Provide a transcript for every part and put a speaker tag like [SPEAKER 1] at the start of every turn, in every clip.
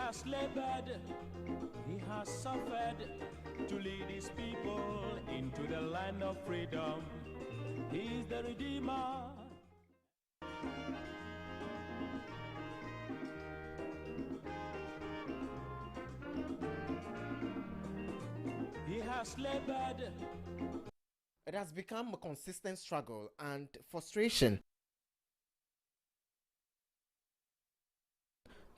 [SPEAKER 1] has labored, he has suffered to lead his people into the land of freedom. He is the Redeemer. He has labored.
[SPEAKER 2] It has become a consistent struggle and frustration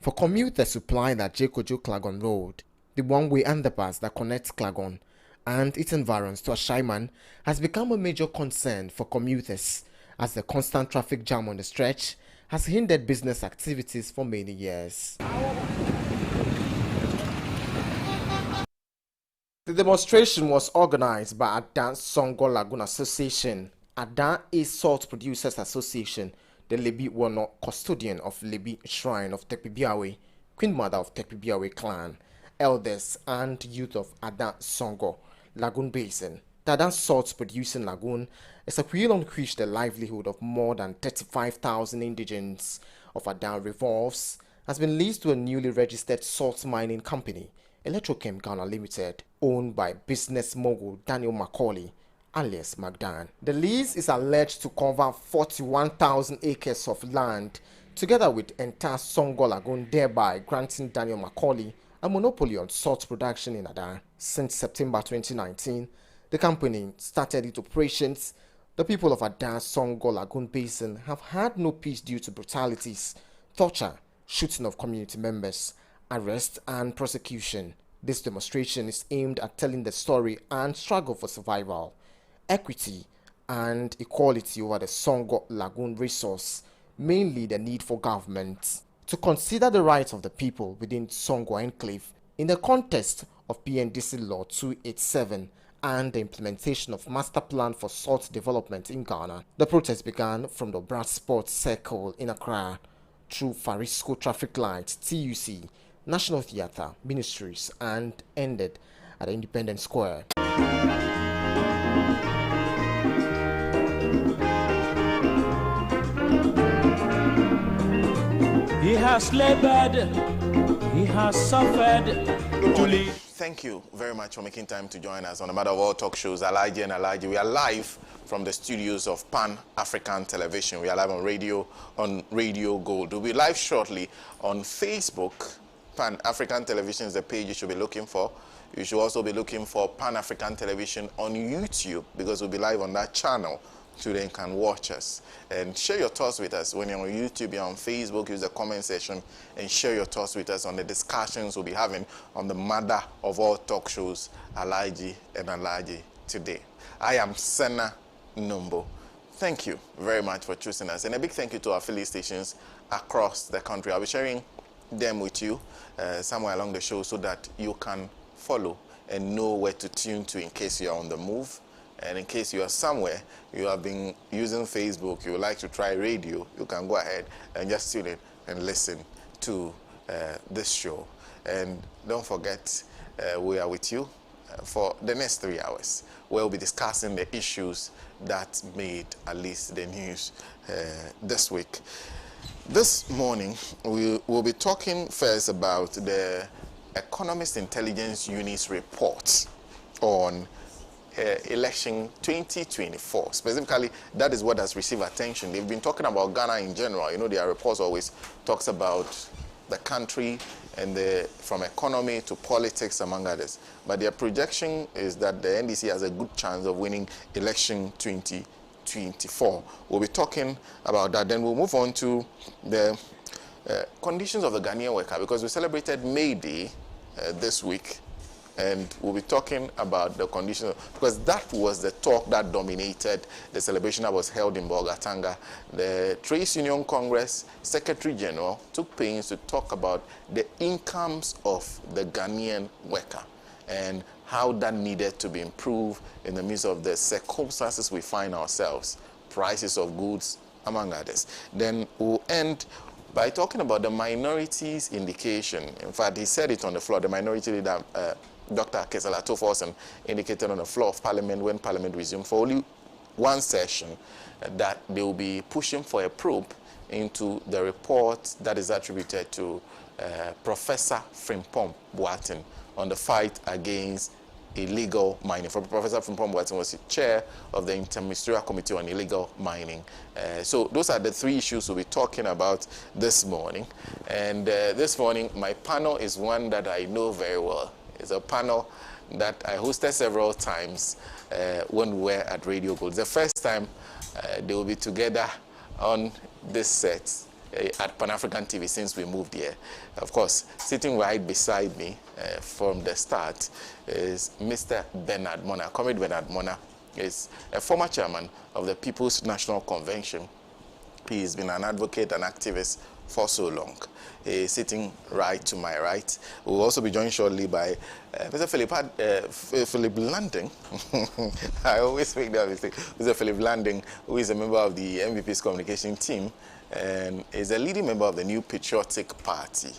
[SPEAKER 2] for commuters supplying at Jekojo-Klagon Road, the one-way underpass that connects Klagon and its environs to Ashaiman, has become a major concern for commuters as the constant traffic jam on the stretch has hindered business activities for many years. The demonstration was organized by Adan Songor Lagoon Association, Adan is Salt Producers Association, the Lebi Wono custodian of Lebi Shrine of Tekpibiawe, Queen Mother of Tekpibiawe clan, elders and youth of Adan Songor Lagoon Basin. The Adan Salt Producing Lagoon is a wheel on which the livelihood of more than 35,000 indigents of Adan revolves, has been leased to a newly registered salt mining company, Electrochem Ghana Limited, owned by business mogul Daniel Macaulay, alias Magdan. The lease is alleged to cover 41,000 acres of land, together with entire Songor Lagoon, thereby granting Daniel Macaulay a monopoly on salt production in Adan. Since September 2019, the company started its operations. The people of Adan Songor Lagoon Basin have had no peace due to brutalities, torture, shooting of community members, arrest and prosecution. This demonstration is aimed at telling the story and struggle for survival, equity and equality over the Songor Lagoon resource, mainly the need for government to consider the rights of the people within Songor Enclave in the context of PNDC Law 287 and the implementation of Master Plan for Salt Development in Ghana. The protest began from the Brad Sports Circle in Accra through Farisco Traffic Light, TUC, National Theatre, Ministries, and ended at Independence Square.
[SPEAKER 1] He has labored, he has suffered to lead.
[SPEAKER 3] Thank you very much for making time to join us on the Matter of All Talk Shows, Alhaji and Alhaji. We are live from the studios of Pan-African Television. We are live on Radio Gold. We'll be live shortly on Facebook. Pan-African Television is the page you should be looking for. You should also be looking for Pan-African Television on YouTube, because we'll be live on that channel, so then you can watch us. And share your thoughts with us. When you're on YouTube, you're on Facebook, use the comment section and share your thoughts with us on the discussions we'll be having on the Matter of All Talk Shows, Alhaji and Alhaji today. I am Sena Nombo. Thank you very much for choosing us. And a big thank you to our affiliate stations across the country. I'll be sharing them with you somewhere along the show so that you can follow and know where to tune to in case you're on the move. And in case you are somewhere, you have been using Facebook, you would like to try radio, you can go ahead and just tune in and listen to this show. And don't forget, we are with you for the next 3 hours. We'll be discussing the issues that made at least the news this week. This morning, we will be talking first about the Economist Intelligence Unit's report on election 2024. Specifically, that is what has received attention. They've been talking about Ghana in general. You know, their reports always talks about the country and from economy to politics, among others. But their projection is that the NDC has a good chance of winning election 2024. We'll be talking about that. Then we'll move on to the conditions of the Ghanaian worker, because we celebrated May Day this week. And we'll be talking about the conditions, because that was the talk that dominated the celebration that was held in Bolgatanga. The Trade Union Congress Secretary General took pains to talk about the incomes of the Ghanaian worker and how that needed to be improved in the midst of the circumstances we find ourselves, prices of goods, among others. Then we'll end by talking about the minorities indication. In fact, he said it on the floor, the minority leader, Dr. Kesala Toforsen, indicated on the floor of Parliament when Parliament resumed for only one session that they will be pushing for a probe into the report that is attributed to Professor Frimpong on the fight against illegal mining. Professor Frimpong was the chair of the Interministerial Committee on Illegal Mining. So those are the three issues we'll be talking about this morning. And this morning, my panel is one that I know very well. It's a panel that I hosted several times when we were at Radio Gold. It's the first time they will be together on this set at Pan-African TV since we moved here. Of course, sitting right beside me from the start is Mr. Bernard Mornah. Comrade Bernard Mornah is a former chairman of the People's National Convention. He's been an advocate and activist for so long. He's sitting right to my right. We'll also be joined shortly by Mr. Philip Langdon. I always make that mistake. Mr. Philip Langdon, who is a member of the MVP's communication team and is a leading member of the New Patriotic Party.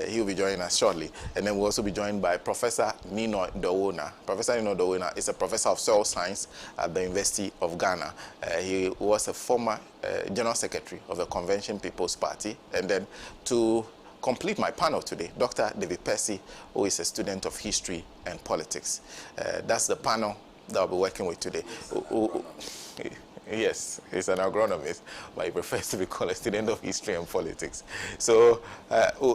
[SPEAKER 3] He will be joining us shortly. And then we'll also be joined by Professor Nii Noi Dowuona. Professor Nii Noi Dowuona is a professor of soil science at the University of Ghana. He was a former General Secretary of the Convention People's Party. And then to complete my panel today, Dr. David Pessey, who is a student of history and politics. That's the panel that I'll be working with today. Yes, he's an agronomist, but he prefers to be called a student of history and politics. So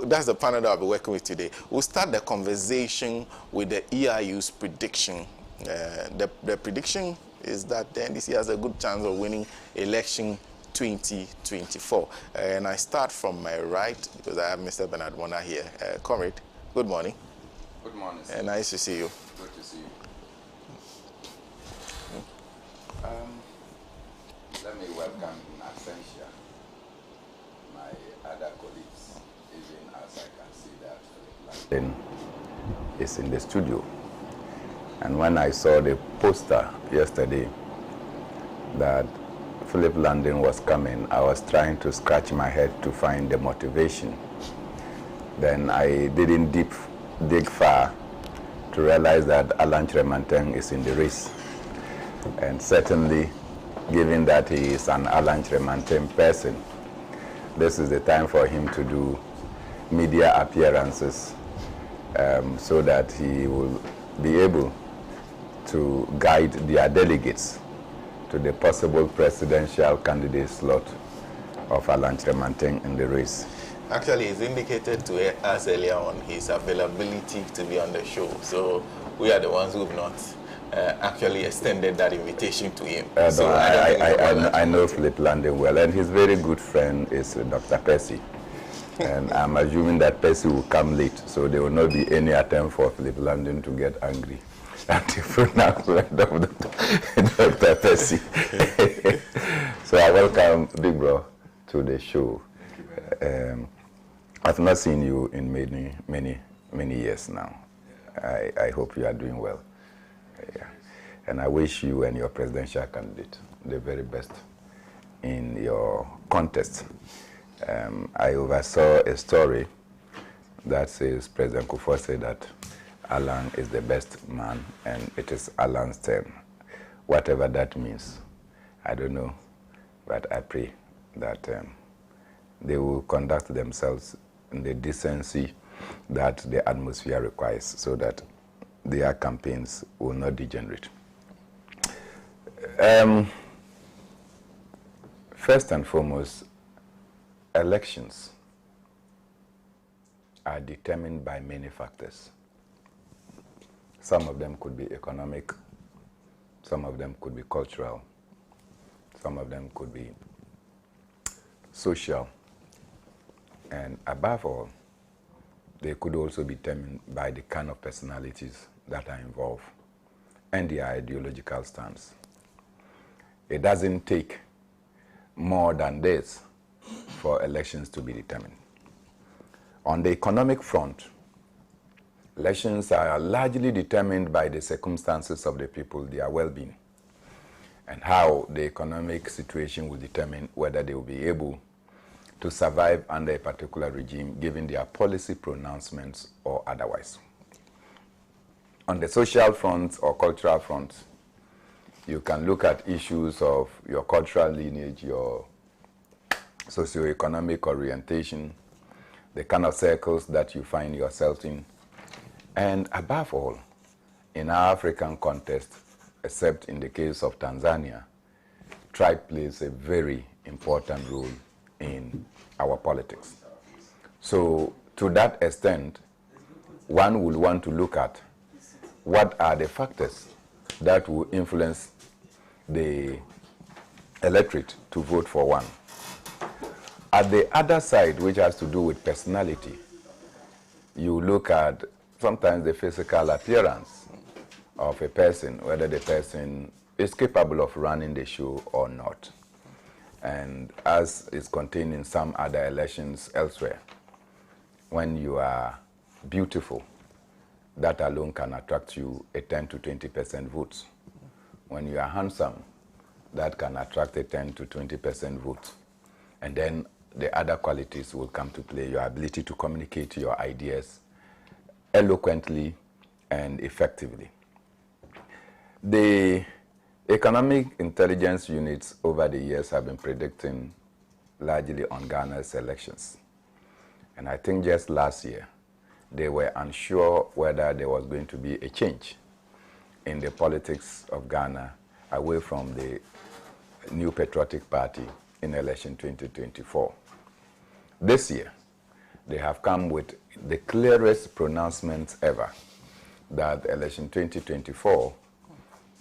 [SPEAKER 3] that's the panel that I'll be working with today. We'll start the conversation with the EIU's prediction. The prediction is that the NDC has a good chance of winning election 2024. And I start from my right because I have Mr. Bernard Mornah here. Comrade, good morning.
[SPEAKER 4] Good morning, sir.
[SPEAKER 3] And nice to see you.
[SPEAKER 4] Good to see you. Let me welcome in absentia my other colleagues, even as I can see that Langdon is in the studio. And when I saw the poster yesterday that Philip Langdon was coming, I was trying to scratch my head to find the motivation. Then I didn't dig far to realize that Alhaji is in the race. And certainly, given that he is an Alhaji person, this is the time for him to do media appearances so that he will be able to guide their delegates to the possible presidential candidate slot of Alhaji in the race.
[SPEAKER 3] Actually, he's indicated to us earlier on his availability to be on the show. So we are the ones who have not actually extended that invitation to him. So
[SPEAKER 4] I know Philip Langdon well, and his very good friend is Dr. Pessey. And I'm assuming that Pessey will come late, so there will not be any attempt for Philip Langdon to get angry at the pronouncement of Dr. Pessey. So I welcome Big Bro to the show. I've not seen you in many years now. I hope you are doing well. Yeah. And I wish you and your presidential candidate the very best in your contest. I oversaw a story that says President Kufuor said that Alan is the best man and it is Alan's turn. Whatever that means, I don't know, but I pray that they will conduct themselves in the decency that the atmosphere requires so that their campaigns will not degenerate. First and foremost, elections are determined by many factors. Some of them could be economic, some of them could be cultural, some of them could be social, and above all, they could also be determined by the kind of personalities that are involved and their ideological stance. It doesn't take more than this for elections to be determined. On the economic front, elections are largely determined by the circumstances of the people, their well-being, and how the economic situation will determine whether they will be able to survive under a particular regime, given their policy pronouncements or otherwise. On the social front or cultural front, you can look at issues of your cultural lineage, your socio-economic orientation, the kind of circles that you find yourself in, and above all, in our African context, except in the case of Tanzania, tribe plays a very important role in our politics. So to that extent, one will want to look at what are the factors that will influence the electorate to vote for one. At the other side, which has to do with personality, you look at sometimes the physical appearance of a person, whether the person is capable of running the show or not. And as is contained in some other elections elsewhere, when you are beautiful, that alone can attract you a 10 to 20% votes. When you are handsome, that can attract a 10 to 20% vote. And then the other qualities will come to play, your ability to communicate your ideas eloquently and effectively. The economic intelligence units over the years have been predicting largely on Ghana's elections. And I think just last year, they were unsure whether there was going to be a change in the politics of Ghana away from the New Patriotic Party in election 2024. This year, they have come with the clearest pronouncements ever that election 2024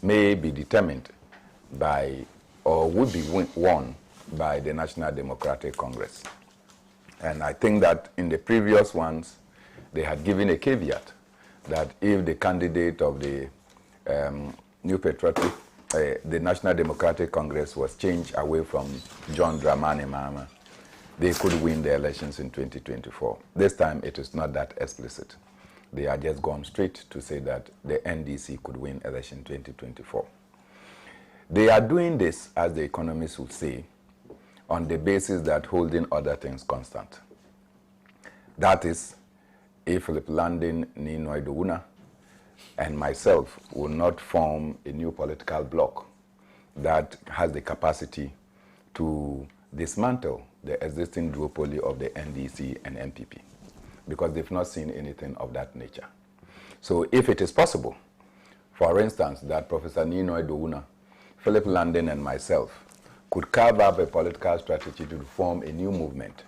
[SPEAKER 4] may be determined by, or would be won by the National Democratic Congress. And I think that in the previous ones, they had given a caveat that if the candidate of the New Patriotic, the National Democratic Congress was changed away from John Dramani Mahama, they could win the elections in 2024. This time it is not that explicit. They are just gone straight to say that the NDC could win election 2024. They are doing this, as the economists would say, on the basis that holding other things constant. That is, if Langdon, Nii Noi Dowuona, and myself will not form a new political bloc that has the capacity to dismantle the existing duopoly of the NDC and MPP, because they've not seen anything of that nature. So if it is possible, for instance, that Professor Nii Noi Dowuona, Philip Langdon, and myself could carve up a political strategy to form a new movement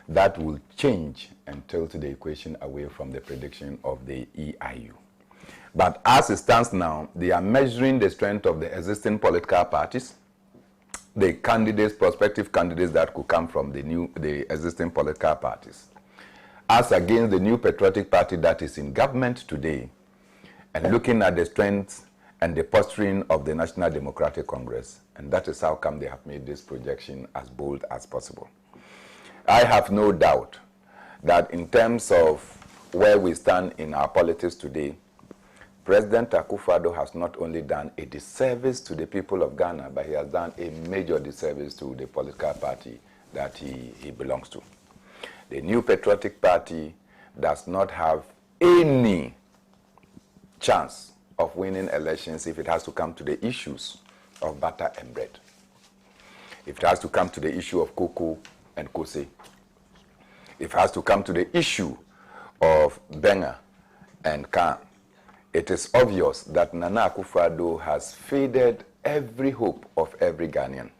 [SPEAKER 4] that will change and tilt the equation away from the prediction of the EIU. But as it stands now, they are measuring the strength of the existing political parties, the candidates, prospective candidates that could come from the existing political parties, as against the New Patriotic Party that is in government today, and looking at the strength and the posturing of the National Democratic Congress. And that is how come they have made this projection as bold as possible. I have no doubt that in terms of where we stand in our politics today, President Akufo-Addo has not only done a disservice to the people of Ghana, but he has done a major disservice to the political party that he belongs to. The New Patriotic Party does not have any chance of winning elections if it has to come to the issues of butter and bread. If it has to come to the issue of cocoa and kose. If it has to come to the issue of benga and can. It is obvious that Nana Akufo-Addo has faded every hope of every Ghanaian.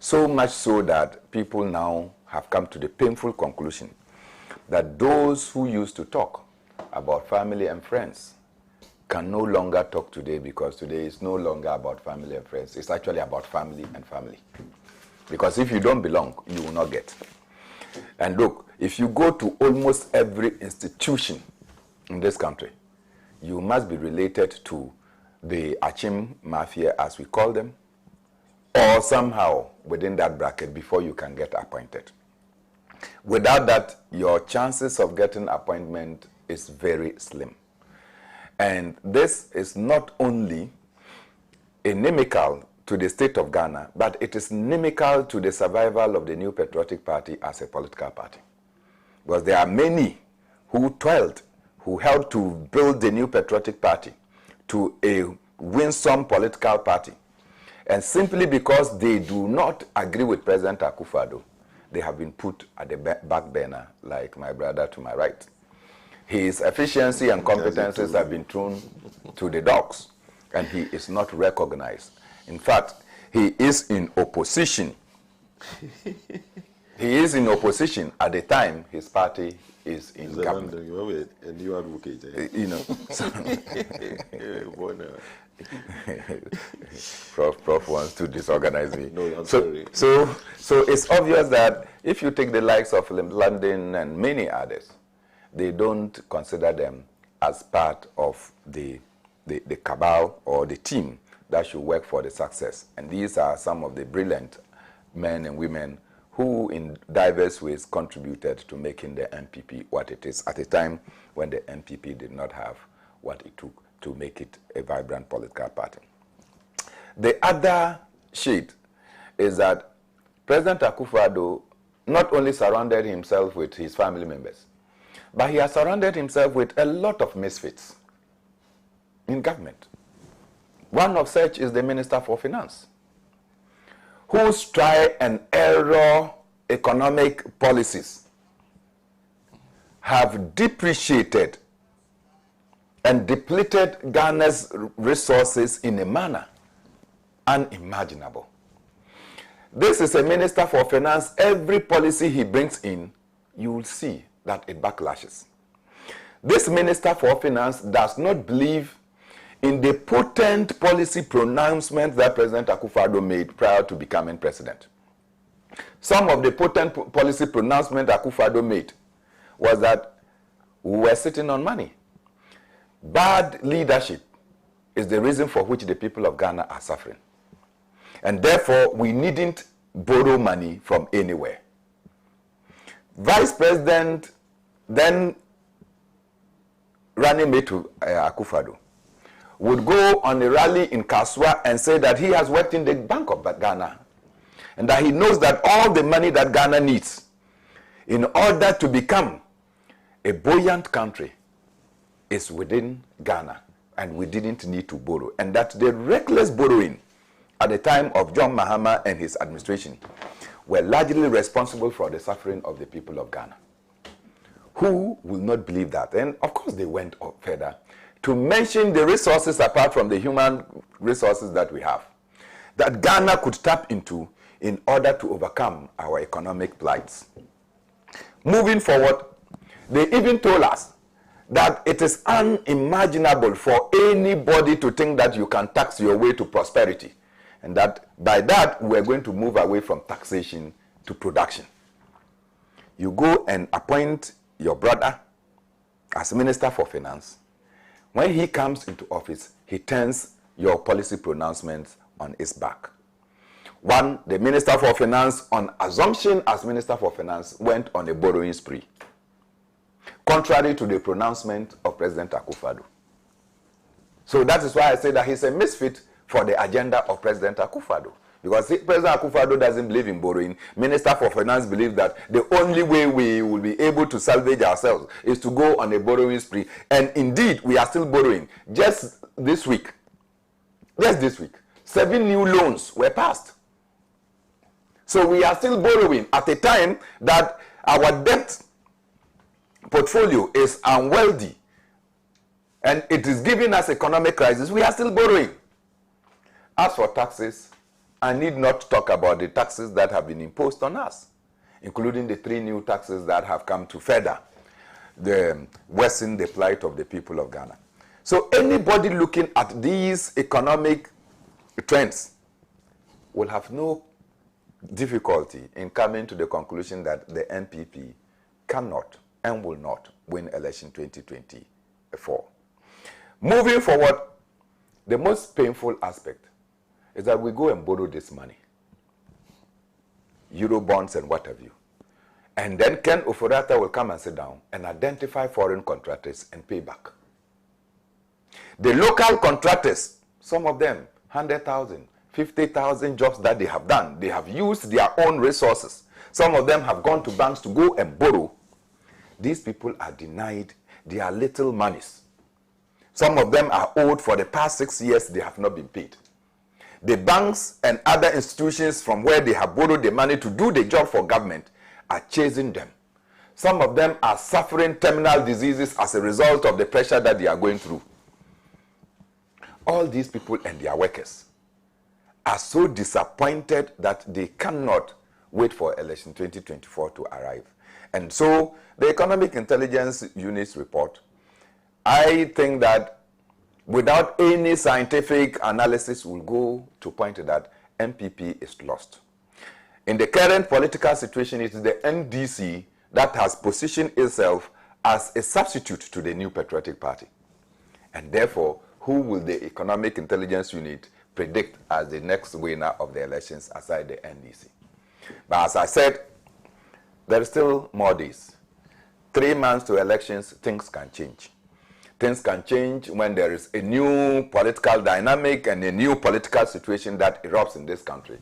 [SPEAKER 4] So much so that people now have come to the painful conclusion that those who used to talk about family and friends can no longer talk today, because today is no longer about family and friends. It's actually about family and family. Because if you don't belong, you will not get. And look, if you go to almost every institution in this country, you must be related to the Achim Mafia, as we call them, or somehow within that bracket before you can get appointed. Without that, your chances of getting appointment is very slim. And this is not only inimical to the state of Ghana, but it is inimical to the survival of the New Patriotic Party as a political party. Because there are many who toiled, who helped to build the New Patriotic Party to a winsome political party. And simply because they do not agree with President Akufo-Addo, they have been put at the back burner, like my brother to my right. His efficiency and competencies have been thrown to the dogs, and he is not recognized. In fact, he is in opposition. He is in opposition at the time his party is in government.
[SPEAKER 5] A new advocate.
[SPEAKER 4] You know. Prof wants to disorganize me.
[SPEAKER 5] No, I'm sorry.
[SPEAKER 4] So it's obvious that if you take the likes of Langdon and many others, they don't consider them as part of the cabal or the team that should work for the success. And these are some of the brilliant men and women who in diverse ways contributed to making the MPP what it is at a time when the MPP did not have what it took to make it a vibrant political party. The other shade is that President Akufo-Addo not only surrounded himself with his family members, but he has surrounded himself with a lot of misfits in government. One of such is the Minister for Finance, whose try and error economic policies have depreciated and depleted Ghana's resources in a manner unimaginable. This is a Minister for Finance. Every policy he brings in, you will see that it backlashes. This Minister for Finance does not believe in the potent policy pronouncements that President Akufo-Addo made prior to becoming president. Some of the potent policy pronouncements Akufo-Addo made was that we were sitting on money. Bad leadership is the reason for which the people of Ghana are suffering. And therefore, we needn't borrow money from anywhere. Vice President, then running mate to Akufo-Addo, would go on a rally in Kaswa and say that he has worked in the Bank of Ghana and that he knows that all the money that Ghana needs in order to become a buoyant country is within Ghana and we didn't need to borrow. And that the reckless borrowing at the time of John Mahama and his administration were largely responsible for the suffering of the people of Ghana. Who will not believe that? And of course they went further to mention the resources apart from the human resources that we have, that Ghana could tap into in order to overcome our economic plights. Moving forward, they even told us that it is unimaginable for anybody to think that you can tax your way to prosperity, and that by that we're going to move away from taxation to production. You go and appoint your brother as Minister for Finance. When he comes into office, he turns your policy pronouncements on his back. One, the Minister for Finance, on assumption as Minister for Finance, went on a borrowing spree, contrary to the pronouncement of President Akufo-Addo. So that is why I say that he's a misfit for the agenda of President Akufo-Addo. Because President Akufo-Addo doesn't believe in borrowing. Minister for Finance believes that the only way we will be able to salvage ourselves is to go on a borrowing spree. And indeed, we are still borrowing. Just this week, 7 new loans were passed. So we are still borrowing at a time that our debt portfolio is unwieldy and it is giving us economic crisis. We are still borrowing. As for taxes, I need not talk about the taxes that have been imposed on us, including the 3 new taxes that have come to further worsen the plight of the people of Ghana. So anybody looking at these economic trends will have no difficulty in coming to the conclusion that the NPP cannot and will not win election 2024. Moving forward, the most painful aspect is that we go and borrow this money, Euro bonds and what have you. And then Ken Ofori-Atta will come and sit down and identify foreign contractors and pay back. The local contractors, some of them, 100,000, 50,000 jobs that they have done, they have used their own resources. Some of them have gone to banks to go and borrow. These people are denied their little monies. Some of them are owed for the past 6 years, they have not been paid. The banks and other institutions from where they have borrowed the money to do the job for government are chasing them. Some of them are suffering terminal diseases as a result of the pressure that they are going through. All these people and their workers are so disappointed that they cannot wait for election 2024 to arrive. And so the Economic Intelligence Unit's report, I think that without any scientific analysis, will go to point that MPP is lost. In the current political situation, it is the NDC that has positioned itself as a substitute to the New Patriotic Party. And therefore, who will the Economic Intelligence Unit predict as the next winner of the elections aside the NDC? But as I said, there are still more days. 3 months to elections, things can change. Things can change when there is a new political dynamic and a new political situation that erupts in this country.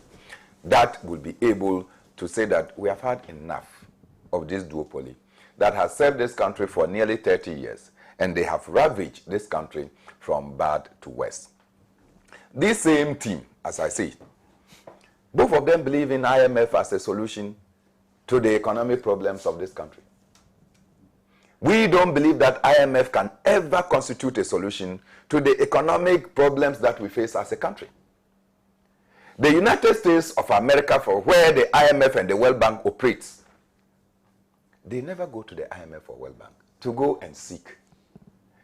[SPEAKER 4] That will be able to say that we have had enough of this duopoly that has served this country for nearly 30 years, and they have ravaged this country from bad to worse. This same team, as I say, both of them believe in IMF as a solution to the economic problems of this country. We don't believe that IMF can ever constitute a solution to the economic problems that we face as a country. The United States of America, for where the IMF and the World Bank operates, they never go to the IMF or World Bank to go and seek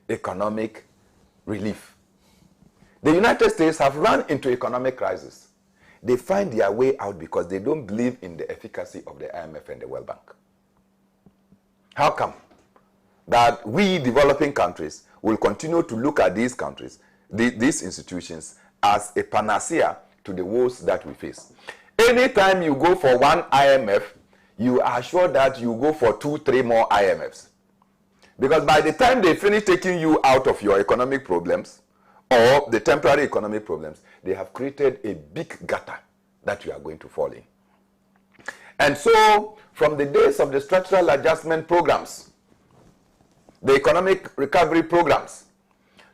[SPEAKER 4] economic relief. The United States have run into economic crisis. They find their way out because they don't believe in the efficacy of the IMF and the World Bank. How come that we developing countries will continue to look at these countries, these institutions, as a panacea to the woes that we face? Anytime you go for one IMF, you are sure that you go for 2, 3 more IMFs. Because by the time they finish taking you out of your economic problems, or the temporary economic problems, they have created a big gutter that you are going to fall in. And so, from the days of the structural adjustment programs, the economic recovery programs,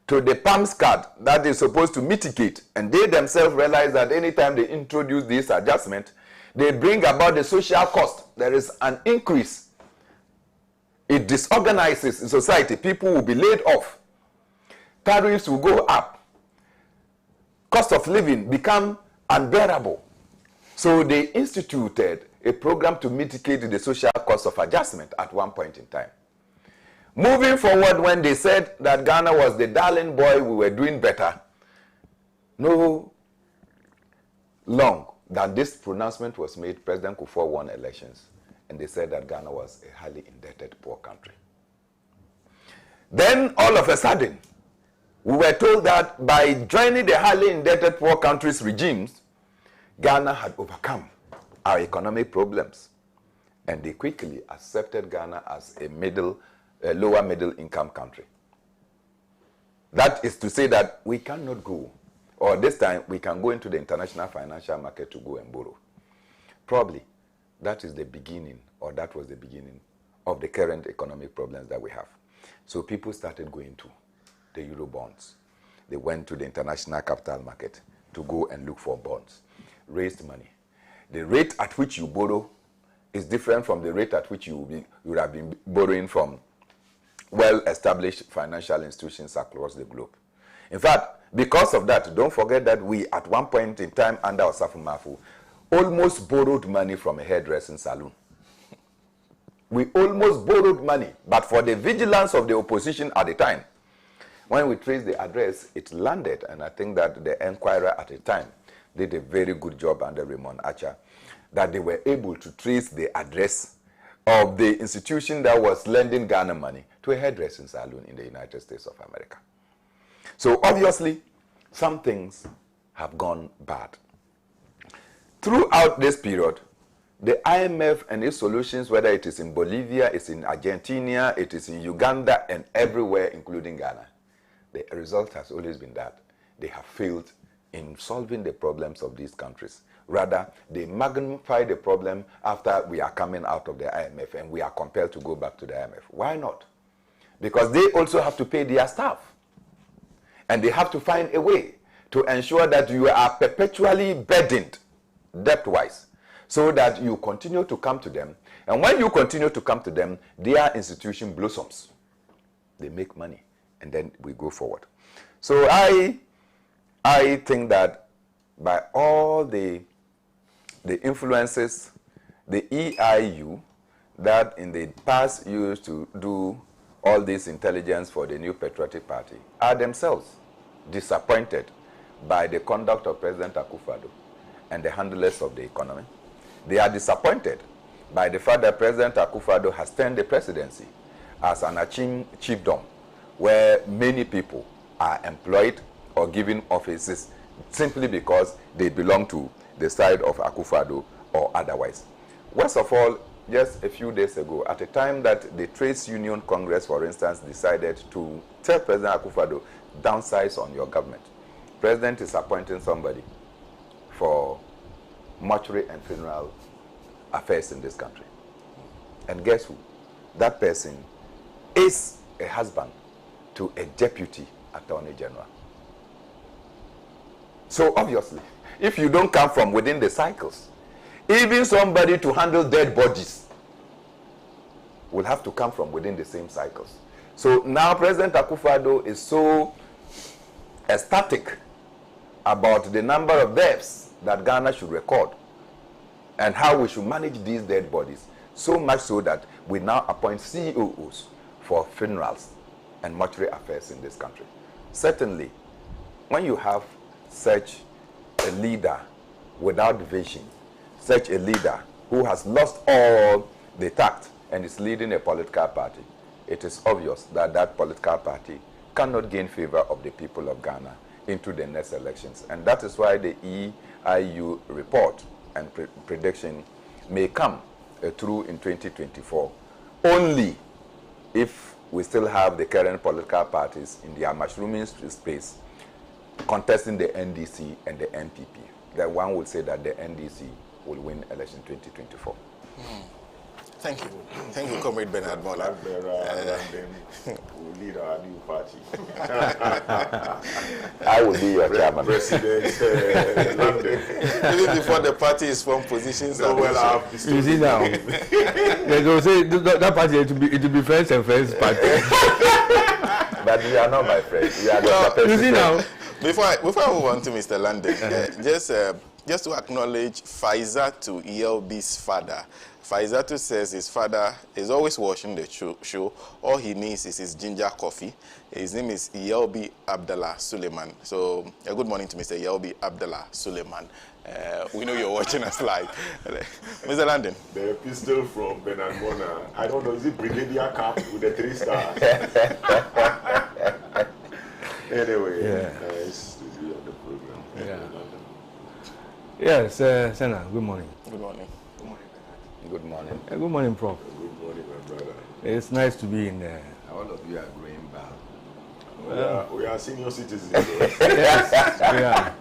[SPEAKER 4] to the PAMS card that is supposed to mitigate, and they themselves realize that anytime they introduce this adjustment, they bring about the social cost. There is an increase. It disorganizes the society. People will be laid off. Tariffs will go up. Cost of living become unbearable. So they instituted a program to mitigate the social cost of adjustment at one point in time. Moving forward, when they said that Ghana was the darling boy, we were doing better, no long than this pronouncement was made, President Kufuor won elections, and they said that Ghana was a highly indebted poor country. Then, all of a sudden, we were told that by joining the highly indebted poor countries regimes, Ghana had overcome our economic problems. And they quickly accepted Ghana as a lower middle income country. That is to say that we cannot go, or this time we can go into the international financial market to go and borrow. Probably that is the beginning, or that was the beginning of the current economic problems that we have. So people started going to the Euro bonds. They went to the international capital market to go and look for bonds, raised money. The rate at which you borrow is different from the rate at which you would have been borrowing from well-established financial institutions across the globe. In fact, because of that, don't forget that we, at one point in time under Osafo Mafu, almost borrowed money from a hairdressing salon. We almost borrowed money, but for the vigilance of the opposition at the time, when we traced the address, it landed, and I think that the Enquirer at the time did a very good job under Raymond Archer, that they were able to trace the address of the institution that was lending Ghana money to a hairdressing salon in the United States of America. So obviously, some things have gone bad. Throughout this period, the IMF and its solutions, whether it is in Bolivia, it's in Argentina, it is in Uganda, and everywhere, including Ghana, the result has always been that they have failed in solving the problems of these countries. Rather, they magnify the problem after we are coming out of the IMF and we are compelled to go back to the IMF. Why not? Because they also have to pay their staff. And they have to find a way to ensure that you are perpetually burdened debt-wise. so that you continue to come to them. And when you continue to come to them, their institution blossoms. They make money, and then we go forward. So I think that by all the influences, the EIU that in the past used to do all this intelligence for the New Patriotic Party are themselves disappointed by the conduct of President Akufo-Addo and the handlers of the economy. They are disappointed by the fact that President Akufo-Addo has turned the presidency as an chiefdom where many people are employed or given offices simply because they belong to the side of Akufo-Addo or otherwise. Worst of all, just a few days ago, at a time that the Trades Union Congress, for instance, decided to tell President Akufo-Addo, downsize on your government. President is appointing somebody for mortuary and funeral affairs in this country. And guess who? That person is a husband to a deputy attorney general. So obviously, if you don't come from within the cycles, even somebody to handle dead bodies will have to come from within the same cycles. So now President Akufo-Addo is so ecstatic about the number of deaths that Ghana should record and how we should manage these dead bodies, so much so that we now appoint CEOs for funerals and mortuary affairs in this country. Certainly, when you have such a leader without vision, such a leader who has lost all the tact and is leading a political party, it is obvious that that political party cannot gain favor of the people of Ghana into the next elections. And that is why the EIU report and prediction may come through in 2024, only if we still have the current political parties in their mushrooming space contesting the NDC and the NPP. That one would say that the NDC will win election 2024.
[SPEAKER 3] Thank you. Thank you, Comrade Bernard Mornah.
[SPEAKER 5] Will lead our new party.
[SPEAKER 4] I will be your chairman.
[SPEAKER 5] President Langdon.
[SPEAKER 3] Even before the party is from positions.
[SPEAKER 5] So well, I have
[SPEAKER 6] You see now, they go say that party it will be friends and friends party.
[SPEAKER 4] But we are not my friends. We are the
[SPEAKER 6] You see now.
[SPEAKER 3] Before I move on to Mr. Langdon, just to acknowledge Faizatu ELB's father. Faizatu says his father is always watching the show. All he needs is his ginger coffee. His name is ELB Abdallah Suleiman. So, good morning to Mr. ELB Abdallah Suleiman. We know you're watching us live. Mr. Langdon.
[SPEAKER 5] The pistol from Bernard Mornah. I don't know, is it Brigadier cap with the 3 stars? Anyway, nice to be on the program.
[SPEAKER 6] Yeah. Yes, Sena, good morning.
[SPEAKER 3] Good morning.
[SPEAKER 4] Good morning.
[SPEAKER 6] Good morning, Prof.
[SPEAKER 5] Good morning, my brother.
[SPEAKER 6] It's nice to be in there.
[SPEAKER 4] All of you are growing back.
[SPEAKER 5] We are senior citizens.
[SPEAKER 6] Yes, yeah.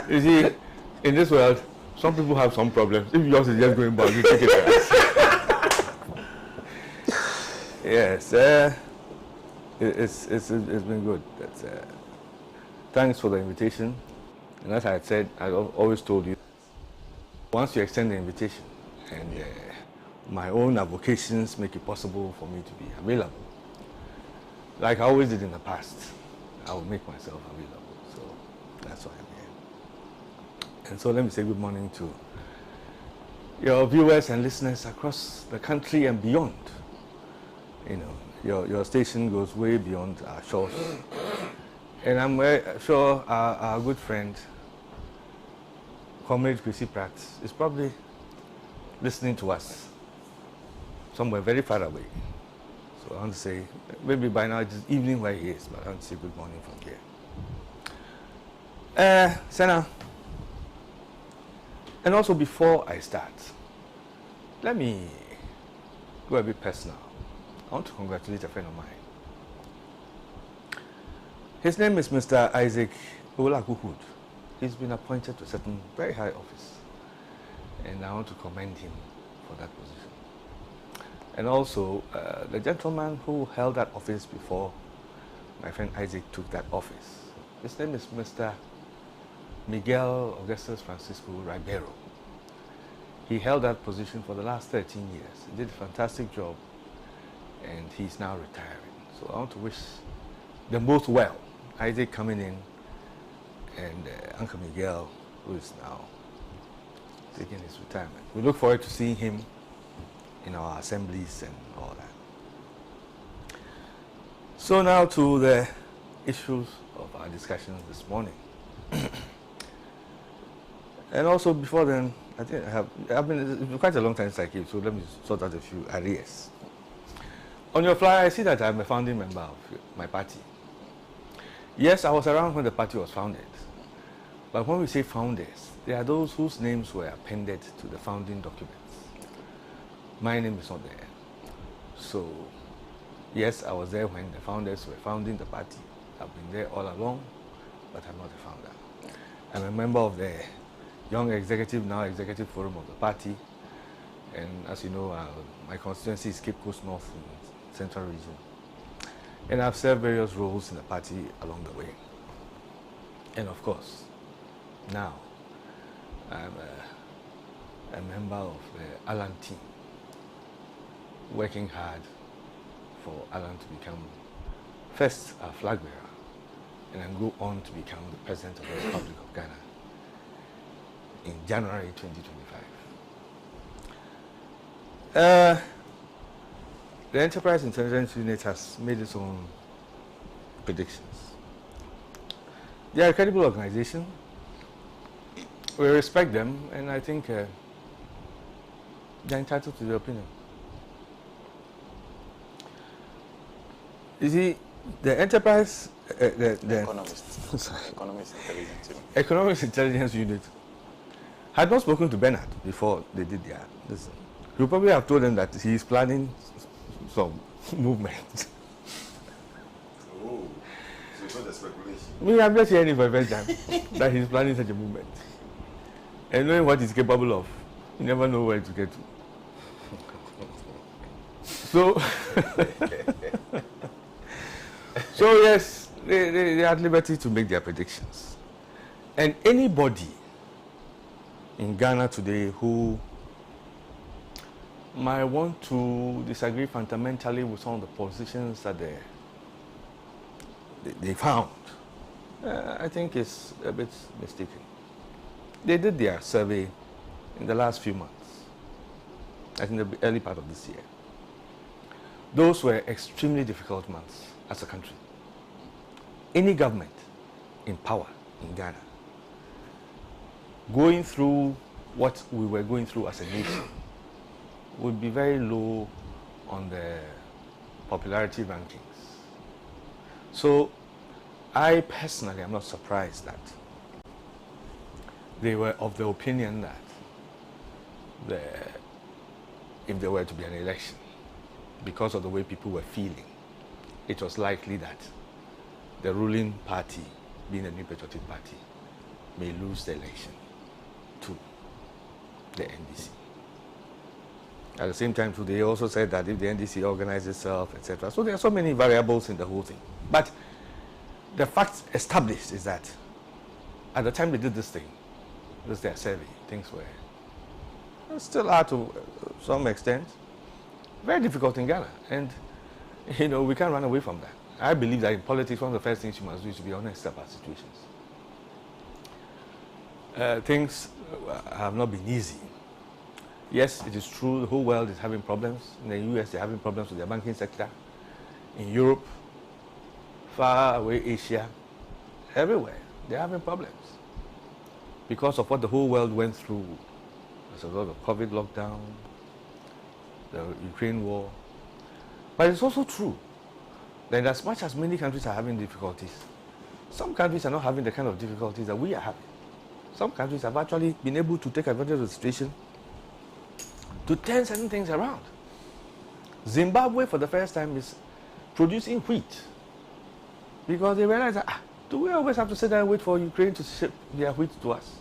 [SPEAKER 6] You see, in this world, some people have some problems. If yours is just going back, you take it as. Yes, it's been good. Thanks for the invitation. And as I had said, I always told you, once you extend the invitation, and my own avocations make it possible for me to be available, like I always did in the past, I will make myself available. So that's why I'm here. And so let me say good morning to your viewers and listeners across the country and beyond. You know, your station goes way beyond our shores. And I'm sure our good friend, Comrade Pessey is probably listening to us somewhere very far away. So I want to say, maybe by now it's evening where he is, but I want to say good morning from here. Sena, and also before I start, let me go a bit personal. I want to congratulate a friend of mine. His name is Mr. Isaac Olakuhud. He's been appointed to a certain very high office. And I want to commend him for that position. And also, the gentleman who held that office before my friend Isaac took that office. His name is Mr. Miguel Augustus Francisco Ribeiro. He held that position for the last 13 years. He did a fantastic job, and he's now retiring. So I want to wish them both well. Isaac coming in, and Uncle Miguel, who is now taking his retirement. We look forward to seeing him in our assemblies and all that. So now to the issues of our discussions this morning. And also before then, I think it's been quite a long time since I came, so let me sort out a few areas. On your flyer, I see that I'm a founding member of my party. Yes, I was around when the party was founded. But when we say founders, there are those whose names were appended to the founding documents. My name is not there. So, yes, I was there when the founders were founding the party. I've been there all along, but I'm not a founder. I'm a member of the Young Executive, now Executive Forum of the party. And as you know, my constituency is Cape Coast North in Central Region. And I've served various roles in the party along the way. And of course, now I'm a member of the Alan team, working hard for Alan to become first a flag bearer and then go on to become the President of the Republic of Ghana in January 2025. The Enterprise Intelligence Unit has made its own predictions. They are a credible organization. We respect them, and I think they're entitled to their opinion. You see, the Enterprise, the Economics Intelligence Unit had not spoken to Bernard before they did their listen. You probably have told them that he is planning some movement.
[SPEAKER 5] Oh, so it's not a speculation.
[SPEAKER 6] Me, I'm just hearing it for the first time that he's planning such a movement. And knowing what he's capable of, you never know where to get to. So, so yes, they are at liberty to make their predictions. And anybody in Ghana today who might want to disagree fundamentally with some of the positions that they found, I think is a bit mistaken. They did their survey in the last few months, I think the early part of this year. Those were extremely difficult months as a country. Any government in power in Ghana going through what we were going through as a nation would be very low on the popularity rankings. So I personally am not surprised that they were of the opinion that if there were to be an election, because of the way people were feeling, it was likely that the ruling party, being a New Patriotic Party, may lose the election to the NDC. At the same time, too, they also said that if the NDC organizes itself, etc. So there are so many variables in the whole thing. But the fact established is that at the time they did this thing, this was their survey, things were still are to some extent very difficult in Ghana. And, you know, we can't run away from that. I believe that in politics, one of the first things you must do is to be honest about situations. Things have not been easy. Yes, it is true, the whole world is having problems. In the US, they're having problems with their banking sector. In Europe, far away Asia, everywhere, they're having problems because of what the whole world went through as a result of COVID lockdown, the Ukraine war. But it's also true that as much as many countries are having difficulties, some countries are not having the kind of difficulties that we are having. Some countries have actually been able to take advantage of the situation to turn certain things around. Zimbabwe, for the first time, is producing wheat because they realize that, do we always have to sit there and wait for Ukraine to ship their wheat to us?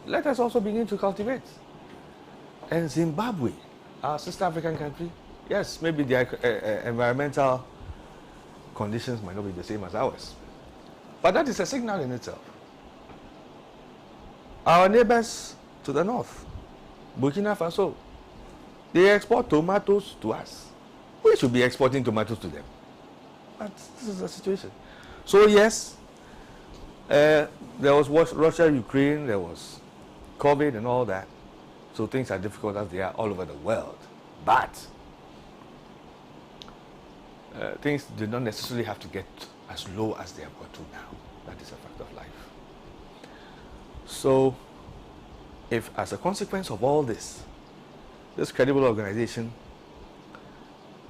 [SPEAKER 6] Let us also begin to cultivate. And Zimbabwe, our sister African country, yes, maybe their environmental conditions might not be the same as ours, but that is a signal in itself. Our neighbors to the north, Burkina Faso, they export tomatoes to us. We should be exporting tomatoes to them. But this is the situation. So yes, there was Russia, Ukraine, there was COVID and all that. So things are difficult as they are all over the world. But things did not necessarily have to get as low as they have got to now. That is a fact of life. So if as a consequence of all this, this credible organization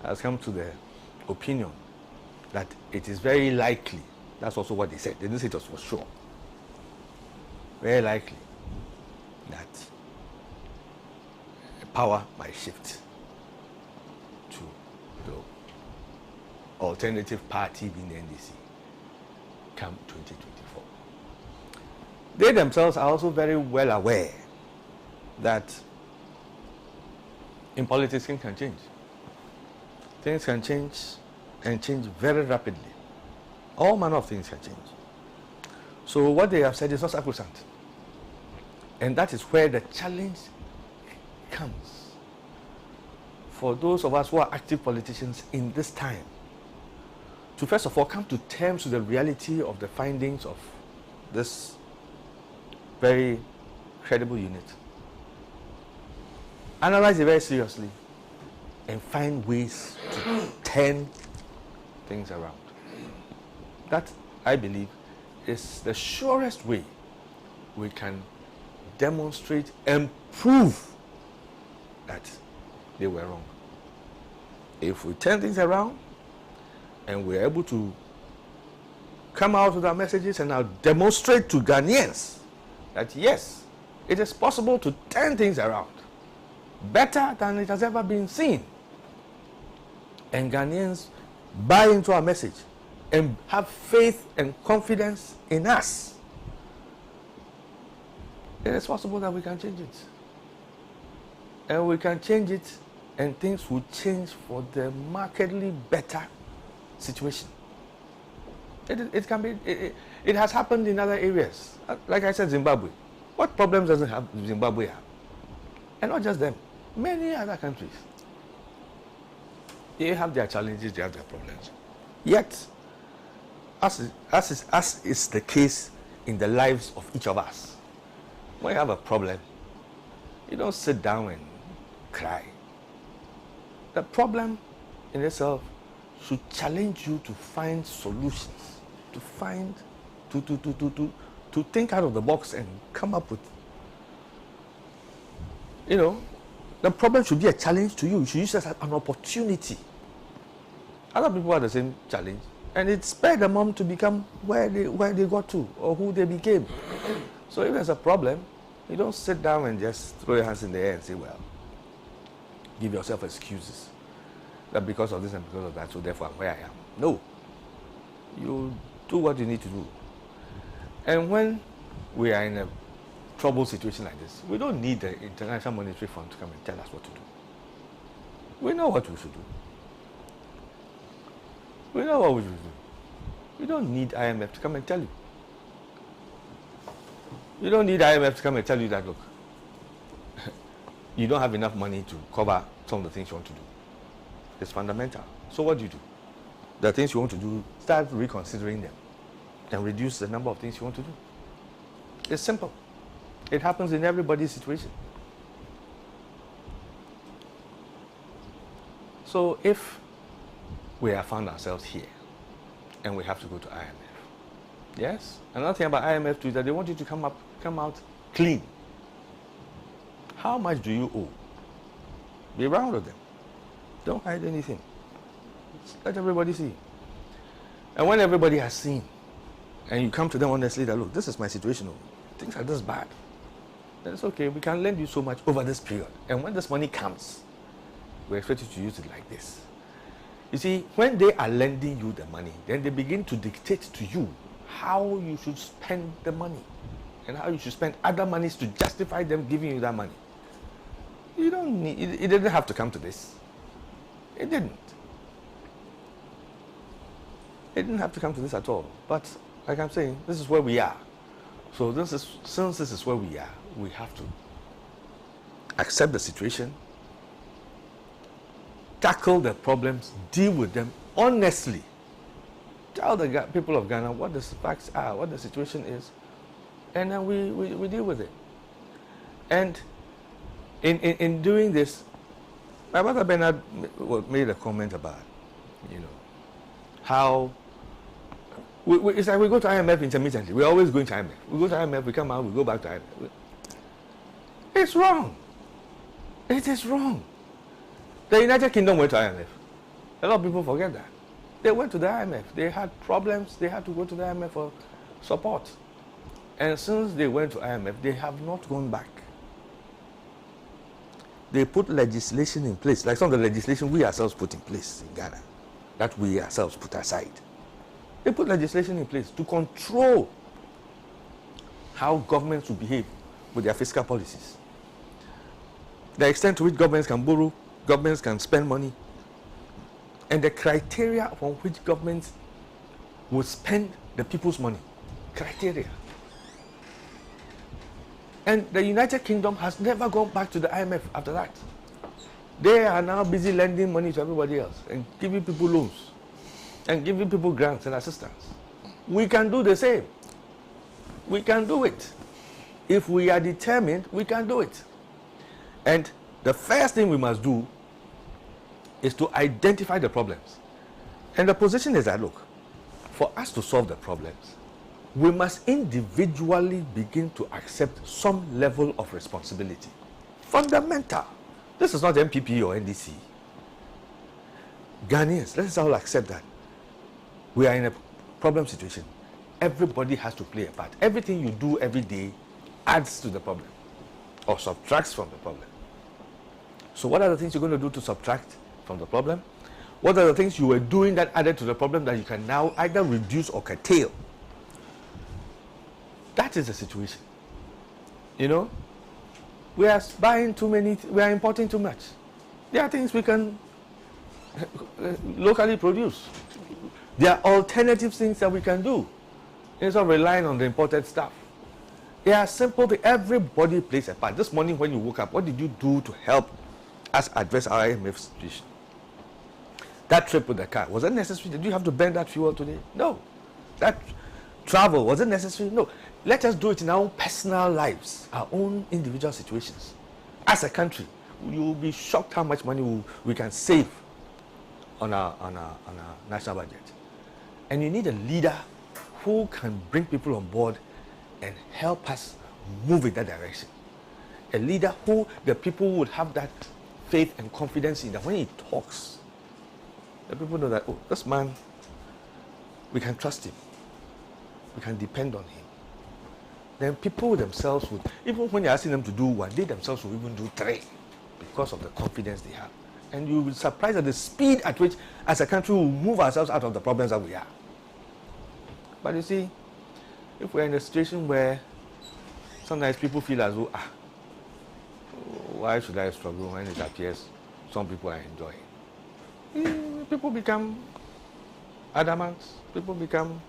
[SPEAKER 6] has come to the opinion that it is very likely, that's also what they said, they didn't say it was for sure, very likely that power might shift to the alternative party being the NDC come 2024. They themselves are also very well aware that in politics things can change. Things can change and change very rapidly. All manner of things can change. So what they have said is not sacrosanct. And that is where the challenge comes for those of us who are active politicians in this time to first of all come to terms with the reality of the findings of this very credible unit. Analyze it very seriously and find ways to turn things around. That, I believe, is the surest way we can demonstrate and prove that they were wrong. If we turn things around and we're able to come out with our messages and now demonstrate to Ghanaians that yes, it is possible to turn things around better than it has ever been seen, and Ghanaians buy into our message and have faith and confidence in us, it is possible that we can change it. And we can change it and things will change for the markedly better situation. It can be, it has happened in other areas. Like I said, Zimbabwe. What problems doesn't have Zimbabwe have? And not just them, many other countries. They have their challenges, they have their problems. Yet, as is the case in the lives of each of us, when you have a problem, you don't sit down and cry. The problem in itself should challenge you to find solutions, to find, to think out of the box and come up with, the problem should be a challenge to you. You should use it as an opportunity. Other people have the same challenge, and it spurred them on to become where they got to or who they became. So if there's a problem, you don't sit down and just throw your hands in the air and say, well, give yourself excuses that because of this and because of that, so therefore I'm where I am. No. You do what you need to do. And when we are in a troubled situation like this, we don't need the International Monetary Fund to come and tell us what to do. We know what we should do. We know what we should do. We don't need IMF to come and tell you. You don't need IMF to come and tell you that, look, you don't have enough money to cover some of the things you want to do. It's fundamental. So what do? The things you want to do, start reconsidering them and reduce the number of things you want to do. It's simple. It happens in everybody's situation. So if we have found ourselves here and we have to go to IMF, yes, another thing about IMF too is that they want you to come out clean. How much do you owe? Be round with them. Don't hide anything. Let everybody see. And when everybody has seen, and you come to them honestly that, look, this is my situation, things are this bad, then it's okay, we can lend you so much over this period. And when this money comes, we expect you to use it like this. You see, when they are lending you the money, then they begin to dictate to you how you should spend the money and how you should spend other monies to justify them giving you that money. You don't need, it didn't have to come to this. It didn't. It didn't have to come to this at all. But like I'm saying, this is where we are. So since this is where we are, we have to accept the situation, tackle the problems, deal with them honestly. Tell the people of Ghana what the facts are, what the situation is, and then we deal with it. And in doing this, my brother Bernard made a comment about, how it's like we go to IMF intermittently. We're always going to IMF. We go to IMF, we come out, we go back to IMF. It's wrong. It is wrong. The United Kingdom went to IMF. A lot of people forget that. They went to the IMF. They had problems. They had to go to the IMF for support. And since they went to IMF, they have not gone back. They put legislation in place, like some of the legislation we ourselves put in place in Ghana, that we ourselves put aside. They put legislation in place to control how governments will behave with their fiscal policies. The extent to which governments can borrow, governments can spend money, and the criteria upon which governments will spend the people's money. Criteria. And the United Kingdom has never gone back to the IMF after that. They are now busy lending money to everybody else and giving people loans and giving people grants and assistance. We can do the same. We can do it. If we are determined, we can do it. And the first thing we must do is to identify the problems. And the position is that, look, for us to solve the problems, we must individually begin to accept some level of responsibility. Fundamental. This is not MPP or NDC. Ghanaians, let's all accept that we are in a problem situation. Everybody has to play a part. Everything you do every day adds to the problem or subtracts from the problem. So what are the things you're going to do to subtract from the problem? What are the things you were doing that added to the problem that you can now either reduce or curtail? That is the situation. We are buying too many, we are importing too much. There are things we can locally produce. There are alternative things that we can do instead of relying on the imported stuff. They are simple things. Everybody plays a part. This morning when you woke up, what did you do to help us address our IMF situation? That trip with the car, was it necessary? Did you have to burn that fuel today? No. That travel, was it necessary? No. Let us do it in our own personal lives, our own individual situations. As a country, you will be shocked how much money we can save on our national budget. And you need a leader who can bring people on board and help us move in that direction. A leader who the people would have that faith and confidence in, that when he talks, the people know that, oh, this man, we can trust him. We can depend on him. Then people themselves would, even when you're asking them to do one, they themselves will even do three because of the confidence they have. And you will be surprised at the speed at which, as a country, we will move ourselves out of the problems that we are. But you see, if we're in a situation where sometimes people feel as though, why should I struggle when it appears some people are enjoying? People become adamant, people become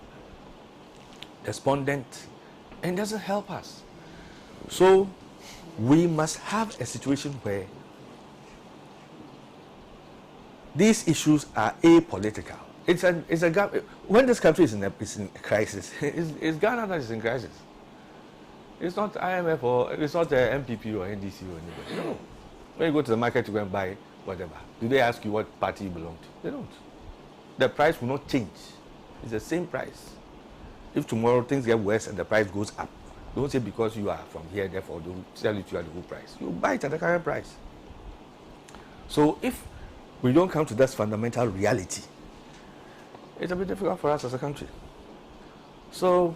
[SPEAKER 6] despondent, and it doesn't help us. So we must have a situation where these issues are apolitical. When this country is in a crisis, it's Ghana that is in crisis. It's not IMF or it's not the MPP or NDC or anybody. No. When you go to the market to go and buy whatever, do they ask you what party you belong to? They don't. The price will not change. It's the same price. If tomorrow things get worse and the price goes up, don't say because you are from here, therefore they'll sell it to you at the whole price. You buy it at the current price. So if we don't come to that fundamental reality, it's a bit difficult for us as a country. So,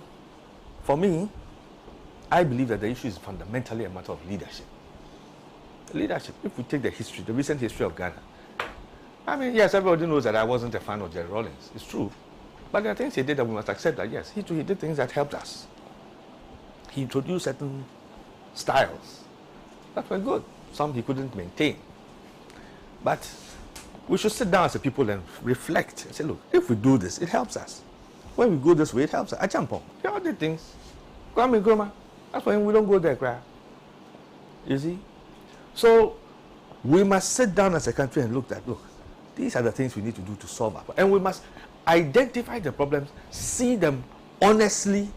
[SPEAKER 6] for me, I believe that the issue is fundamentally a matter of leadership. Leadership, if we take the history, the recent history of Ghana, I mean, yes, everybody knows that I wasn't a fan of Jerry Rawlings. It's true. But there are things he did that we must accept that, yes, he did things that helped us. He introduced certain styles that were good. Some he couldn't maintain. But we should sit down as a people and reflect and say, look, if we do this, it helps us. When we go this way, it helps us. Achampong, he all did things. Kwame Nkrumah, that's why we don't go there, cry. You see? So we must sit down as a country and look, these are the things we need to do to solve it. And we must identify the problems, see them honestly,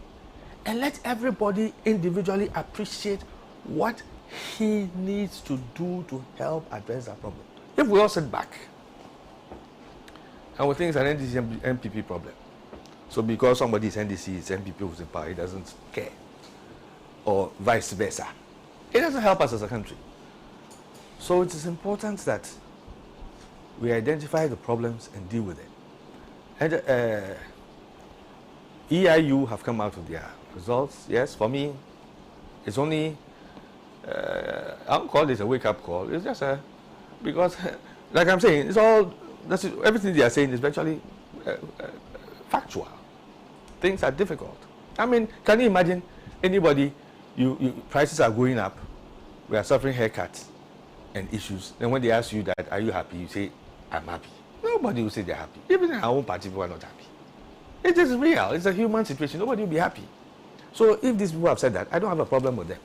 [SPEAKER 6] and let everybody individually appreciate what he needs to do to help address that problem. If we all sit back and we think it's an NDC MPP problem, so because somebody is NDC, it's MPP who's in power, he doesn't care, or vice versa, it doesn't help us as a country. So it is important that we identify the problems and deal with it. And EIU have come out with their results. Yes, for me, it's only, I don't call this a wake-up call. It's just because, like I'm saying, everything they are saying is virtually factual. Things are difficult. I mean, can you imagine anybody, prices are going up, we are suffering haircuts and issues. Then when they ask you that, are you happy? You say, I'm happy. Nobody will say they're happy. Even in our own party, people are not happy. It is real. It's a human situation. Nobody will be happy. So if these people have said that, I don't have a problem with them.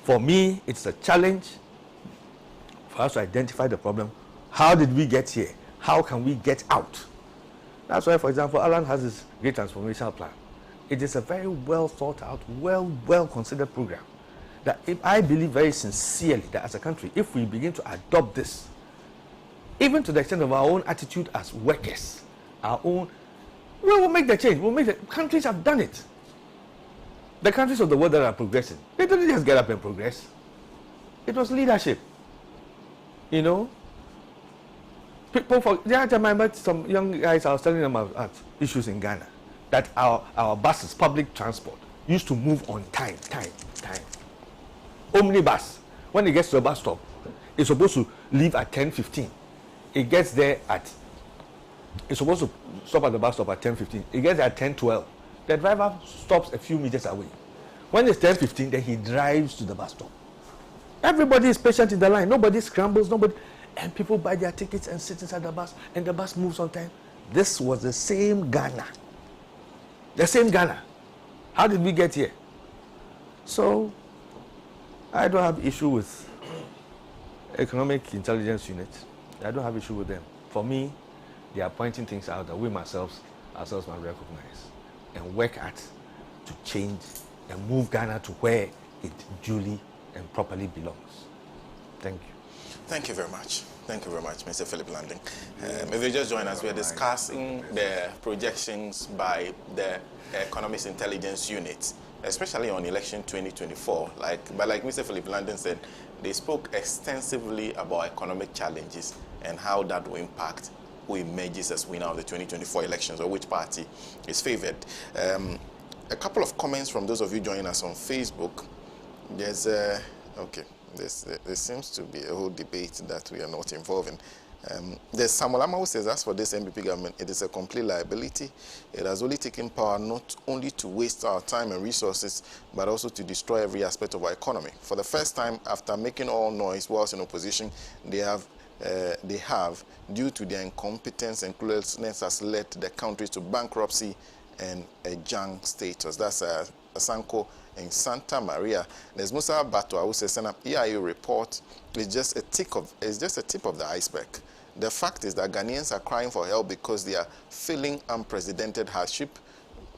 [SPEAKER 6] For me, it's a challenge for us to identify the problem. How did we get here? How can we get out? That's why, for example, Alan has this great transformational plan. It is a very well thought out, well considered program. That if I believe very sincerely that as a country, if we begin to adopt this, even to the extent of our own attitude as workers, our own, we will make the change. Countries have done it. The countries of the world that are progressing, they didn't just get up and progress. It was leadership. You know? People, the other time I met some young guys, I was telling them about issues in Ghana, that our buses, public transport, used to move on time. Omnibus, when it gets to a bus stop, it's supposed to leave at 10:15. It gets there it's supposed to stop at the bus stop at 10:15. It gets there at 10:12. The driver stops a few meters away. When it's 10:15, then he drives to the bus stop. Everybody is patient in the line. Nobody scrambles, and people buy their tickets and sit inside the bus, and the bus moves on time. This was the same Ghana. The same Ghana. How did we get here? So, I don't have issue with Economic Intelligence Unit. I don't have issue with them. For me, they are pointing things out that we ourselves must recognize and work at to change and move Ghana to where it duly and properly belongs. Thank you.
[SPEAKER 3] Thank you very much. Thank you very much, Mr. Philip Langdon. If you just join us, we are discussing the projections by the Economic Intelligence Unit, especially on election 2024. Like Mr. Philip Langdon said, they spoke extensively about economic challenges and how that will impact who emerges as winner of the 2024 elections or which party is favored. A couple of comments from those of you joining us on Facebook. There's there seems to be a whole debate that we are not involved in. There's Samuel Ama who says, as for this MPP government, it is a complete liability. It has only taken power not only to waste our time and resources, but also to destroy every aspect of our economy. For the first time, after making all noise whilst in opposition, they have, due to their incompetence and cluelessness, has led the country to bankruptcy and a junk status. That's Asanko in Santa Maria. There's Musa Batwa who says, Sena, EIU report is just a tip of the iceberg. The fact is that Ghanaians are crying for help because they are feeling unprecedented hardship.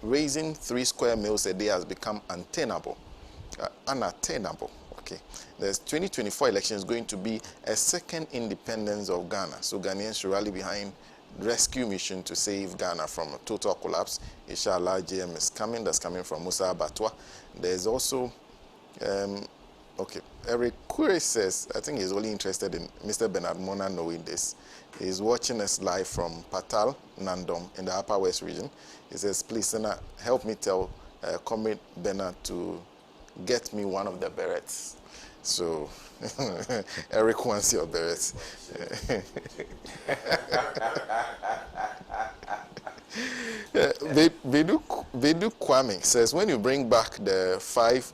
[SPEAKER 3] Raising 3 square meals a day has become unattainable. Okay. The 2024 election is going to be a second independence of Ghana. So Ghanaians should rally behind rescue mission to save Ghana from a total collapse. Inshallah, JM is coming. That's coming from Musa Batwa. There's also, Eric Kure says, I think he's only interested in Mr. Bernard Mornah knowing this. He's watching us live from Patal, Nandom, in the Upper West region. He says, please, Sena, help me tell Comrade Bernard to get me one of the berets. So, Eric wants your berets. Bedu Kwame says, when you bring back the 5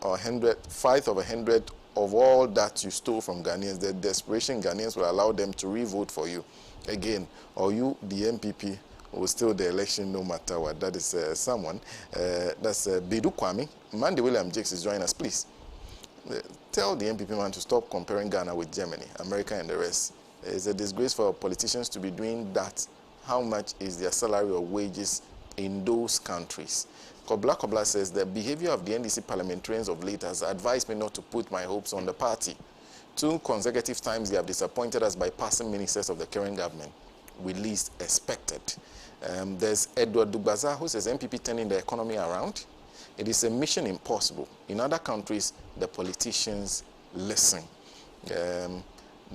[SPEAKER 3] or 100 of all that you stole from Ghanaians, the desperation Ghanaians will allow them to re-vote for you again, or you, the MPP, will steal the election no matter what. That is someone. That's Bedu Kwame. Mandy William Jakes is joining us, please. tell the MPP man to stop comparing Ghana with Germany, America, and the rest. It's a disgrace for politicians to be doing that. How much is their salary or wages in those countries? Kobla says the behavior of the NDC parliamentarians of late has advised me not to put my hopes on the party. 2 consecutive times they have disappointed us by passing ministers of the current government we least expected. There's Edward Dugbaza who says MPP turning the economy around. It is a mission impossible. In other countries, the politicians listen.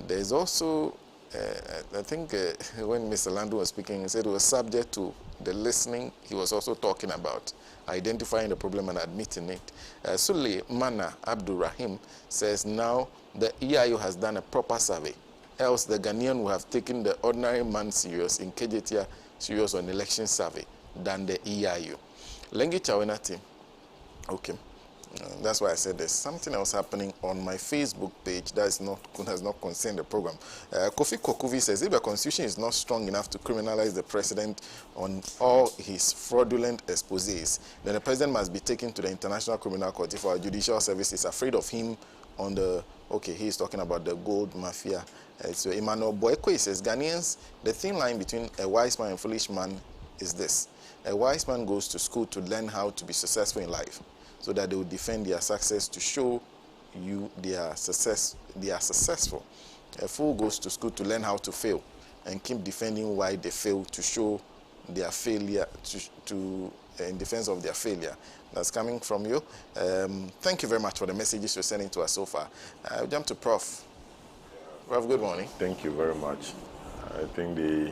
[SPEAKER 3] There's also, I think when Mr. Langdon was speaking, he said it was subject to the listening. He was also talking about identifying the problem and admitting it. Sule Mana Abdul Rahim says now the EIO has done a proper survey. Else the Ghanaian would have taken the ordinary man serious in KJTR serious on election survey than the EIO. Lengi Chawena team. Okay. That's why I said there's something else happening on my Facebook page that has not concerned the program. Kofi Kokuvi says if the constitution is not strong enough to criminalize the president on all his fraudulent exposés, then the president must be taken to the International Criminal Court if our judicial service is afraid of him on the, okay, he's talking about the gold mafia. So Emmanuel Boeko says, Ghanaians, the thin line between a wise man and foolish man is this. A wise man goes to school to learn how to be successful in life, so that they will defend their success to show you their success. They are successful. A fool goes to school to learn how to fail and keep defending why they fail to show their failure, in defense of their failure. That's coming from you. Thank you very much for the messages you're sending to us so far. I'll jump to Prof. Prof, good morning.
[SPEAKER 5] Thank you very much. I think the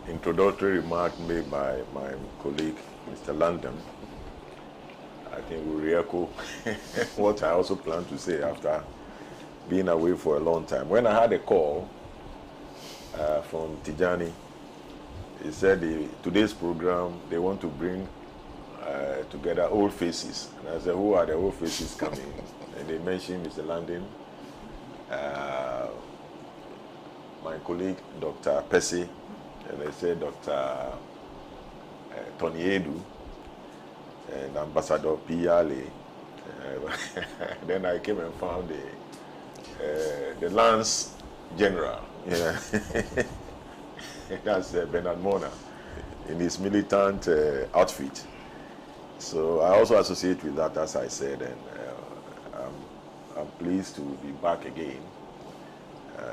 [SPEAKER 5] introductory remark made by my colleague, Mr. Langdon, I think will re-echo what I also plan to say after being away for a long time. When I had a call from Tijani, he said today's program, they want to bring together old faces. And I said, who are the old faces coming? And they mentioned Mr. Langdon, my colleague, Dr. Pessey, and they said Dr. Tony Edu, and Ambassador Piale. Then I came and found the Lance General. Yeah. That's Bernard Mornah in his militant outfit. So I also associate with that, as I said, and I'm pleased to be back again,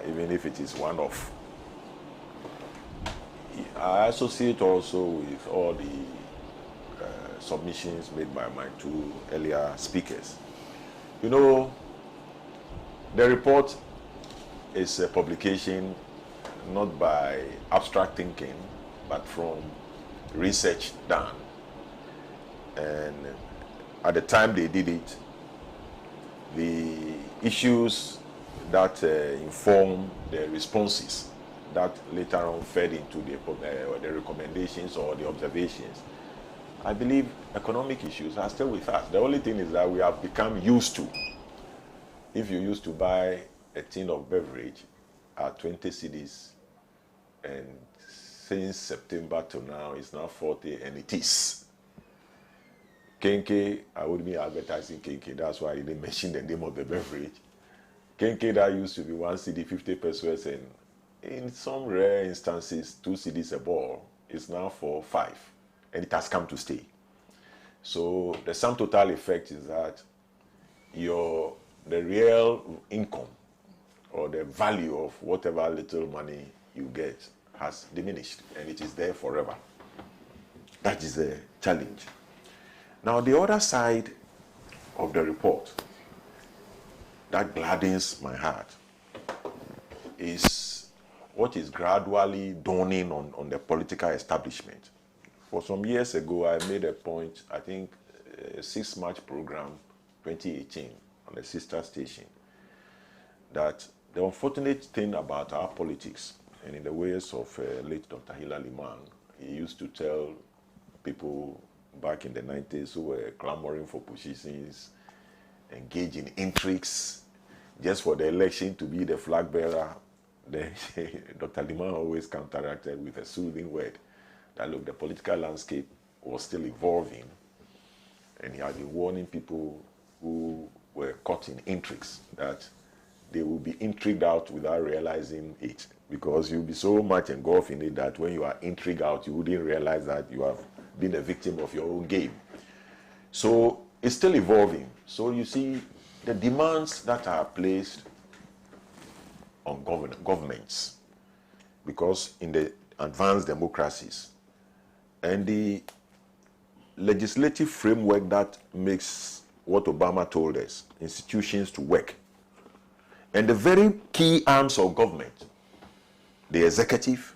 [SPEAKER 5] even if it is one-off. I associate also with all the submissions made by my 2 earlier speakers. You know, the report is a publication not by abstract thinking, but from research done. And at the time they did it, the issues that inform the responses that later on fed into the recommendations or the observations, I believe economic issues are still with us. The only thing is that we have become used to. If you used to buy a tin of beverage at 20 cedis, and since September to now, it's now 40, and it is. Kenke, I would be advertising Kenke, that's why I didn't mention the name of the beverage. Kenke that used to be 1 cedi, 50 pesos, and in some rare instances, 2 cedis a ball, is now for 5. And it has come to stay. So the sum total effect is that the real income or the value of whatever little money you get has diminished, and it is there forever. That is a challenge. Now the other side of the report that gladdens my heart is what is gradually dawning on the political establishment. For some years ago, I made a point, I think, 6 March program, 2018, on the sister station, that the unfortunate thing about our politics, and in the ways of late Dr. Hilary Mang, he used to tell people back in the 90s who were clamoring for positions, engaged in intrigues, just for the election to be the flag bearer. Dr. Liman always counteracted with a soothing word that, look, the political landscape was still evolving, and he had been warning people who were caught in intrigues, that they will be intrigued out without realizing it, because you'll be so much engulfed in it that when you are intrigued out, you wouldn't realize that you have been a victim of your own game. So it's still evolving. So you see, the demands that are placed on governments, because in the advanced democracies and the legislative framework that makes what Obama told us, institutions to work, and the very key arms of government, the executive,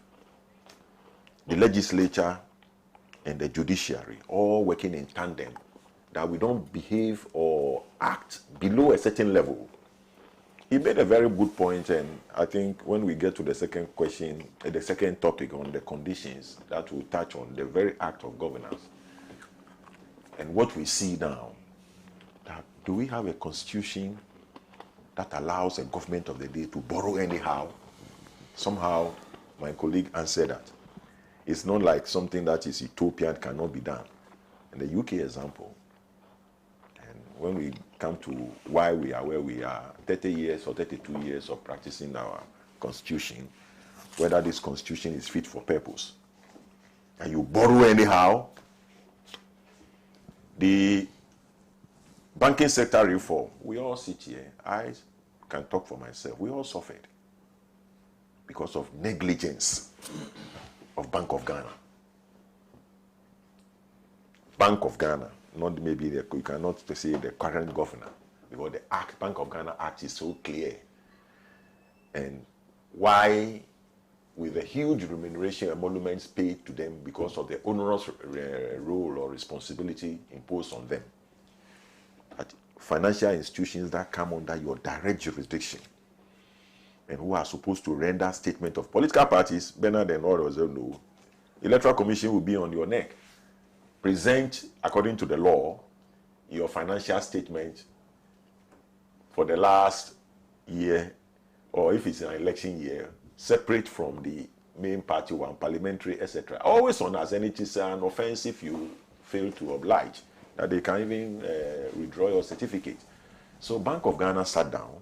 [SPEAKER 5] the legislature, and the judiciary, all working in tandem, that we don't behave or act below a certain level. He made a very good point, and I think when we get to the second question, the second topic on the conditions, that will touch on the very act of governance. And what we see now, that do we have a constitution that allows a government of the day to borrow anyhow? Somehow, my colleague answered that. It's not like something that is utopian, cannot be done. In the UK example, and when we come to why we are where we are, 30 years or 32 years of practicing our constitution, whether this constitution is fit for purpose, and you borrow anyhow, the banking sector reform, we all sit here, I can talk for myself, we all suffered because of negligence of Bank of Ghana. Bank of Ghana, not maybe you cannot say the current governor, because the Act, Bank of Ghana Act is so clear. And why, with the huge remuneration emoluments paid to them because of the onerous role or responsibility imposed on them, that financial institutions that come under your direct jurisdiction and who are supposed to render statement of political parties, Bernard and others will know, Electoral Commission will be on your neck. Present, according to the law, your financial statement for the last year, or if it's an election year, separate from the main party one, parliamentary, etc. Always on us, and it is an offense if you fail to oblige, that they can even withdraw your certificate. So Bank of Ghana sat down,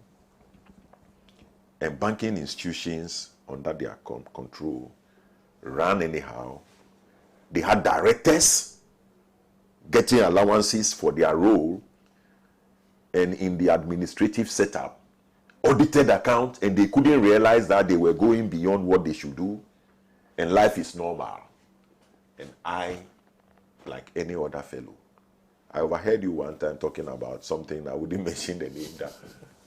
[SPEAKER 5] and banking institutions under their control ran anyhow. They had directors getting allowances for their role, and in the administrative setup, audited account, and they couldn't realize that they were going beyond what they should do, and life is normal. And I, like any other fellow, I overheard you one time talking about something, I wouldn't mention the name, that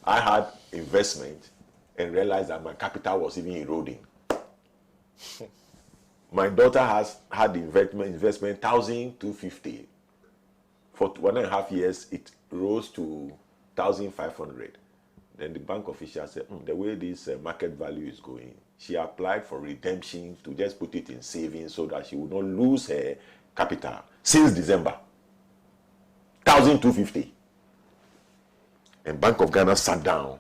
[SPEAKER 5] I had investment and realized that my capital was even eroding. My daughter has had investment 1,250. For 1.5 years, it rose to 1,500. Then the bank official said, the way this market value is going, she applied for redemption to just put it in savings so that she would not lose her capital since December. 1,250. And Bank of Ghana sat down,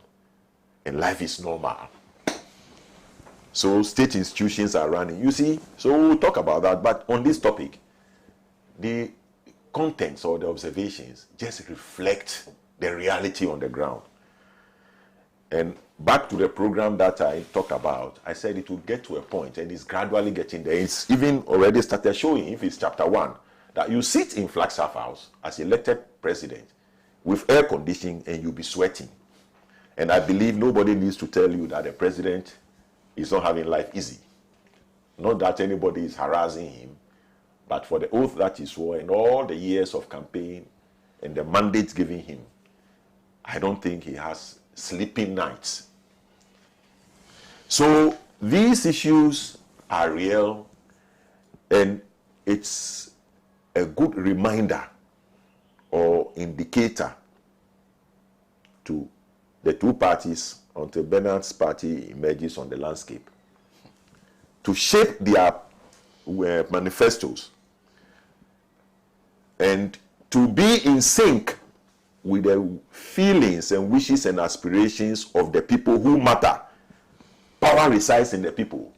[SPEAKER 5] and life is normal. So state institutions are running. You see, so we'll talk about that. But on this topic, the contents or the observations just reflect the reality on the ground. And back to the program that I talked about, I said it will get to a point, and it's gradually getting there. It's even already started showing, if it's chapter 1, that you sit in Flagstaff House as elected president with air conditioning and you'll be sweating. And I believe nobody needs to tell you that the president is not having life easy. Not that anybody is harassing him, but for the oath that he swore and all the years of campaign and the mandates given him, I don't think he has sleeping nights. So these issues are real, and it's a good reminder or indicator to the two parties until Bernard's party emerges on the landscape to shape their manifestos and to be in sync with the feelings and wishes and aspirations of the people who matter. Power resides in the people.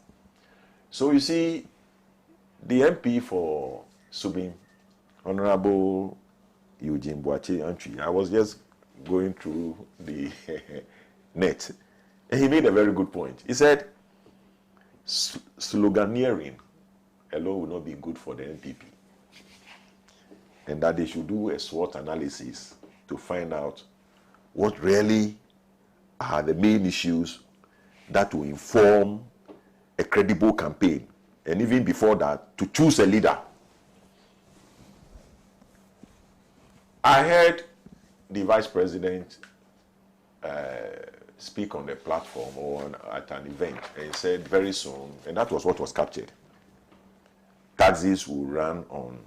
[SPEAKER 5] So you see, the MP for Subin, Honorable Eugene Boache Antwi, I was just going through the net, and he made a very good point. He said, sloganeering alone will not be good for the NPP, and that they should do a SWOT analysis to find out what really are the main issues that will inform a credible campaign, and even before that, to choose a leader. I heard the vice president speak on the platform or at an event, and he said very soon, and that was what was captured, taxis will run on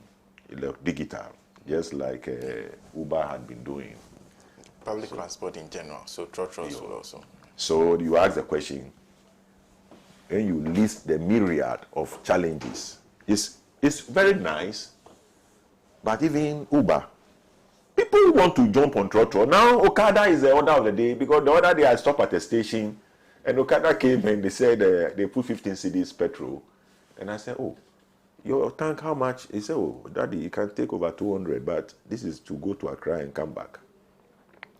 [SPEAKER 5] digital, just like Uber had been doing.
[SPEAKER 3] Public transport in general, so trotros will also.
[SPEAKER 5] So you ask the question, and you list the myriad of challenges. It's very nice, but even Uber, people want to jump on trotro. Now Okada is the order of the day, because the other day I stopped at a station, and Okada came and they said they put 15 cedis petrol, and I said, oh, your tank how much? He said, oh, Daddy, you can take over 200, but this is to go to Accra and come back.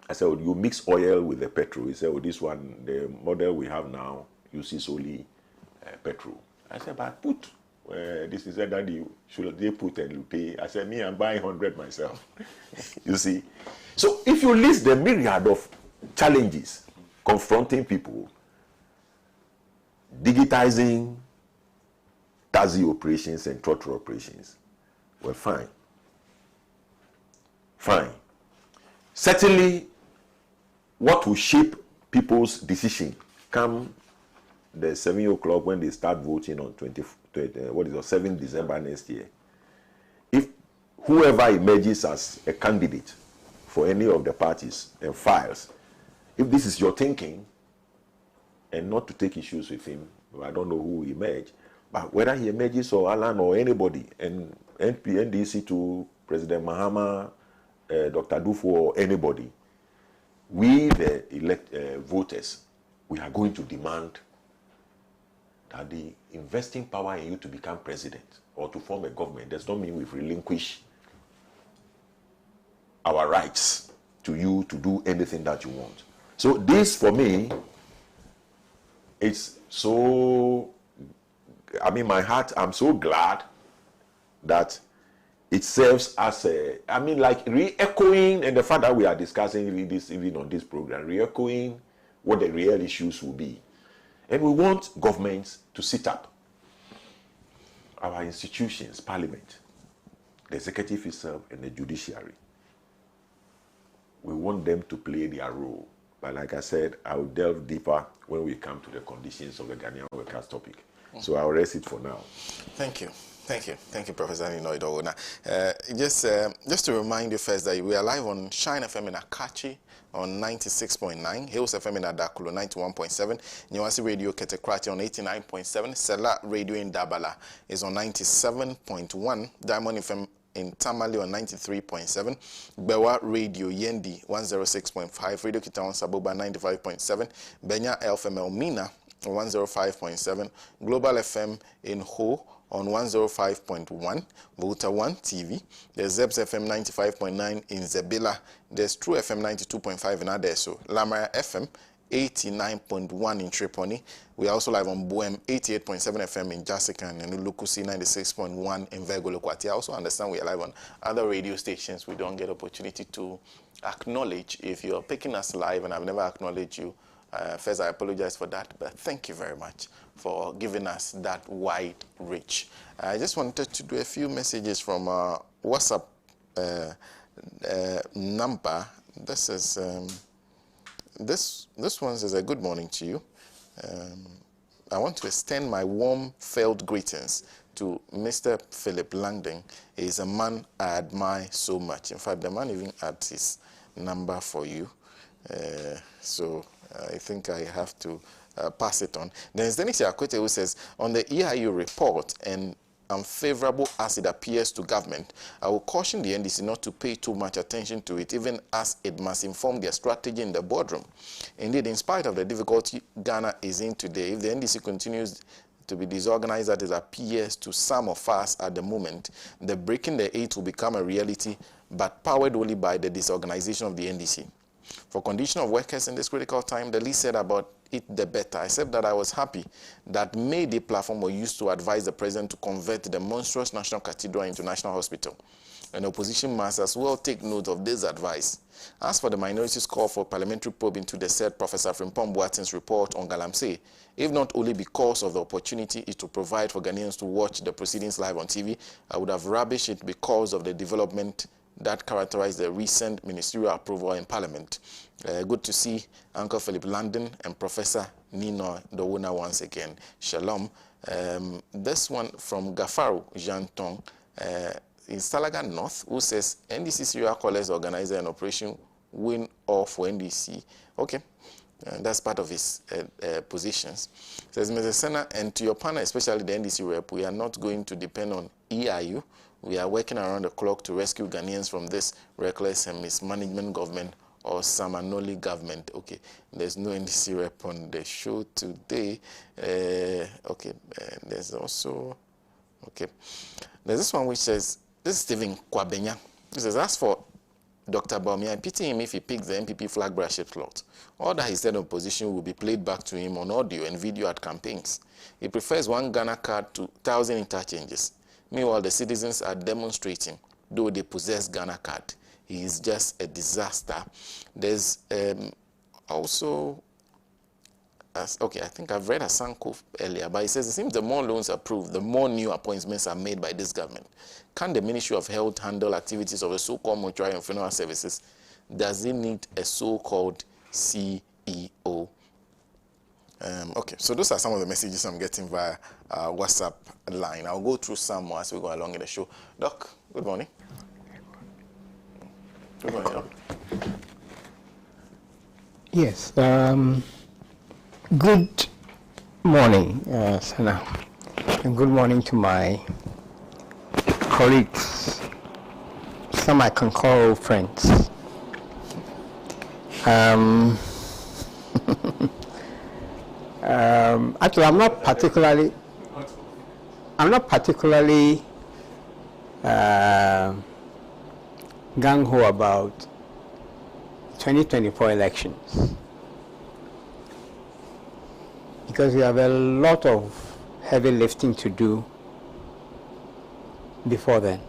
[SPEAKER 5] I said, oh, you mix oil with the petrol. He said, oh, this one, the model we have now, uses only petrol. I said, but put, this is a Daddy, should they put and you pay? I said, me, I'm buying 100 myself. You see? So if you list the myriad of challenges confronting people, digitizing taxi operations and trotro operations, well, fine. Fine. Certainly, what will shape people's decision come the 7 o'clock when they start voting on 7 December next year. If whoever emerges as a candidate for any of the parties and files, if this is your thinking, and not to take issues with him, I don't know who will emerge, but whether he emerges or Alan or anybody, and NDC to President Mahama, Dr. Dufo or anybody, we the voters, we are going to demand that the investing power in you to become president or to form a government does not mean we've relinquished our rights to you to do anything that you want. So this, for me, it's so, I mean, my heart, I'm so glad that it serves as a, I mean, like re-echoing, and the fact that we are discussing this even on this program, re-echoing what the real issues will be. And we want governments to sit up. Our institutions, parliament, the executive itself, and the judiciary. We want them to play their role. But like I said, I will delve deeper when we come to the conditions of the Ghanaian workers topic. So I'll rest it for now.
[SPEAKER 3] Thank you. Thank you. Thank you, Professor Nii Noi Dowuona. Just to remind you first that we are live on Shine FM in Akachi on 96.9, Hills FM in Adakulo 91.7, Nyawasi Radio Ketekrati on 89.7, Sela Radio in Dabala is on 97.1, Diamond FM in Tamale on 93.7, Bewa Radio Yendi 106.5, Radio Kita on Saboba 95.7, Benya FM Elmina 105.7, Global FM in Ho on 105.1, Volta 1 TV, there's Zebs FM 95.9 in Zebila, there's True FM 92.5 in Adeso, Lamara FM 89.1 in Tripoli. We are also live on Boem 88.7 FM in Jasikan and Lukusi 96.1 in Vergolokwati. I also understand we are live on other radio stations we don't get opportunity to acknowledge. If you're picking us live and I've never acknowledged you, first, I apologize for that, but thank you very much for giving us that wide reach. I just wanted to do a few messages from our WhatsApp number. This is this one says a good morning to you. I want to extend my warm felt greetings to Mr. Philip Langdon. He is a man I admire so much. In fact, the man even adds his number for you. So I think I have to pass it on. There's Dennis Yakwete who says, on the EIU report and unfavorable as it appears to government, I will caution the NDC not to pay too much attention to it, even as it must inform their strategy in the boardroom. Indeed, in spite of the difficulty Ghana is in today, if the NDC continues to be disorganized as it appears to some of us at the moment, the breaking the eight will become a reality, but powered only by the disorganization of the NDC. For condition of workers in this critical time, the least said about it, the better, except that I was happy that May Day platform was used to advise the president to convert the monstrous National Cathedral into National Hospital. And opposition must as well take note of this advice. As for the minorities' call for parliamentary probe into the said Professor Frimpong Boateng's report on galamsay, if not only because of the opportunity it will provide for Ghanaians to watch the proceedings live on TV, I would have rubbished it because of the development that characterized the recent ministerial approval in Parliament. Good to see Uncle Philip Langdon and Professor Nii Noi Dowuona once again. Shalom. This one from Gafaru Jantong in Salaga North, who says NDC serial callers organizer an operation win all for NDC. Okay. That's part of his positions. Says Mr. Sena, and to your panel, especially the NDC rep, we are not going to depend on EIU. We are working around the clock to rescue Ghanaians from this reckless and mismanagement government or Samanoli government. Okay, there's no NDC rep on the show today. There's also, there's this one which says, this is Stephen Kwabenya. He says, as for Dr. Baumi, I pity him if he picks the MPP flag bearership slot. All that he said on opposition will be played back to him on audio and video at campaigns. He prefers 1 Ghana card to 1,000 interchanges. Meanwhile, the citizens are demonstrating, though they possess Ghana card. He is just a disaster. There's also, I think I've read Asanko earlier, but he says it seems the more loans approved, the more new appointments are made by this government. Can the Ministry of Health handle activities of the so-called mortuary and funeral services? Does it need a so-called CEO? So those are some of the messages I'm getting via WhatsApp line. I'll go through some more as we go along in the show. Doc, good morning. Good morning, Doc.
[SPEAKER 7] Yes. Good morning, Sena, and good morning to my colleagues, some I can call friends. Actually, I'm not particularly gung-ho about 2024 elections, because we have a lot of heavy lifting to do before then.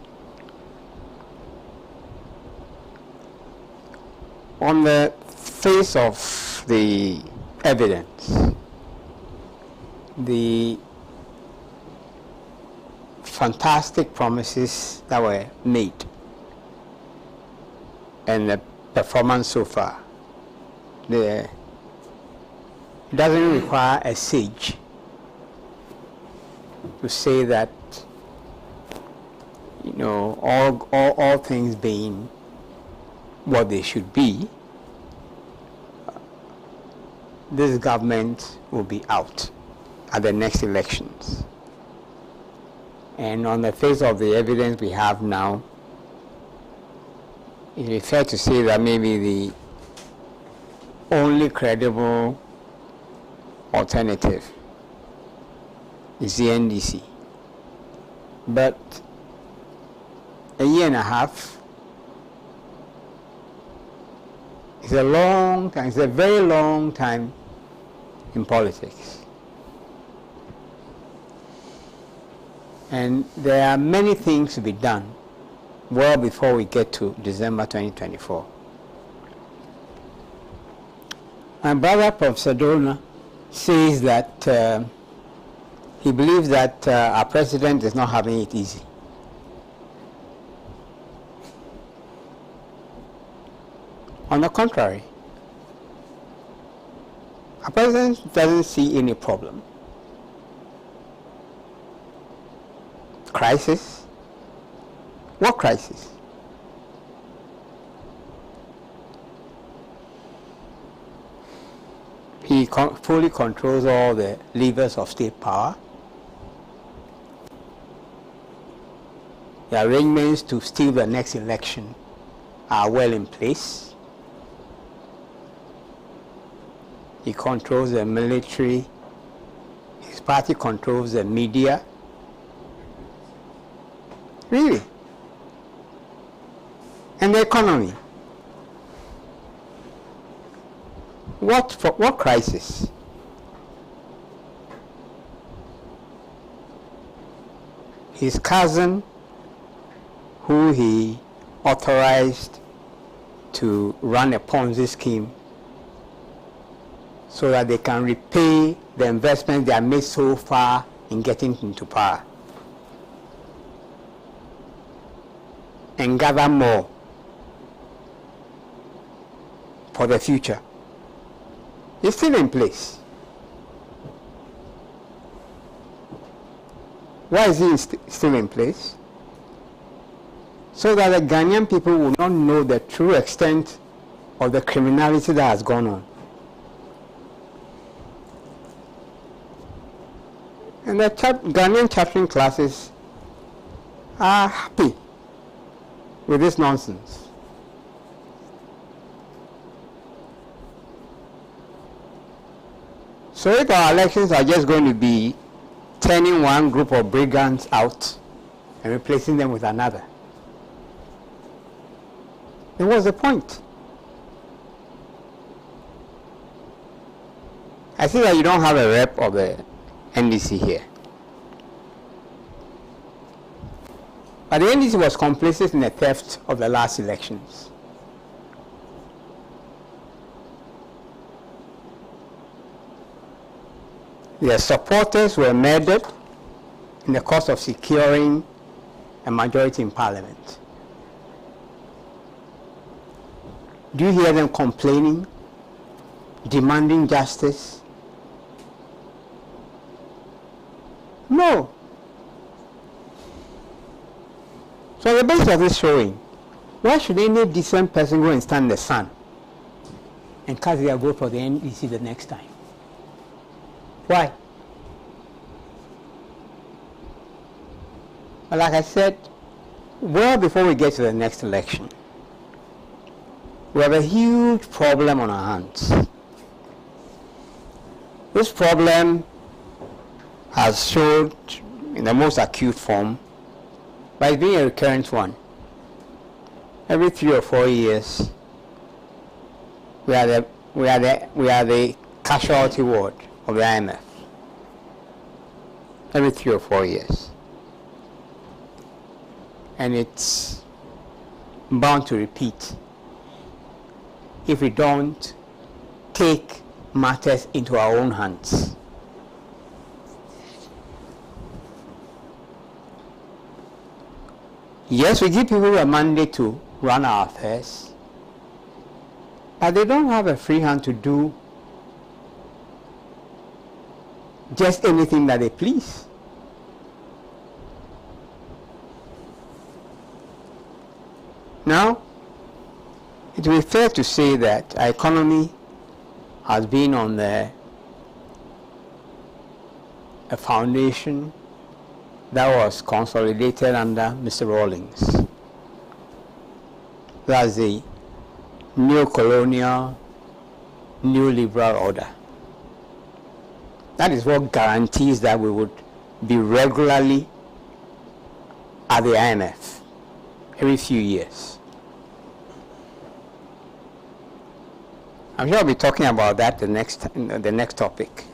[SPEAKER 7] On the face of the evidence, the fantastic promises that were made and the performance so far, it doesn't require a sage to say that, you know, all things being what they should be, this government will be out at the next elections. And on the face of the evidence we have now, it is fair to say that maybe the only credible alternative is the NDC. But a year and a half is a long time, it's a very long time in politics. And there are many things to be done well before we get to December 2024. My brother, Prof. Sedona, says that he believes that our president is not having it easy. On the contrary, our president doesn't see any problem. Crisis? What crisis? He fully controls all the levers of state power. The arrangements to steal the next election are well in place. He controls the military. His party controls the media. Really? And the economy. What crisis? His cousin, who he authorized to run a Ponzi scheme so that they can repay the investments they have made so far in getting into power and gather more for the future. It's still in place. Why is he still in place? So that the Ghanaian people will not know the true extent of the criminality that has gone on. And the Ghanaian chattering classes are happy with this nonsense. So if our elections are just going to be turning one group of brigands out and replacing them with another, then what's the point? I see that you don't have a rep of the NDC here. But the NDC was complicit in the theft of the last elections. Their supporters were murdered in the course of securing a majority in Parliament. Do you hear them complaining, demanding justice? No. So on the basis of this showing, why should any decent person go and stand in the sun and cast their vote for the NDC the next time? Why? Well, like I said, well before we get to the next election, we have a huge problem on our hands. This problem has showed in the most acute form by being a recurrent one. Every 3 or 4 years, we are the casualty ward of the IMF. Every 3 or 4 years. And it's bound to repeat if we don't take matters into our own hands. Yes, we give people a mandate to run our affairs, but they don't have a free hand to do just anything that they please. Now, it will be fair to say that our economy has been on a foundation that was consolidated under Mr. Rawlings. That's the neo-colonial, neoliberal order. That is what guarantees that we would be regularly at the IMF every few years. I'm sure I'll be talking about that the next topic.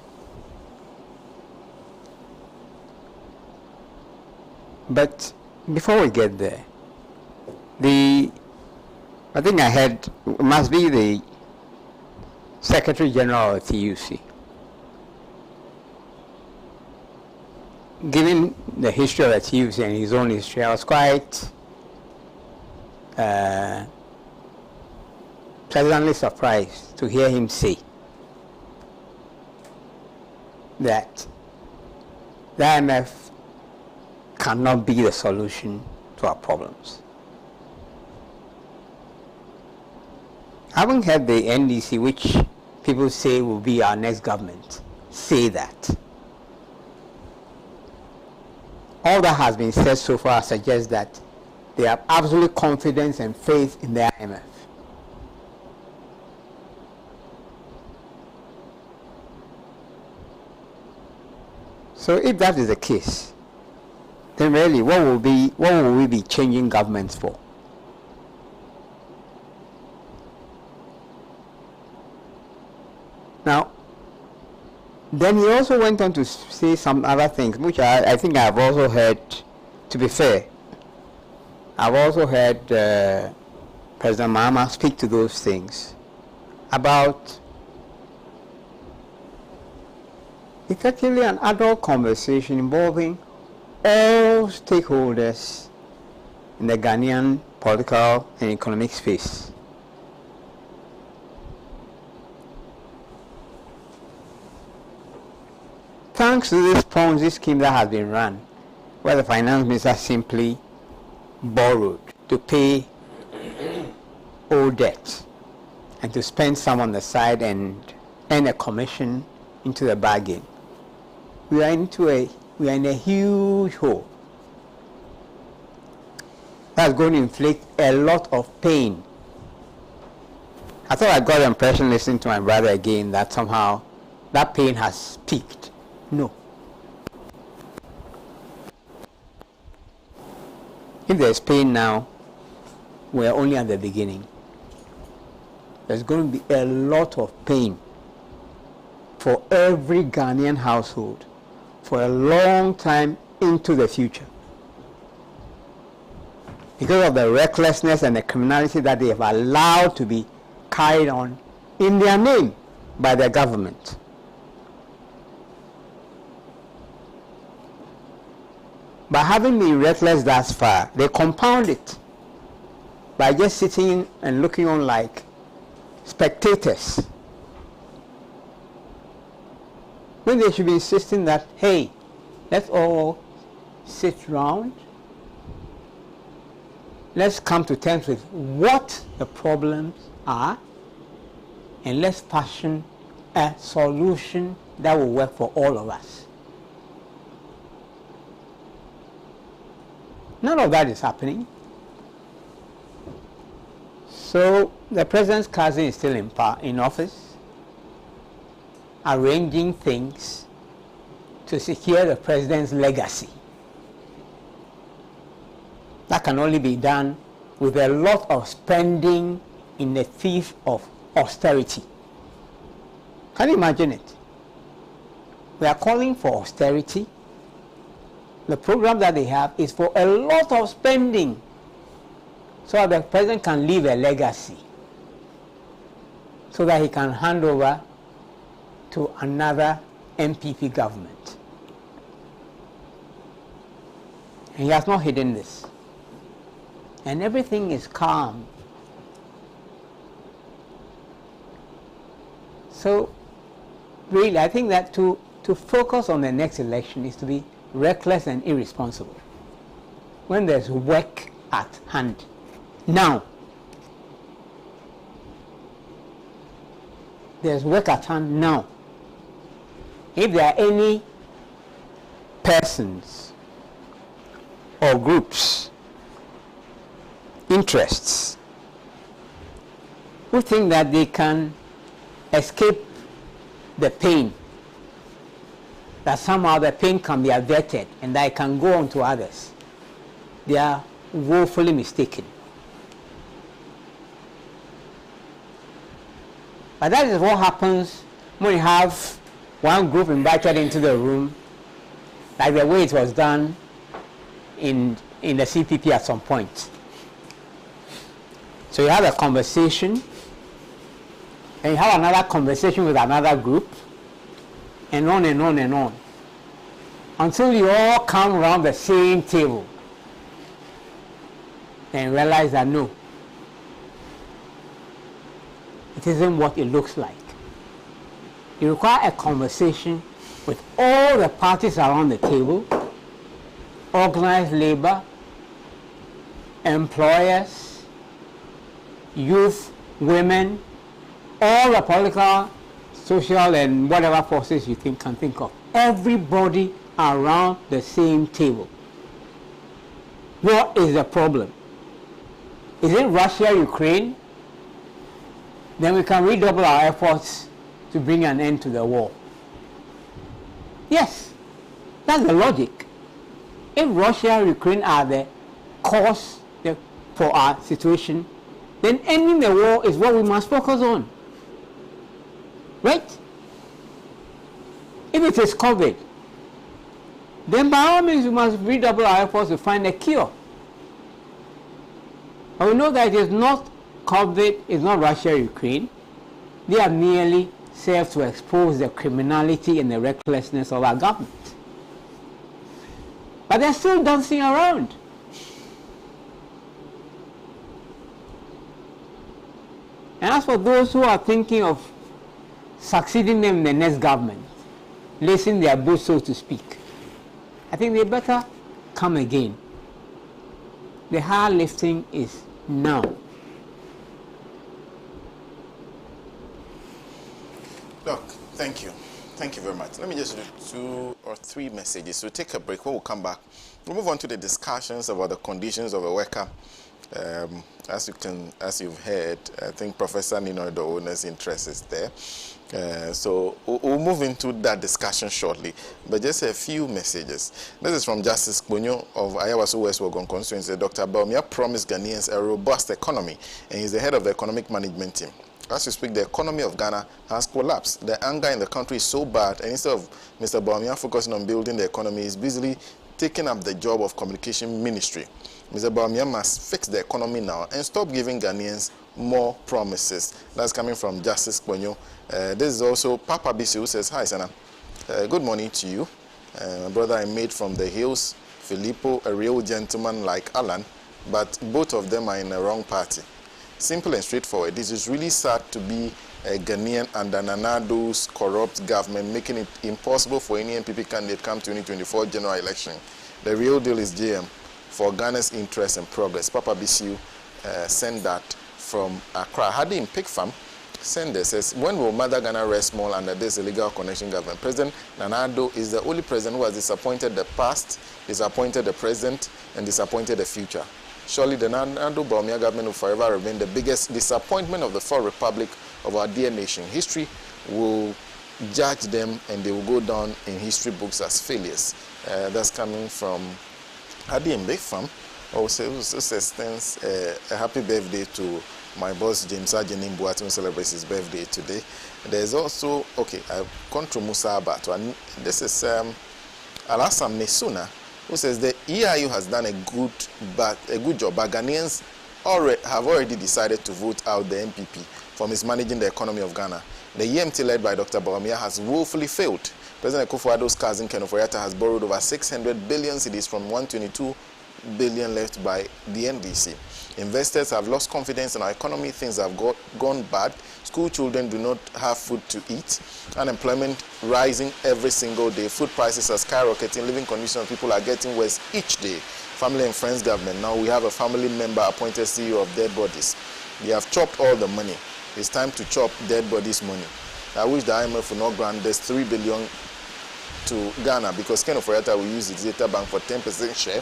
[SPEAKER 7] But before we get there, I think I had, must be the Secretary General of TUC. Given the history of the TUC and his own history, I was quite pleasantly surprised to hear him say that the IMF cannot be the solution to our problems. I haven't heard the NDC, which people say will be our next government, say that. All that has been said so far suggests that they have absolute confidence and faith in the IMF. So if that is the case, then really what will we be changing governments for? Then he also went on to say some other things, which I think I've also heard, to be fair. I've also heard President Mahama speak to those things about effectively an adult conversation involving all stakeholders in the Ghanaian political and economic space. Thanks to this Ponzi scheme that has been run, where the finance minister simply borrowed to pay old debt and to spend some on the side and earn a commission into the bargain, we are in a huge hole that's going to inflict a lot of pain. I thought I got the impression listening to my brother again that somehow that pain has peaked. No. If there's pain now, we're only at the beginning. There's going to be a lot of pain for every Ghanaian household for a long time into the future, because of the recklessness and the criminality that they have allowed to be carried on in their name by the government. By having been reckless thus far, they compound it by just sitting and looking on like spectators, when they should be insisting that, hey, let's all sit round, let's come to terms with what the problems are, and let's fashion a solution that will work for all of us. None of that is happening. So the president's cousin is still in office, arranging things to secure the president's legacy. That can only be done with a lot of spending in the thief of austerity. Can you imagine it? We are calling for austerity. The program that they have is for a lot of spending so that the president can leave a legacy, so that he can hand over to another MPP government. And he has not hidden this. And everything is calm. So really, I think that to focus on the next election is to be reckless and irresponsible when there's work at hand. Now, there's work at hand now. If there are any persons or groups, interests, who think that they can escape the pain, that somehow the pain can be averted and that it can go on to others, they are woefully mistaken. But that is what happens when you have one group invited into the room, like the way it was done in the CPP at some point. So you have a conversation, and you have another conversation with another group, and on and on and on, until you all come around the same table and realize that no, it isn't what it looks like. You require a conversation with all the parties around the table, organized labor, employers, youth, women, all the political, social, and whatever forces you can think of. Everybody around the same table. What is the problem? Is it Russia, Ukraine? Then we can redouble our efforts to bring an end to the war. Yes, that's the logic. If Russia and Ukraine are the cause for our situation, then ending the war is what we must focus on. Right? If it is COVID, then by all means we must redouble our efforts to find a cure. But we know that it is not COVID, it's not Russia, Ukraine. They are merely served to expose the criminality and the recklessness of our government. But they're still dancing around. And as for those who are thinking of succeeding them in the next government, lacing their boots, so to speak, I think they better come again. The hard lifting is now.
[SPEAKER 3] Look, thank you. Thank you very much. Let me just do 2 or 3 messages. We'll take a break. When we come back, we'll move on to the discussions about the conditions of a worker. As you've heard, I think Professor Nii Noi Dowuona's interest is there. So we'll move into that discussion shortly. But just a few messages. This is from Justice Bonyo of Ayawaso West Wogon constituency. Dr. Bawumia promised Ghanaians a robust economy, and he's the head of the economic management team. As we speak, the economy of Ghana has collapsed. The anger in the country is so bad, and instead of Mr. Bawumia focusing on building the economy, he's busily taking up the job of communication ministry. Mr. Bawumia must fix the economy now and stop giving Ghanaians more promises. That's coming from Justice Bonyo. This is also Papa Bisi, who says, hi, Sena. Good morning to you. My brother I made from the hills, Filippo, a real gentleman like Alan, but both of them are in the wrong party. Simple and straightforward. This is really sad to be a Ghanaian under Nana Ado's corrupt government, making it impossible for any NPP candidate come 2024 general election. The real deal is JM for Ghana's interest and progress. Papa Bisiu sent that from Accra. Hadi in Pig Farm sent this, says, when will Mother Ghana rest small under this illegal connection government? President Nana Ado is the only president who has disappointed the past, disappointed the present, and disappointed the future. Surely the Nana Ado Bawumia government will forever remain the biggest disappointment of the fourth republic of our dear nation. History will judge them, and they will go down in history books as failures. That's coming from Hadi in Big Farm. Also extends a happy birthday to my boss James Ajenim Buatu, who celebrates his birthday today. There's also, I've gone to Musa Abatu, and this is Alassam Nesuna, who says the EIU has done a good job, but Ghanaians have already decided to vote out the MPP for mismanaging the economy of Ghana. The EMT led by Dr. Bawumia has woefully failed. President Akufo-Addo's cousin Ken Ofori-Atta has borrowed over 600 billion cedis from 122 billion left by the NDC. Investors have lost confidence in our economy. Things have gone bad. School children do not have food to eat. Unemployment rising every single day. Food prices are skyrocketing. Living conditions of people are getting worse each day. Family and friends government. Now we have a family member appointed CEO of dead bodies. They have chopped all the money. It's time to chop dead bodies money. I wish the IMF would not grant this 3 billion to Ghana, because Ken Ofori-Atta will use its data bank for 10% share,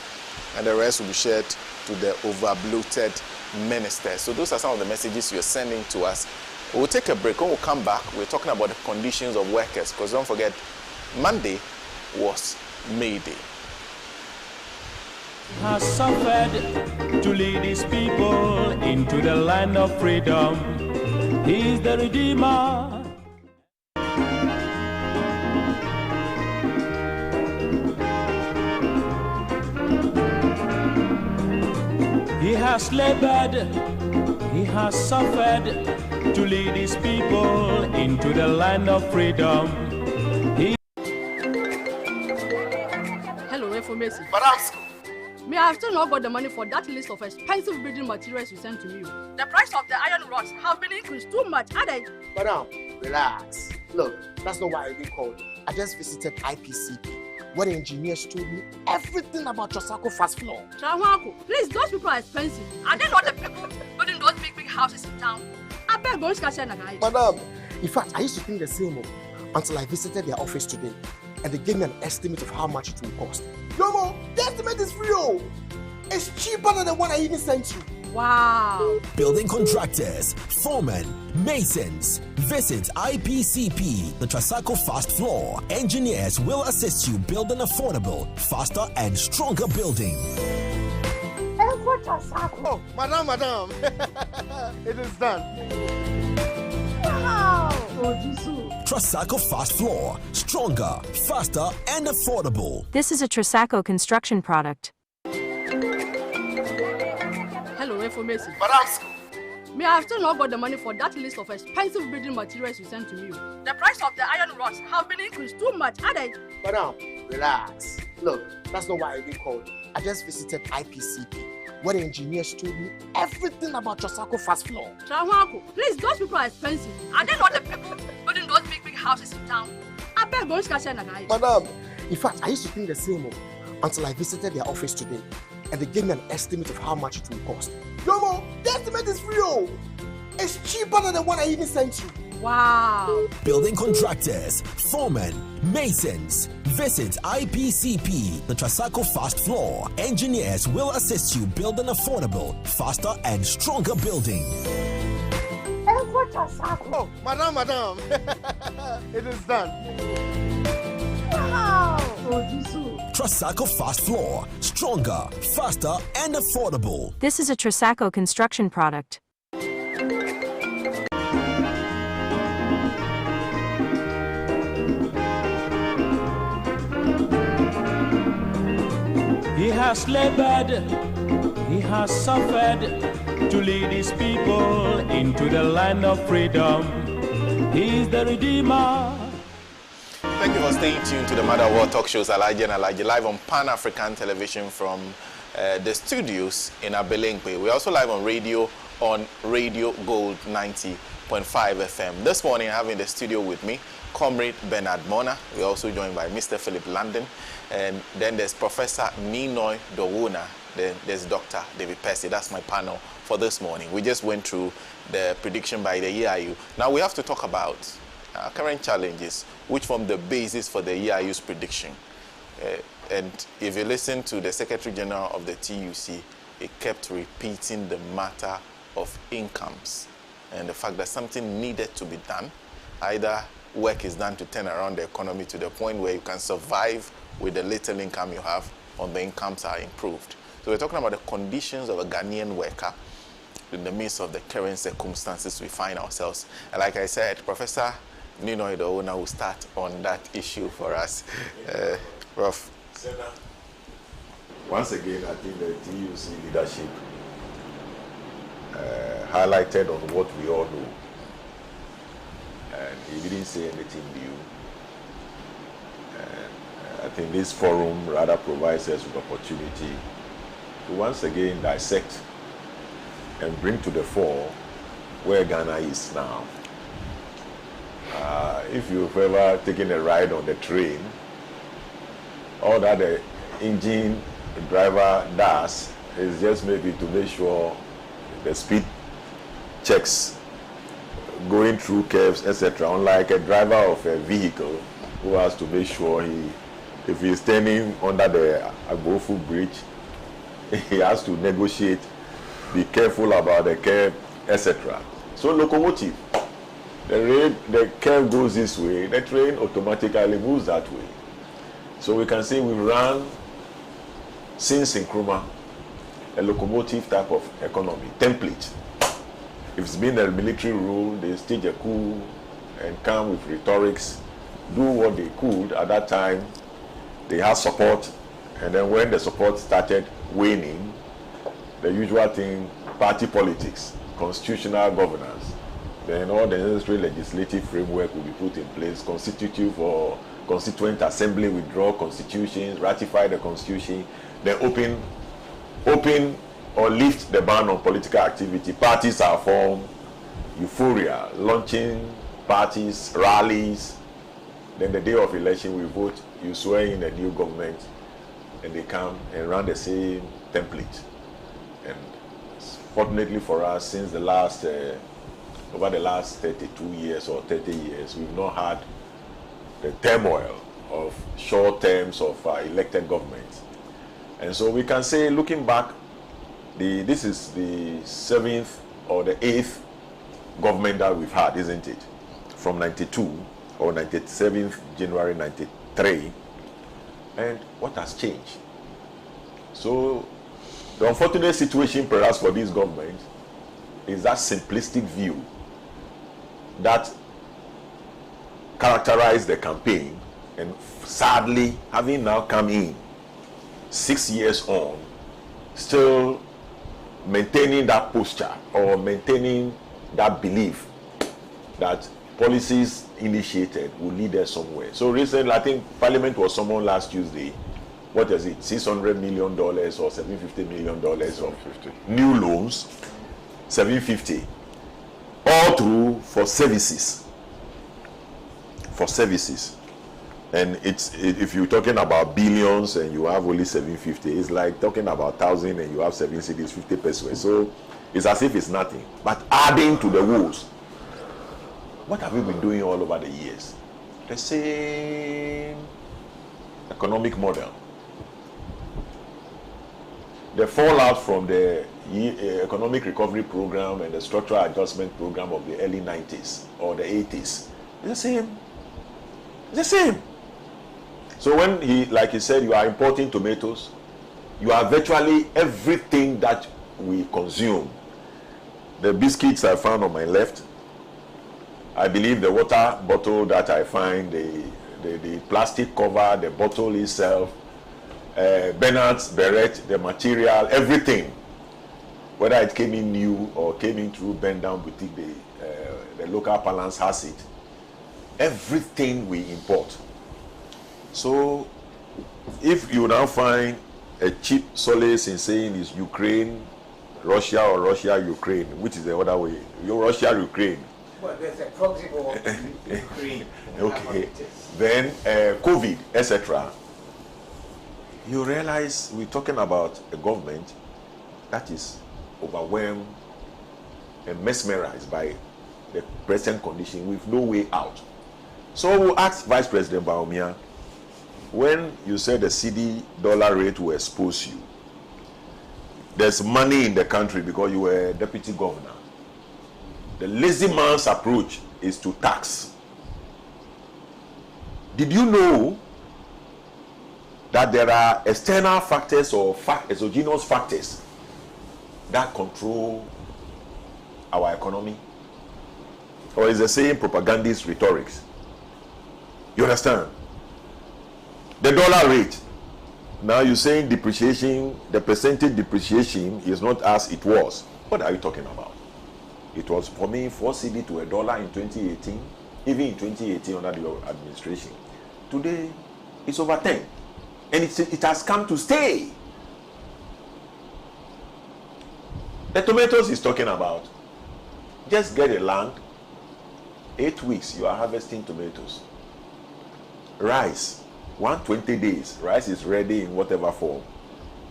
[SPEAKER 3] and the rest will be shared to the over-bloated ministers. So those are some of the messages you're sending to us. We'll take a break. When we come back, we're talking about the conditions of workers, because don't forget, Monday was May Day.
[SPEAKER 1] Has suffered to lead his people into the land of freedom. He is the Redeemer. He has labored, he has suffered to lead his people into the land of freedom.
[SPEAKER 8] Hello, information.
[SPEAKER 9] But I'm school.
[SPEAKER 8] Me, I have still not got the money for that list of expensive building materials you sent to me. The price of the iron rods have been increased too much, had I?
[SPEAKER 9] Madam, relax. Look, that's not why I even called. I just visited IPCP, where the engineers told me everything about Chosako fast floor.
[SPEAKER 8] Chawako, please, those people are expensive. Are they not the people building those big houses in town? I beg going to catch them.
[SPEAKER 9] Madam, in fact, I used to think the same until I visited their office today, and they gave me an estimate of how much it will cost. No, the estimate is free. It's cheaper than the one I even sent you.
[SPEAKER 8] Wow.
[SPEAKER 10] Building contractors, foremen, masons. Visit IPCP, the Trasaco Fast Floor. Engineers will assist you build an affordable, faster and stronger building.
[SPEAKER 9] Oh, madam. It is done.
[SPEAKER 8] Wow.
[SPEAKER 10] Trasaco Fast Floor. Stronger, faster, and affordable.
[SPEAKER 11] This is a Trasaco construction product.
[SPEAKER 8] Hello, information.
[SPEAKER 9] Madam,
[SPEAKER 8] Me, I have still not got the money for that list of expensive building materials you sent to me. The price of the iron rods have been increased too much,
[SPEAKER 9] madam, relax. Look, that's not why I even called you. I just visited IPCP, where the engineers told me everything about Trasaco Fast Floor.
[SPEAKER 8] Trahuako, please, those people are expensive. Are they not the people building those big houses in town? I beg going to
[SPEAKER 9] Madam, in fact, I used to think the same until I visited their office today, and they gave me an estimate of how much it will cost. Yomo, the estimate is free. It's cheaper than the one I even sent you.
[SPEAKER 8] Wow.
[SPEAKER 10] Building contractors, foremen, masons. Visit IPCP, the Trasaco Fast Floor. Engineers will assist you build an affordable, faster, and stronger building.
[SPEAKER 9] Oh, madam. It is done.
[SPEAKER 8] Wow.
[SPEAKER 10] Trasaco Fast Floor. Stronger, faster, and affordable.
[SPEAKER 11] This is a Trasaco construction product.
[SPEAKER 1] He has labored, he has suffered to lead his people into the land of freedom. He is the Redeemer.
[SPEAKER 3] Thank you for staying tuned to the Mother World Talk Shows Alhaji and Alhaji, live on Pan-African Television from the studios in Abelenkwe. We're also live on radio on Radio Gold 90.5 FM. This morning I have in the studio with me Comrade Bernard Mornah. We're also joined by Mr. Philip Langdon. And then there's Professor Nii Noi Dowuona. Then there's Dr. David Pessey. That's my panel for this morning. We just went through the prediction by the EIU. Now we have to talk about current challenges, which form the basis for the EIU's prediction. And if you listen to the Secretary General of the TUC, he kept repeating the matter of incomes and the fact that something needed to be done. Either work is done to turn around the economy to the point where you can survive with the little income you have, or the incomes are improved. So we're talking about the conditions of a Ghanaian worker in the midst of the current circumstances we find ourselves. And like I said, Professor Nii Noi Dowuona will start on that issue for us. Prof.
[SPEAKER 5] Sena, once again, I think the TUC leadership highlighted on what we all know. And he didn't say anything new. And I think this forum rather provides us with opportunity to once again dissect and bring to the fore where Ghana is now. If you've ever taken a ride on the train, all that the engine driver does is just maybe to make sure the speed checks, going through curves, etc. Unlike a driver of a vehicle who has to make sure if he's standing under the Agbofu bridge, he has to negotiate, be careful about the curve, etc. So locomotive, the curve goes this way, the train automatically moves that way. So we can say we've run since Nkrumah a locomotive type of economy, template. If it's been a military rule, they stage a coup and come with rhetorics, do what they could. At that time, they had support, and then when the support started waning, the usual thing, party politics, constitutional governance, then all the necessary legislative framework will be put in place, constitutive or constituent assembly, withdraw constitutions, ratify the constitution, then open or lift the ban on political activity. Parties are formed, euphoria, launching parties, rallies. Then the day of election, we vote, you swear in a new government, and they come and run the same template. And fortunately for us, since the last, over the last 32 years or 30 years, we've not had the turmoil of short terms of elected government. And so we can say, looking back, this is the 7th or the 8th government that we've had, isn't it? From 92 or 97th January 93. And what has changed? So the unfortunate situation perhaps for this government is that simplistic view that characterized the campaign, and sadly, having now come in 6 years on, still maintaining that posture or maintaining that belief that policies initiated will lead us somewhere. So recently, I think Parliament was summoned last Tuesday. What is it? $600 million or $750 million of new loans. 750. All through for services. For services. And if you're talking about billions and you have only 750, it's like talking about 1,000 and you have 7 cities, 50 pesos. So it's as if it's nothing. But adding to the woes, what have we been doing all over the years? The same economic model. The fallout from the economic recovery program and the structural adjustment program of the early 90s or the 80s. It's the same. It's the same. So when like he said, you are importing tomatoes, you are virtually everything that we consume. The biscuits I found on my left, I believe the water bottle that I find, the plastic cover, the bottle itself, Bernard's beret, the material, everything, whether it came in new or came in through bend down boutique, the local balance has it. Everything we import. So if you now find a cheap solace in saying it's Ukraine, Russia, or Russia, Ukraine, which is the other way, Russia, Ukraine.
[SPEAKER 7] Well, there's a proxy war in Ukraine.
[SPEAKER 5] Okay. Then COVID, etc. You realize we're talking about a government that is overwhelmed and mesmerized by the present condition with no way out. So we'll ask Vice President Bawumia, when you said the CD dollar rate will expose you, there's money in the country because you were a deputy governor. The lazy man's approach is to tax. Did you know that there are external factors or exogenous factors that control our economy? Or is the same propagandist rhetorics? You understand? The dollar rate. Now you're saying depreciation, the percentage depreciation is not as it was. What are you talking about? It was for me 4 CD to $1 in 2018, even in 2018 under your administration. Today, it's over 10. And it has come to stay. The tomatoes he's talking about, just get a land, 8 weeks you are harvesting tomatoes. Rice, 120 days, rice is ready in whatever form.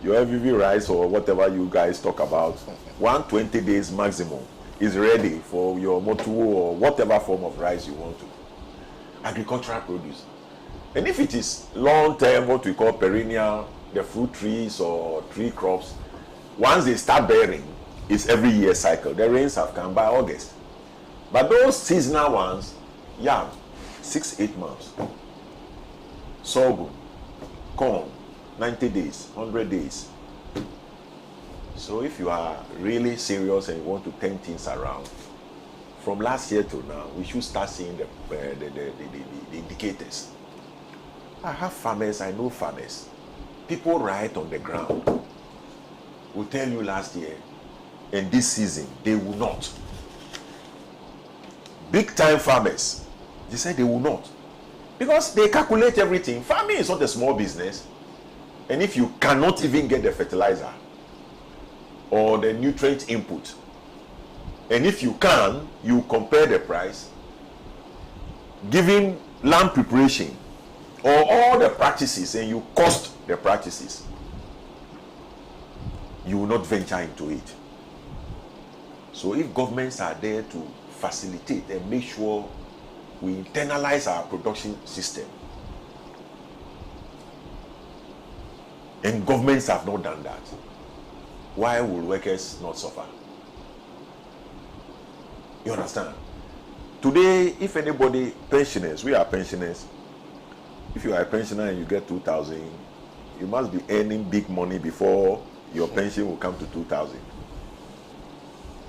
[SPEAKER 5] Your FVV rice or whatever you guys talk about, 120 days maximum is ready for your motu or whatever form of rice you want to. Agricultural produce. And if it is long-term, what we call perennial, the fruit trees or tree crops, once they start bearing, it's every year cycle. The rains have come by August. But those seasonal ones, yeah, 6-8 months. Sorghum, corn, 90 days, 100 days. So if you are really serious and you want to turn things around, from last year to now, we should start seeing the indicators. I have farmers, I know farmers. People right on the ground will tell you last year and this season, they will not. Big time farmers, they said they will not. Because they calculate everything. Farming is not a small business. And if you cannot even get the fertilizer or the nutrient input, and if you can, you compare the price, giving land preparation, or all the practices, and you cost the practices, you will not venture into it. So if governments are there to facilitate and make sure we internalize our production system, and governments have not done that, why will workers not suffer? You understand? Today, if anybody, pensioners, we are pensioners. If you are a pensioner and you get 2,000, you must be earning big money before your pension will come to 2,000.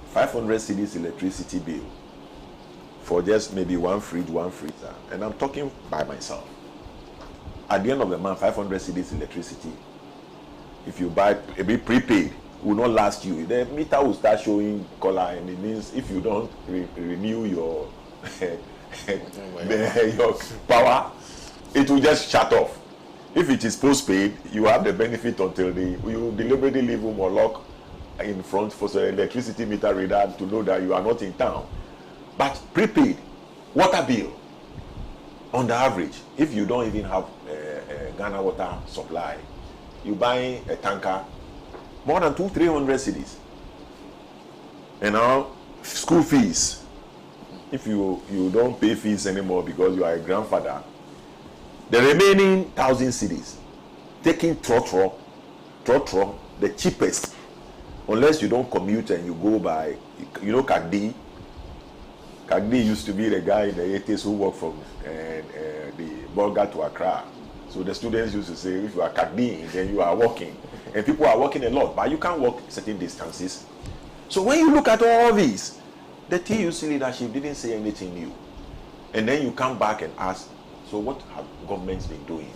[SPEAKER 5] 500 cedis electricity bill, for just maybe one fridge, one freezer, and I'm talking by myself. At the end of the month, 500 cedis electricity. If you buy a bit prepaid, will not last you. The meter will start showing color, and it means if you don't renew your your power, it will just shut off. If it is postpaid, you have the benefit until you deliberately leave home or lock in front for the electricity meter reader to know that you are not in town. But prepaid, water bill, on the average, if you don't even have Ghana water supply, you buy a tanker, more than 200-300 cedis. And now, school fees, if you don't pay fees anymore because you are a grandfather, the remaining 1,000 cedis, taking trotro, the cheapest, unless you don't commute and you go by, you know, Kagdi. Kagdi used to be the guy in the 80s who worked from the Bolga to Accra. So the students used to say, if you are Kagdi, then you are walking. And people are walking a lot, but you can't walk certain distances. So when you look at all these, the TUC leadership didn't say anything new. And then you come back and ask, so what have governments been doing?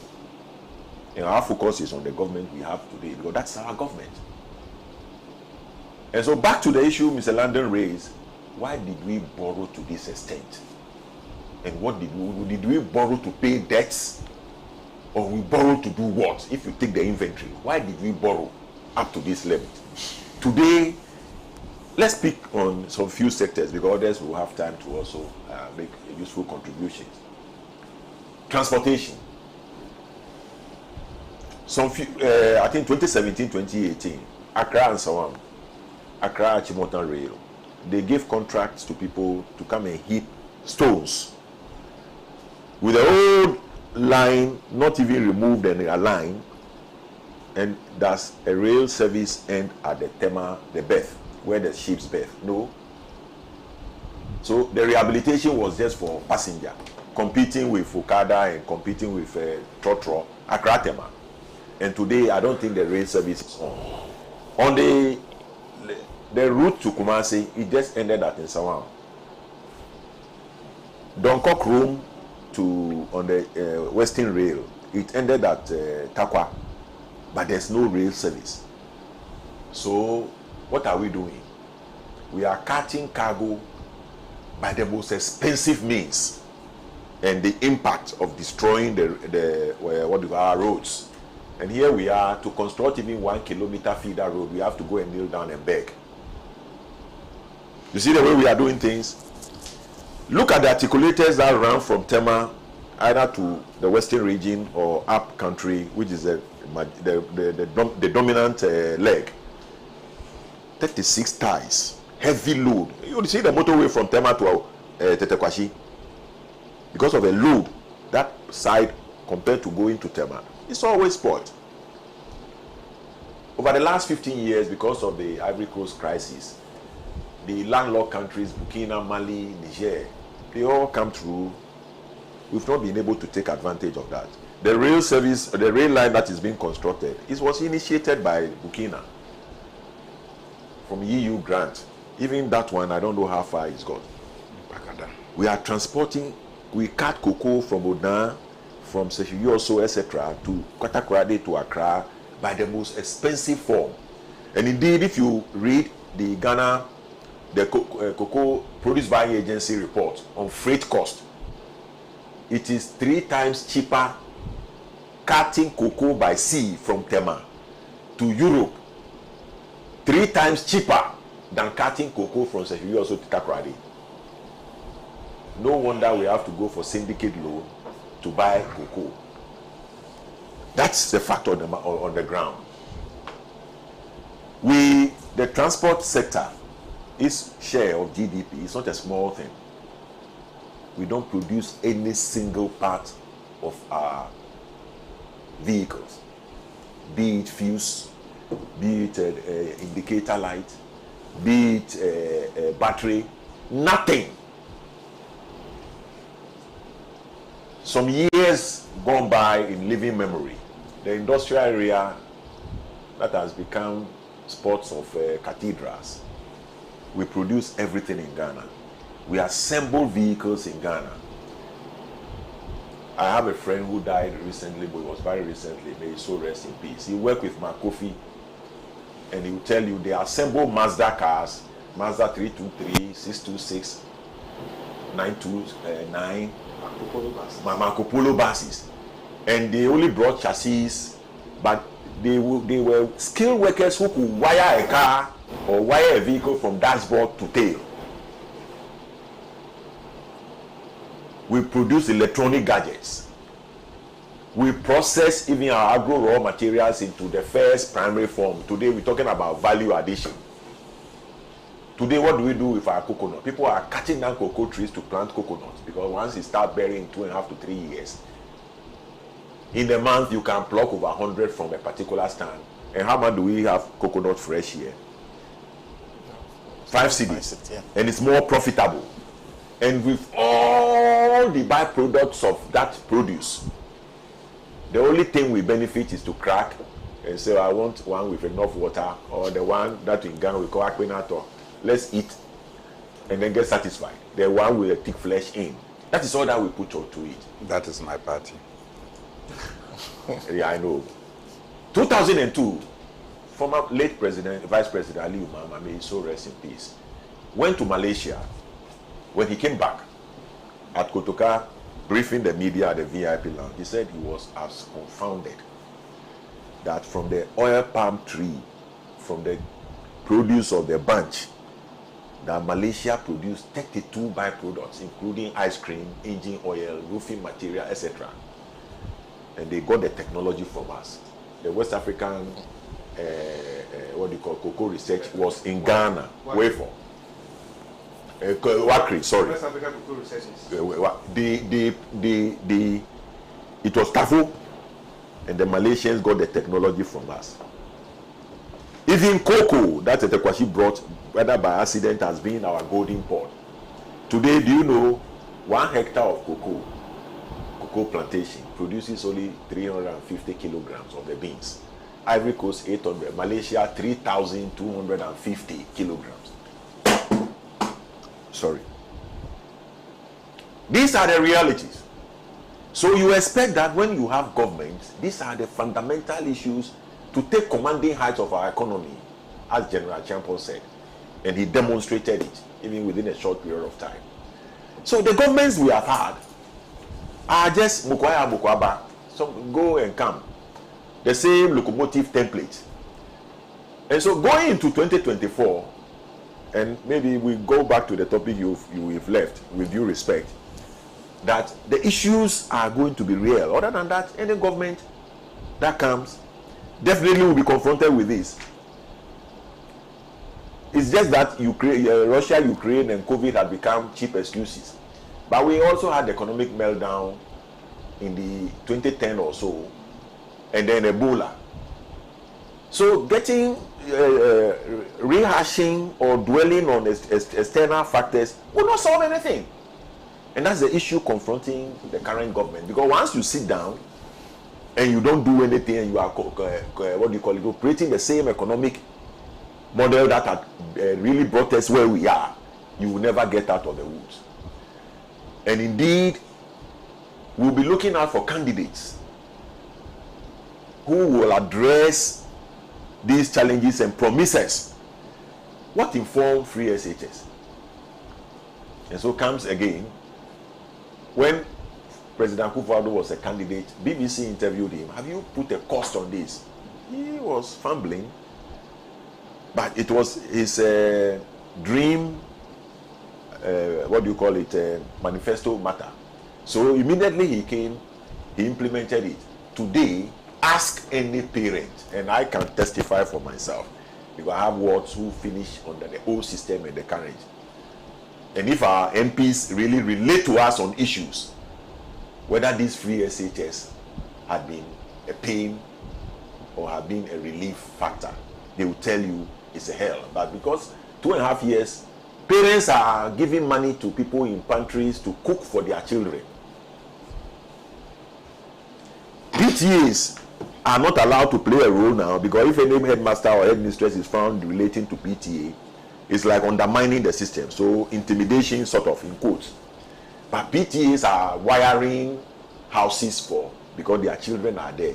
[SPEAKER 5] And our focus is on the government we have today, because that's our government. And so back to the issue Mr. Langdon raised, why did we borrow to this extent? And what did we borrow to pay debts? Or we borrow to do what? If you take the inventory, why did we borrow up to this level? Today, let's pick on some few sectors, because others will have time to also make useful contributions. Transportation. Some few, I think 2017, 2018, Accra and so on, Accra Chimotan Rail, they gave contracts to people to come and heap stones with the old line not even removed and aligned, and does a rail service end at the Tema, the berth, where the ship's berth? No. So the rehabilitation was just for passenger, competing with Fukada and competing with Trotro, Accra Tema. And today, I don't think the rail service is on. On the route to Kumasi, it just ended at Nsawam. Dunkok Room on the Western Rail, it ended at Takwa, but there's no rail service. So what are we doing? We are cutting cargo by the most expensive means, and the impact of destroying our roads. And here we are, to construct even 1 kilometer feeder road, we have to go and kneel down and beg. You see the way we are doing things? Look at the articulators that run from Tema either to the western region or up country, which is the dominant leg. 36 ties, heavy load. You see the motorway from Tema to Tetekwashi. Because of a load, that side compared to going to Tema, it's always spoiled. Over the last 15 years, because of the Ivory Coast crisis, the landlocked countries, Burkina, Mali, Niger, they all come through. We've not been able to take advantage of that. The rail service, the rail line that is being constructed, it was initiated by Burkina from EU grant. Even that one, I don't know how far it's gone. We are transporting, we cut cocoa from Odan, from Seychelles, etc., to Kwatakoradi to Accra by the most expensive form. And indeed, if you read the Ghana, the Cocoa Produce Buying Agency report on freight cost, it is 3 times cheaper cutting cocoa by sea from Tema to Europe. 3 times cheaper than cutting cocoa from Seychelles to Takoradi. No wonder we have to go for syndicate loan to buy cocoa. That's the fact on the ground. The transport sector, its share of GDP is not a small thing. We don't produce any single part of our vehicles, be it fuse, be it indicator light, be it battery, nothing. Some years gone by in living memory, the industrial area that has become spots of cathedrals, we produce everything in Ghana. We assemble vehicles in Ghana. I have a friend who died recently, but it was very recently. May his soul rest in peace. He worked with Makofi, and he will tell you they assemble Mazda cars, Mazda 323, 626, 929, Marco Polo buses, and they only brought chassis, but they were skilled workers who could wire a car or wire a vehicle from dashboard to tail. We produce electronic gadgets. We process even our agro raw materials into the first primary form. Today we're talking about value addition. Today what do we do with our coconut? People are cutting down cocoa trees to plant coconuts because once it starts bearing 2.5 to 3 years, in a month you can pluck over 100 from a particular stand. And how much do we have coconut fresh here? 5 cedis. Yeah. And it's more profitable. And with all the byproducts of that produce, the only thing we benefit is to crack and say, I want one with enough water, or the one that in Ghana we call akpenato. Let's eat and then get satisfied. The one with a thick flesh in. That is all that we put on to eat.
[SPEAKER 4] That is my party.
[SPEAKER 5] Yeah, I know. 2002, former late President, Vice President Ali Umar, may his soul rest in peace, went to Malaysia. When he came back at Kotoka, briefing the media at the VIP lounge, he said he was as confounded that from the oil palm tree, from the produce of the bunch, that Malaysia produced 32 byproducts, including ice cream, engine oil, roofing material, etc. And they got the technology from us. The West African, cocoa research was in Ghana. Where for? Wakri, sorry. West African cocoa research. It was Tafo, and the Malaysians got the technology from us. Even cocoa that Etekwashi brought, whether by accident, has been our golden pot. Today, do you know 1 hectare of cocoa plantation produces only 350 kilograms of the beans. Ivory Coast 800, Malaysia 3,250 kilograms. Sorry. These are the realities. So you expect that when you have government, these are the fundamental issues to take commanding heights of our economy, as General Champon said. And he demonstrated it, even within a short period of time. So the governments we have had are just Mukwaya Mukwaba, so go and come. The same locomotive template. And so going into 2024, and maybe we go back to the topic you've left, with due respect, that the issues are going to be real. Other than that, any government that comes definitely will be confronted with this. It's just that Russia, Ukraine, and COVID have become cheap excuses. But we also had the economic meltdown in the 2010 or so, and then Ebola. So getting rehashing or dwelling on external factors will not solve anything. And that's the issue confronting the current government. Because once you sit down and you don't do anything, and you are operating the same economic model that had really brought us where we are, you will never get out of the woods. And indeed, we'll be looking out for candidates who will address these challenges and promises. What informed free SHS? And so comes again, when President Akufo-Addo was a candidate, BBC interviewed him. Have you put a cost on this? He was fumbling, but it was his dream, manifesto matter. So immediately he came, he implemented it. Today, ask any parent, and I can testify for myself, because I have wards who finish under the old system and the current. And if our MPs really relate to us on issues, whether this free SHS had been a pain or have been a relief factor, they will tell you it's a hell. But because 2.5 years, parents are giving money to people in pantries to cook for their children. PTAs are not allowed to play a role now, because if any headmaster or headmistress is found relating to PTA, It's like undermining the system. So intimidation, sort of, in quotes. But PTAs are wiring houses for, because their children are there.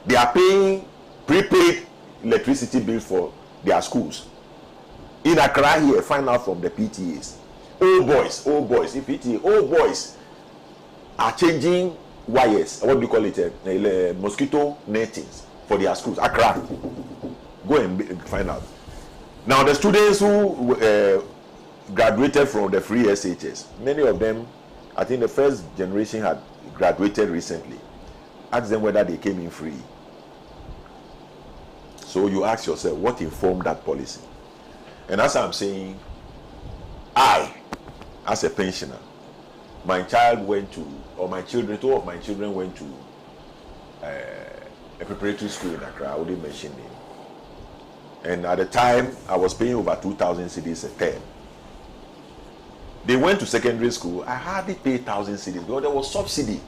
[SPEAKER 5] They are paying prepaid electricity bills for their schools. In Accra here, find out from the PTAs. Old boys, if PTA, old boys are changing wires, what do you call it, mosquito nettings for their schools. Accra. Go and find out. Now the students who graduated from the free SHS, many of them, I think the first generation had graduated recently. Ask them whether they came in free. So you ask yourself, what informed that policy? And as I'm saying, I, as a pensioner, my child went to, or my children, two of my children went to a preparatory school in Accra. I wouldn't mention name. And at the time, I was paying over 2,000 cedis a term. They went to secondary school. I hardly paid 1,000 cedis because there was subsidy.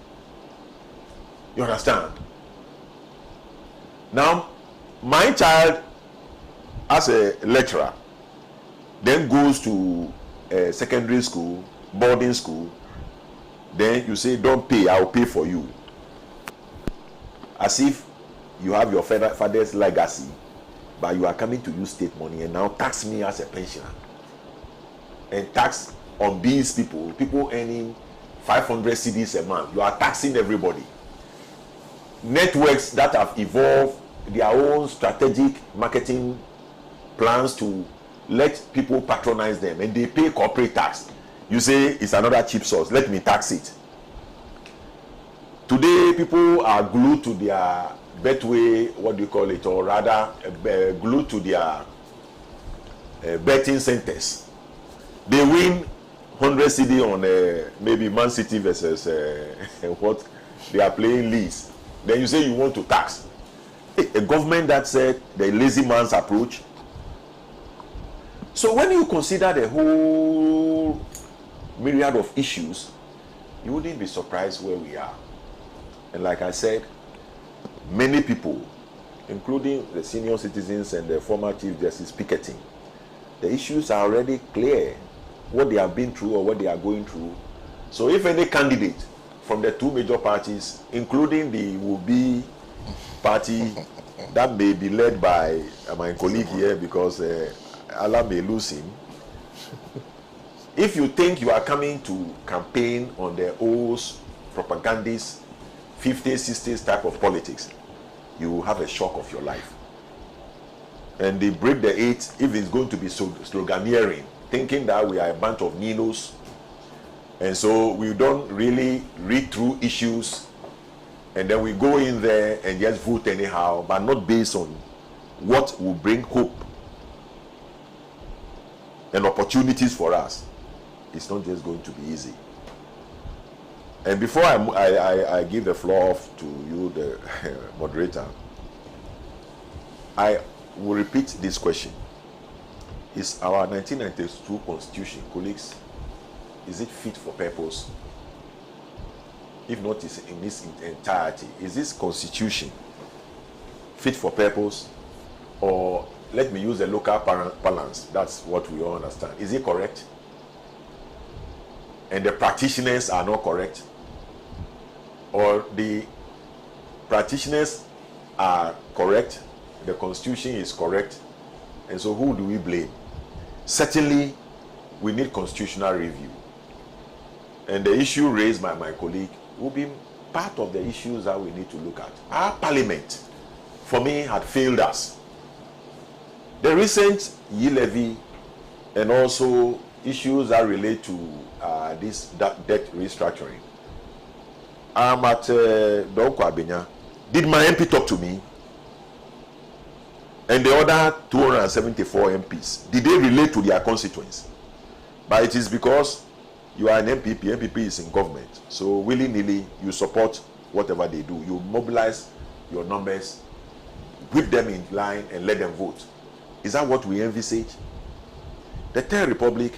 [SPEAKER 5] You understand? Now, my child, as a lecturer, then goes to a secondary school, boarding school. Then you say, don't pay, I'll pay for you. As if you have your father's legacy, but you are coming to use state money and now tax me as a pensioner. And tax on these people earning 500 cedis a month. You are taxing everybody. Networks that have evolved their own strategic marketing plans to let people patronize them, and they pay corporate tax. You say it's another cheap source, let me tax it. Today, people are glued to their betway, what do you call it, or rather glued to their betting centers. They win 100 CD on maybe Man City versus what they are playing leagues. Then you say you want to tax. A government that said the lazy man's approach. So when you consider the whole myriad of issues, you wouldn't be surprised where we are. And like I said, many people, including the senior citizens and the former Chief Justice picketing, the issues are already clear, what they have been through or what they are going through. So if any candidate from the two major parties, including the will-be party that may be led by my colleague here, because Allah may lose him, if you think you are coming to campaign on the old propagandist 50s, 60s type of politics, you will have a shock of your life. And they break the eight if it's going to be sloganeering, thinking that we are a bunch of ninos, and so we don't really read through issues, and then we go in there and just vote anyhow, but not based on what will bring hope and opportunities for us. It's not just going to be easy. And before I give the floor off to you, the moderator, I will repeat this question. Is our 1992 constitution, colleagues, is it fit for purpose? If not in its entirety, is this constitution fit for purpose? Or let me use the local balance, that's what we all understand. Is it correct? And the practitioners are not correct? Or the practitioners are correct, the constitution is correct, and so who do we blame? Certainly, we need constitutional review. And the issue raised by my colleague will be part of the issues that we need to look at. Our parliament, for me, had failed us. The recent levy and also issues that relate to this debt restructuring. I'm at Donko Abenya. Did my MP talk to me? And the other 274 MPs, did they relate to their constituents? But it is because you are an MPP, MPP is in government. So willy-nilly, you support whatever they do. You mobilize your numbers, whip them in line and let them vote. Is that what we envisage? The Third Republic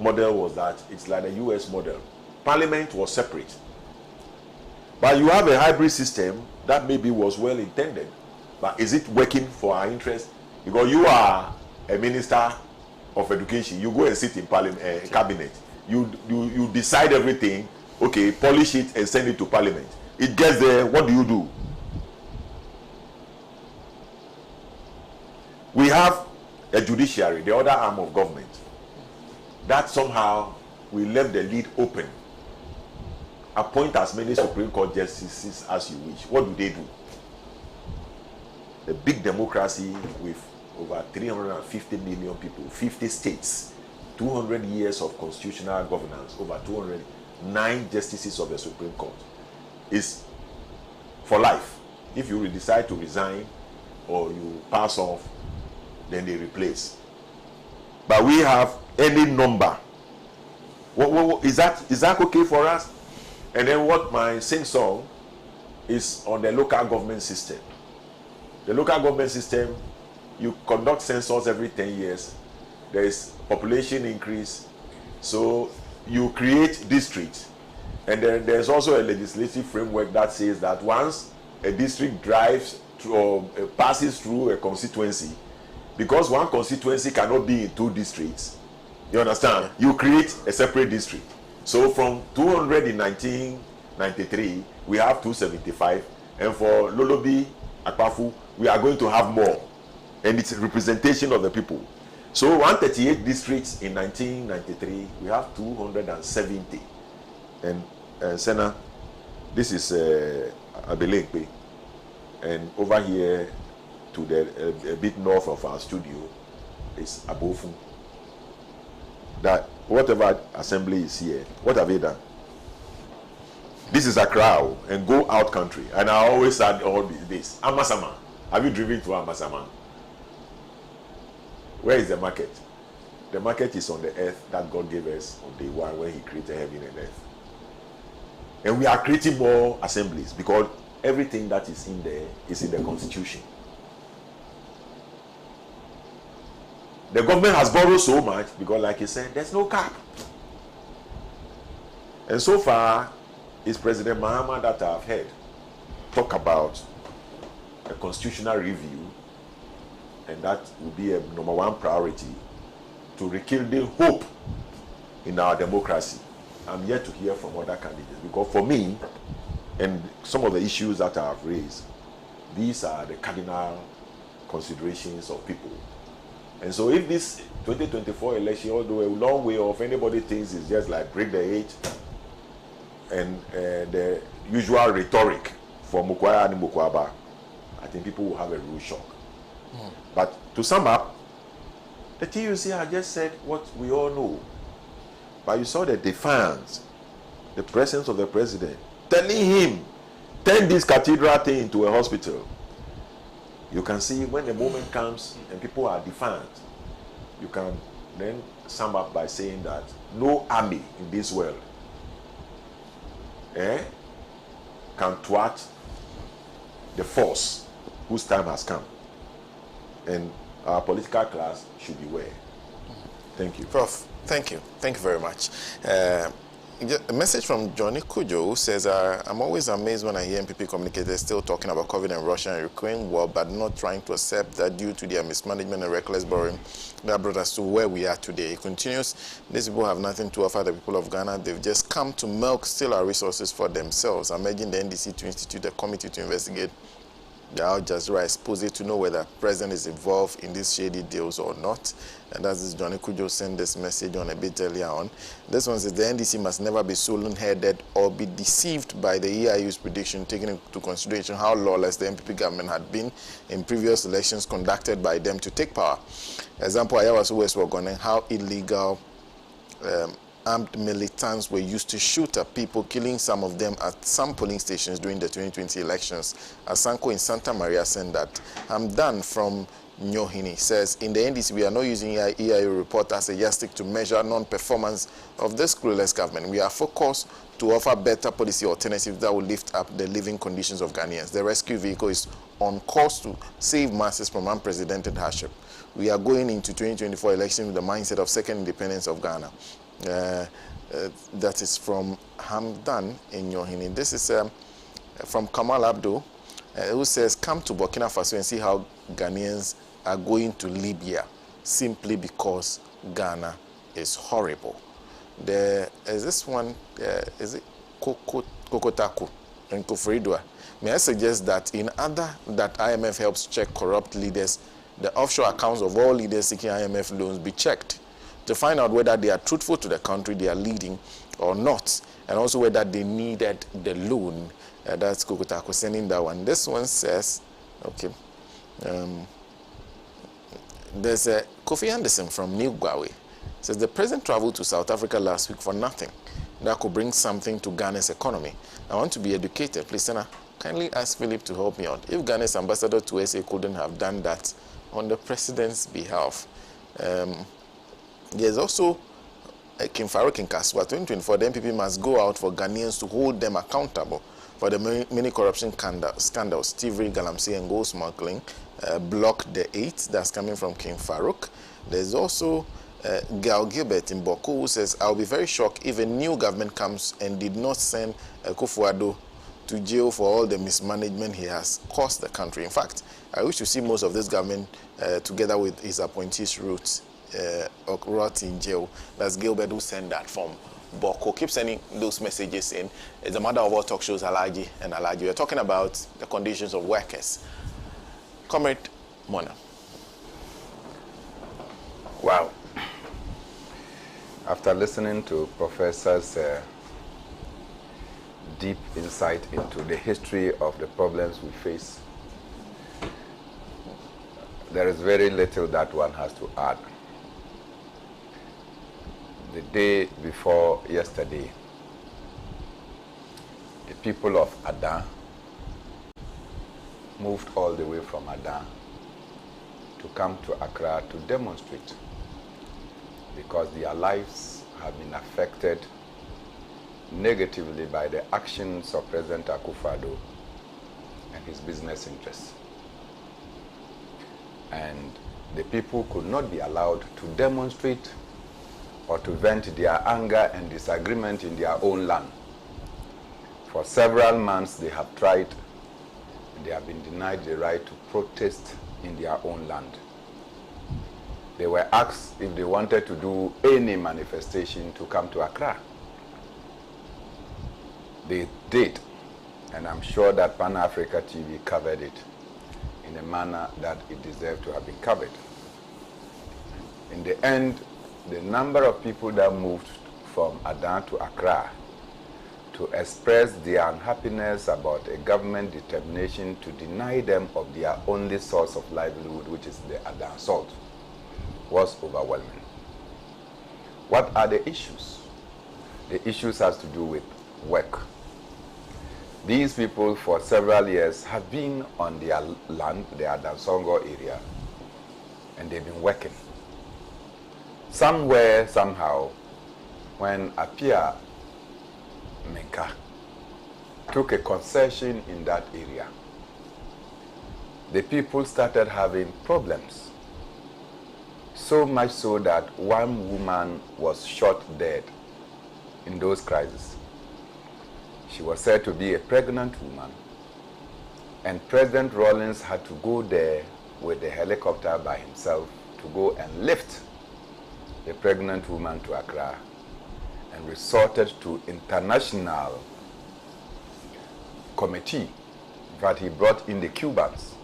[SPEAKER 5] model was that it's like the US model. Parliament was separate. But you have a hybrid system that maybe was well intended. But is it working for our interest? Because you are a minister of education, you go and sit in parliament, cabinet. You decide everything, okay, polish it and send it to parliament. It gets there, what do? We have a judiciary, the other arm of government, that somehow we left the lead open. Appoint as many Supreme Court justices as you wish. What do? A big democracy with over 350 million people, 50 states, 200 years of constitutional governance, over 209 justices of the Supreme Court is for life. If you decide to resign or you pass off, then they replace. But we have any number. Is that okay for us? And then what my sing-song is on the local government system. The local government system, you conduct census every 10 years. There is population increase. So you create districts. And then there's also a legislative framework that says that once a district drives through, or passes through a constituency, because one constituency cannot be in two districts, you understand? You create a separate district. So from 200 in 1993, we have 275. And for Lolobi, Akpafu, we are going to have more. And it's representation of the people. So 138 districts in 1993, we have 270. And Sena, this is Abelekpe. And over here to the a bit north of our studio is Abofu. That whatever assembly is here, what have they done? This is a crowd and go out country. And I always add all this. Amasama. Have you driven to Amasama? Where is the market? The market is on the earth that God gave us on day one when He created heaven and earth. And we are creating more assemblies because everything that is in there is in the constitution. The government has borrowed so much because, like he said, there's no cap. And so far, it's President Mahama that I've heard talk about a constitutional review, and that will be a number one priority to rekindle hope in our democracy. I'm yet to hear from other candidates because for me, and some of the issues that I have raised, these are the cardinal considerations of people. And so if this 2024 election, although a long way off, anybody thinks it's just like break the age and the usual rhetoric for Mukwaya and Mukwaba, I think people will have a real shock. But to sum up, the TUC had just said what we all know. But you saw the defiance, the presence of the president, telling him, turn this cathedral thing into a hospital. You can see when the moment comes and people are defiant, you can then sum up by saying that no army in this world can thwart the force whose time has come. And our political class should beware. Thank you.
[SPEAKER 3] Prof, thank you. Thank you very much. A message from Johnny Kujo, who says, I'm always amazed when I hear MPP communicators still talking about COVID and Russia and Ukraine war, but not trying to accept that due to their mismanagement and reckless borrowing, that brought us to where we are today. He continues, these people have nothing to offer the people of Ghana. They've just come to milk still our resources for themselves. I'm urging the NDC to institute a committee to investigate the Al Jazeera expose to know whether the president is involved in these shady deals or not. And that's this Johnny Kujo sent this message on a bit earlier on. This one says the NDC must never be sullen-headed or be deceived by the EIU's prediction, taking into consideration how lawless the MPP government had been in previous elections conducted by them to take power. Example, Ayawaso West Wagone, how illegal armed militants were used to shoot at people, killing some of them at some polling stations during the 2020 elections. Asanko in Santa Maria sent that. I'm done from Nyohini says, in the NDC, we are not using EIU report as a yardstick to measure non-performance of this clueless government. We are focused to offer better policy alternatives that will lift up the living conditions of Ghanaians. The rescue vehicle is on course to save masses from unprecedented hardship. We are going into 2024 election with the mindset of second independence of Ghana. That is from Hamdan in Nyohini. This is from Kamal Abdul, who says, come to Burkina Faso and see how Ghanaians are going to Libya. simply because Ghana is horrible. There is this one, is it Kokotaku and Kofridua? May I suggest that in other that IMF helps check corrupt leaders, the offshore accounts of all leaders seeking IMF loans be checked to find out whether they are truthful to the country they are leading or not, and also whether they needed the loan. That's Kokotaku sending that one. This one says, okay, there's a Kofi Anderson from New Gwawe. Says the president traveled to South Africa last week for nothing. That could bring something to Ghana's economy. I want to be educated. Please, Sena, kindly ask Philip to help me out. If Ghana's ambassador to SA couldn't have done that on the president's behalf. There's also Kim Farouk in Kaswa 2024. The MPP must go out for Ghanaians to hold them accountable for the many corruption scandals, thievery, galamsay, and gold smuggling. Block the 8 that's coming from Kim Farouk. There's also Gal Gilbert in Boko, who says, I'll be very shocked if a new government comes and did not send Kufuor to jail for all the mismanagement he has caused the country. In fact, I wish to see most of this government together with his appointees rot in jail. That's Gilbert who sent that from Boko. Keep sending those messages in. It's a matter of all talk shows, Alhaji and Alhaji. We're talking about the conditions of workers. Comrade Mornah.
[SPEAKER 4] Wow. After listening to Professor's deep insight into the history of the problems we face, there is very little that one has to add. The day before yesterday, the people of Adan moved all the way from Adan to come to Accra to demonstrate because their lives have been affected negatively by the actions of President Akufo-Addo and his business interests. And the people could not be allowed to demonstrate or to vent their anger and disagreement in their own land. For several months they have tried, and they have been denied the right to protest in their own land. They were asked if they wanted to do any manifestation to come to Accra. They did, and I'm sure that Pan Africa TV covered it in a manner that it deserved to have been covered. In the end, the number of people that moved from Adan to Accra to express their unhappiness about a government determination to deny them of their only source of livelihood, which is the Adan salt, was overwhelming. What are the issues? The issues has to do with work. These people for several years have been on their land, the Adan Songor area, and they've been working. Somewhere, somehow, when Apia Menka took a concession in that area, the people started having problems. So much so that one woman was shot dead in those crises. She was said to be a pregnant woman, and President Rawlings had to go there with the helicopter by himself to go and lift the pregnant woman to Accra, and resorted to international committee. In fact, he brought in the Cubans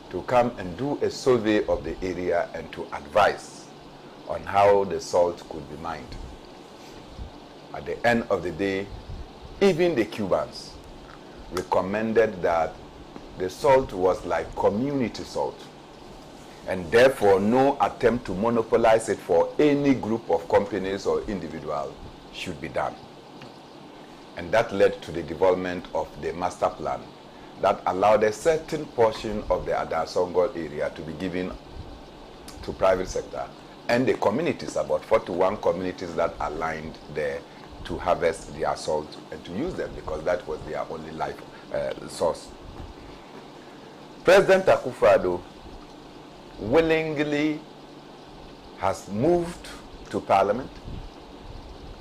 [SPEAKER 4] to come and do a survey of the area and to advise on how the salt could be mined. At the end of the day, even the Cubans recommended that the salt was like community salt, and therefore no attempt to monopolize it for any group of companies or individuals should be done. And that led to the development of the master plan that allowed a certain portion of the Adan Songor area to be given to private sector, and the communities, about 41 communities that aligned there to harvest their salt and to use them because that was their only life source. President Akufo-Addo willingly has moved to Parliament,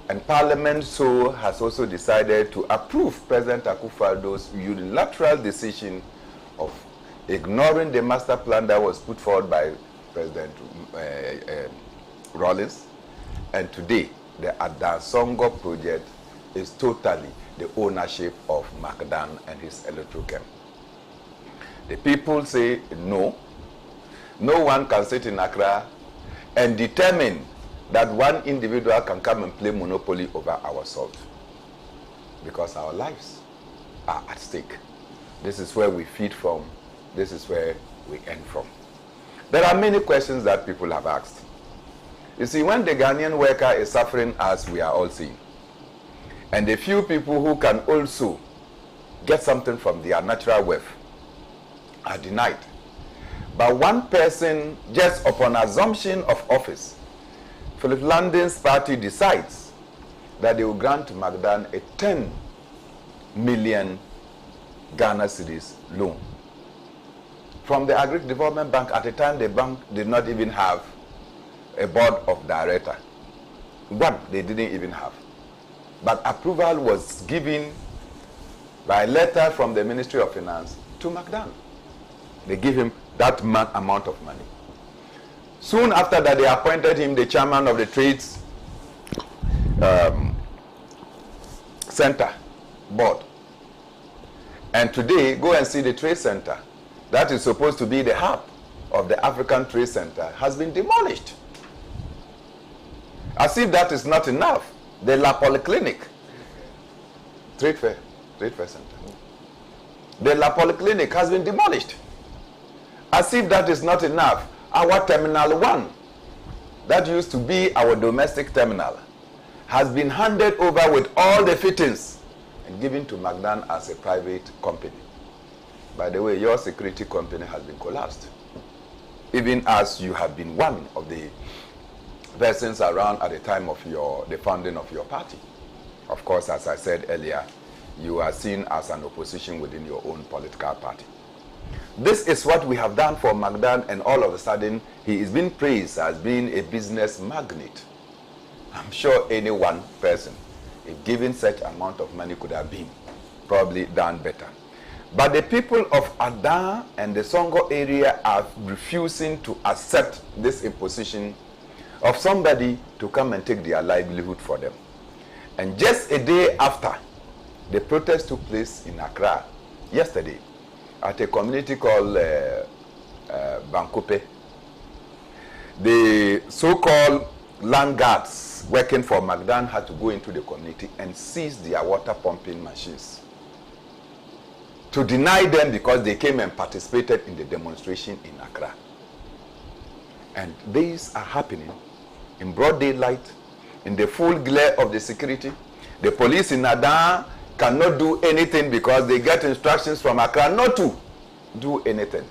[SPEAKER 4] and Parliament so has also decided to approve President Akufo-Addo's unilateral decision of ignoring the master plan that was put forward by President Rawlings. And today, the Adan Songor project is totally the ownership of Magdan and his electrochem. The people say no. No one can sit in Accra and determine that one individual can come and play monopoly over our salt, because our lives are at stake. This is where we feed from. This is where we earn from. There are many questions that people have asked. You see, when the Ghanaian worker is suffering, as we are all seeing, and the few people who can also get something from their natural wealth are denied, but one person, just upon assumption of office, Philip Langdon's party decides that they will grant Magdan a 10 million Ghana cedis loan from the Agri Development Bank. At the time, the bank did not even have a board of director. One, they didn't even have. But approval was given by letter from the Ministry of Finance to Magdan. They give him that amount of money. Soon after that, they appointed him the chairman of the Trades Center Board. And today, go and see the Trade Center. That is supposed to be the hub of the African Trade Center has been demolished. As if that is not enough, the La Polyclinic, Trade Fair Center, the La Polyclinic has been demolished. As if that is not enough, our Terminal 1, that used to be our domestic terminal, has been handed over with all the fittings and given to Magdan as a private company. By the way, your security company has been collapsed, even as you have been one of the persons around at the time of the founding of your party. Of course, as I said earlier, you are seen as an opposition within your own political party. This is what we have done for Magdan, and all of a sudden, he is being praised as being a business magnate. I'm sure any one person, if given such amount of money, could have been probably done better. But the people of Adan and the Songor area are refusing to accept this imposition of somebody to come and take their livelihood for them. And just a day after, the protest took place in Accra yesterday at a community called Bankope. The so-called land guards working for Magdan had to go into the community and seize their water pumping machines to deny them because they came and participated in the demonstration in Accra. And these are happening in broad daylight, in the full glare of the security. The police in Adan cannot do anything because they get instructions from Accra not to do anything.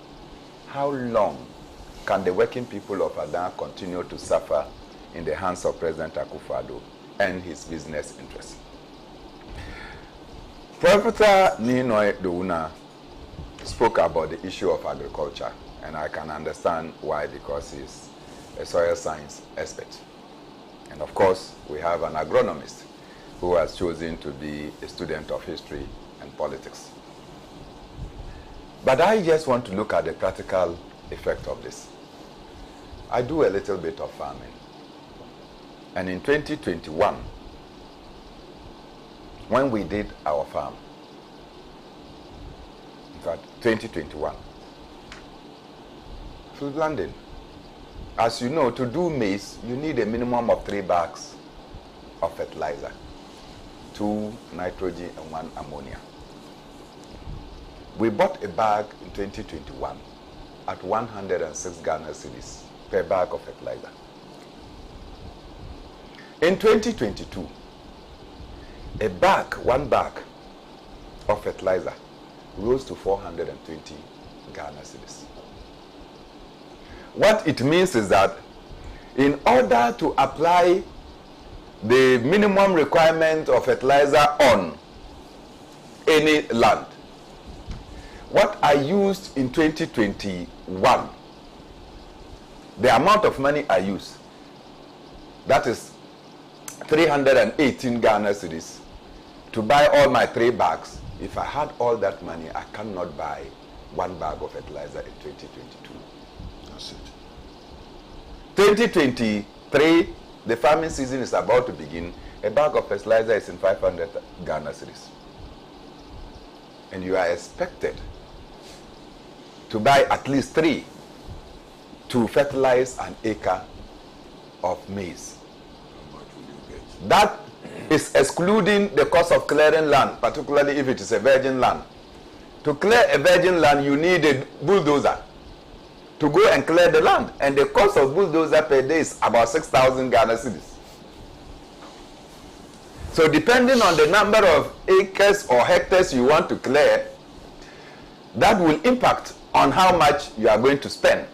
[SPEAKER 4] How long can the working people of Adan continue to suffer in the hands of President Akufo-Addo and his business interests? Professor Nii Noi Dowuona spoke about the issue of agriculture, and I can understand why, because he's a soil science expert. And of course, we have an agronomist who has chosen to be a student of history and politics. But I just want to look at the practical effect of this. I do a little bit of farming. And in 2021, when we did our farm, in fact, 2021, through London, as you know, to do maize, you need a minimum of 3 bags of fertilizer, 2 nitrogen and 1 ammonia. We bought a bag in 2021 at 106 Ghana cedis per bag of fertilizer. In 2022, one bag of fertilizer rose to 420 Ghana cedis. What it means is that in order to apply the minimum requirement of fertilizer on any land, what I used in 2021, the amount of money I used, that is 318 Ghana cedis, to buy all my 3 bags. If I had all that money, I cannot buy 1 bag of fertilizer in 2022.
[SPEAKER 5] That's it.
[SPEAKER 4] 2023, the farming season is about to begin. A bag of fertilizer is in 500 Ghana cedis. And you are expected to buy at least 3 to fertilize an acre of maize.
[SPEAKER 5] How much will you get?
[SPEAKER 4] That is excluding the cost of clearing land, particularly if it is a virgin land. To clear a virgin land, you need a bulldozer to go and clear the land. And the cost of bulldozer per day is about 6,000 Ghana cedis. So depending on the number of acres or hectares you want to clear, that will impact on how much you are going to spend.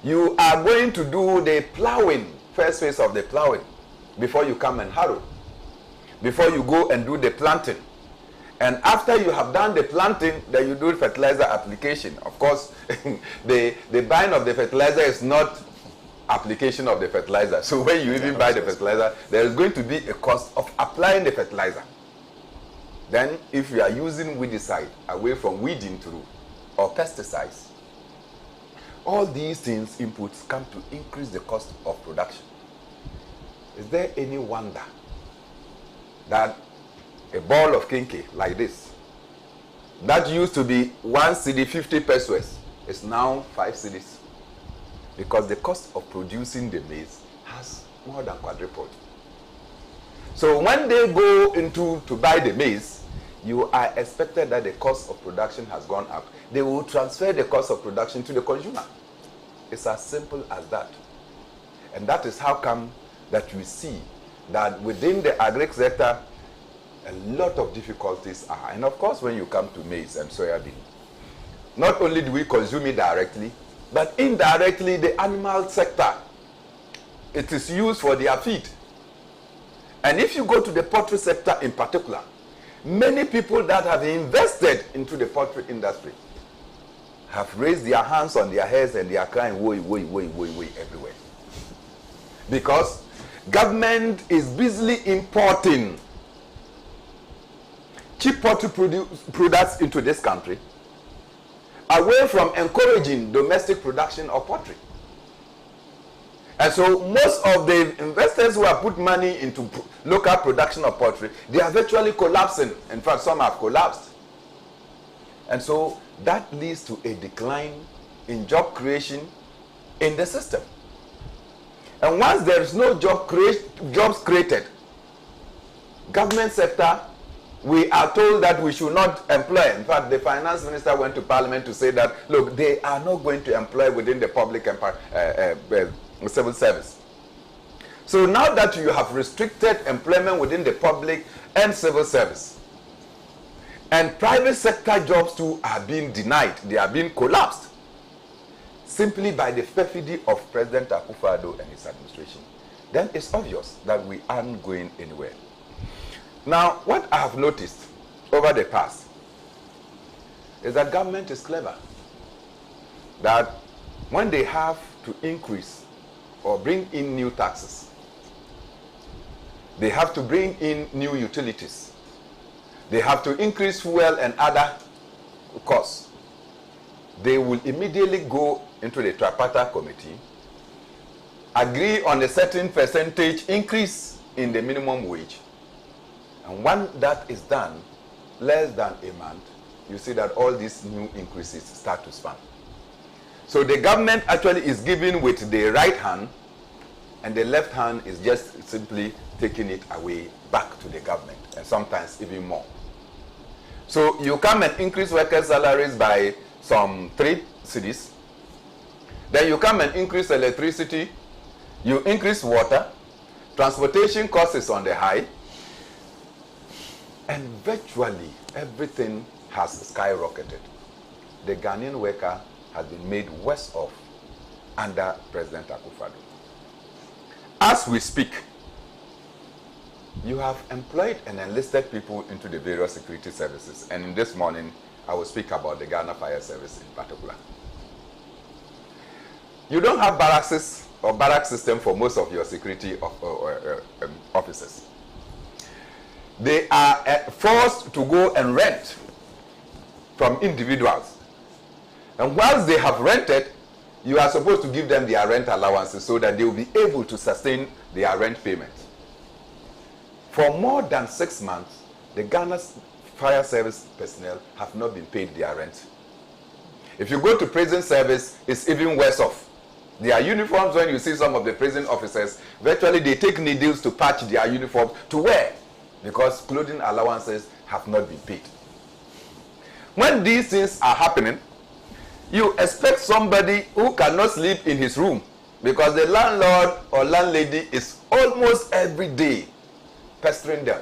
[SPEAKER 4] You are going to do the plowing, first phase of the plowing, before you come and harrow, before you go and do the planting. And after you have done the planting, then you do fertilizer application. Of course, the buying of the fertilizer is not application of the fertilizer. So when you even buy the fertilizer, there is going to be a cost of applying the fertilizer. Then if you are using weedicide away from weeding through or pesticides, all these things, inputs, come to increase the cost of production. Is there any wonder that a ball of kinky like this, that used to be 1 cedi 50 pesos, is now 5 cedis? Because the cost of producing the maize has more than quadrupled. So when they go into to buy the maize, you are expected that the cost of production has gone up. They will transfer the cost of production to the consumer. It's as simple as that. And that is how come that we see that within the agri sector, a lot of difficulties are. And of course, when you come to maize and soybean, not only do we consume it directly, but indirectly, the animal sector, it is used for their feed. And if you go to the poultry sector in particular, many people that have invested into the poultry industry have raised their hands on their heads and they are crying, woy, woy, woy, woy, woy, everywhere. Because government is busily importing cheap poultry products into this country, away from encouraging domestic production of poultry. And so most of the investors who have put money into local production of poultry, they are virtually collapsing. In fact, some have collapsed. And so that leads to a decline in job creation in the system. And once there is no jobs created, government sector, we are told that we should not employ. In fact, the finance minister went to parliament to say that, look, they are not going to employ within the public civil service. So now that you have restricted employment within the public and civil service, and private sector jobs too are being denied, they are being collapsed, simply by the perfidy of President Akufo-Addo and his administration, then it's obvious that we aren't going anywhere. Now, what I have noticed over the past is that government is clever. That when they have to increase or bring in new taxes, they have to bring in new utilities, they have to increase fuel and other costs, they will immediately go into the tripartite committee, agree on a certain percentage increase in the minimum wage. And when that is done, less than a month, you see that all these new increases start to span. So the government actually is giving with the right hand, and the left hand is just simply taking it away back to the government, and sometimes even more. So you come and increase workers' salaries by some 3 cedis. Then you come and increase electricity, you increase water, transportation cost is on the high, and virtually everything has skyrocketed. The Ghanaian worker has been made worse off under President Akufo-Addo. As we speak, you have employed and enlisted people into the various security services. And in this morning, I will speak about the Ghana Fire Service in particular. You don't have barracks or barrack system for most of your security officers. They are forced to go and rent from individuals. And whilst they have rented, you are supposed to give them their rent allowances so that they will be able to sustain their rent payments. For more than 6 months, the Ghana's fire service personnel have not been paid their rent. If you go to prison service, it's even worse off. Their uniforms, when you see some of the prison officers, virtually they take needles to patch their uniforms to wear because clothing allowances have not been paid. When these things are happening, you expect somebody who cannot sleep in his room because the landlord or landlady is almost every day pestering them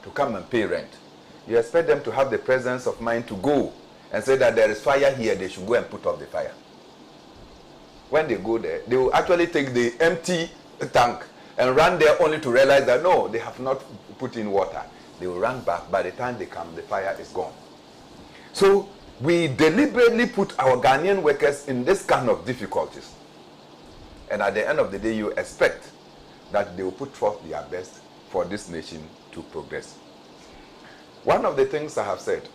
[SPEAKER 4] to come and pay rent. You expect them to have the presence of mind to go and say that there is fire here, they should go and put off the fire. When they go there, they will actually take the empty tank and run there only to realize that no, they have not put in water. They will run back. By the time they come, the fire is gone. So we deliberately put our Ghanaian workers in this kind of difficulties. And at the end of the day, you expect that they will put forth their best for this nation to progress. One of the things I have said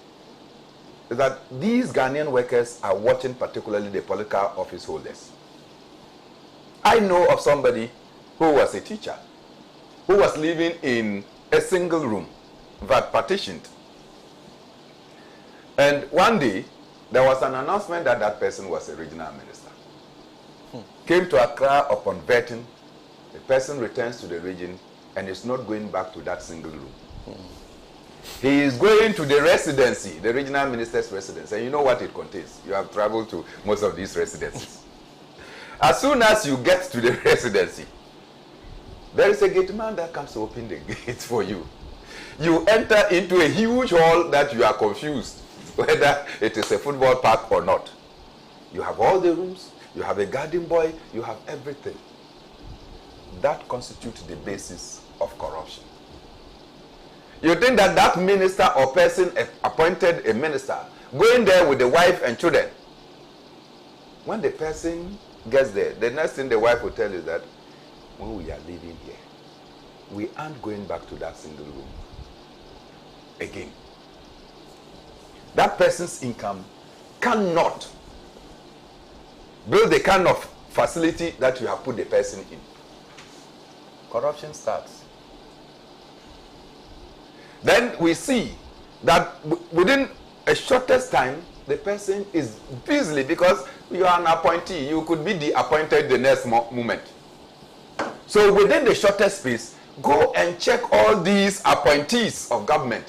[SPEAKER 4] is that these Ghanaian workers are watching particularly the political office holders. I know of somebody who was a teacher, who was living in a single room, that partitioned. And one day, there was an announcement that that person was a regional minister. Came to Accra upon vetting, the person returns to the region and is not going back to that single room. He is going to the residency, the regional minister's residence, and you know what it contains. You have traveled to most of these residences. As soon as you get to the residency, there is a gate man that comes to open the gate for you. You enter into a huge hall that you are confused whether it is a football park or not. You have all the rooms, you have a garden boy, you have everything. That constitutes the basis of corruption. You think that that minister or person appointed a minister, going there with the wife and children. When the person gets there, the next thing the wife will tell you that when we are living here, we aren't going back to that single room again. That person's income cannot build the kind of facility that you have put the person in. Corruption starts. Then we see that within a shortest time, the person is busy because you are an appointee. You could be the appointed the next moment. So within the shortest space, go and check all these appointees of government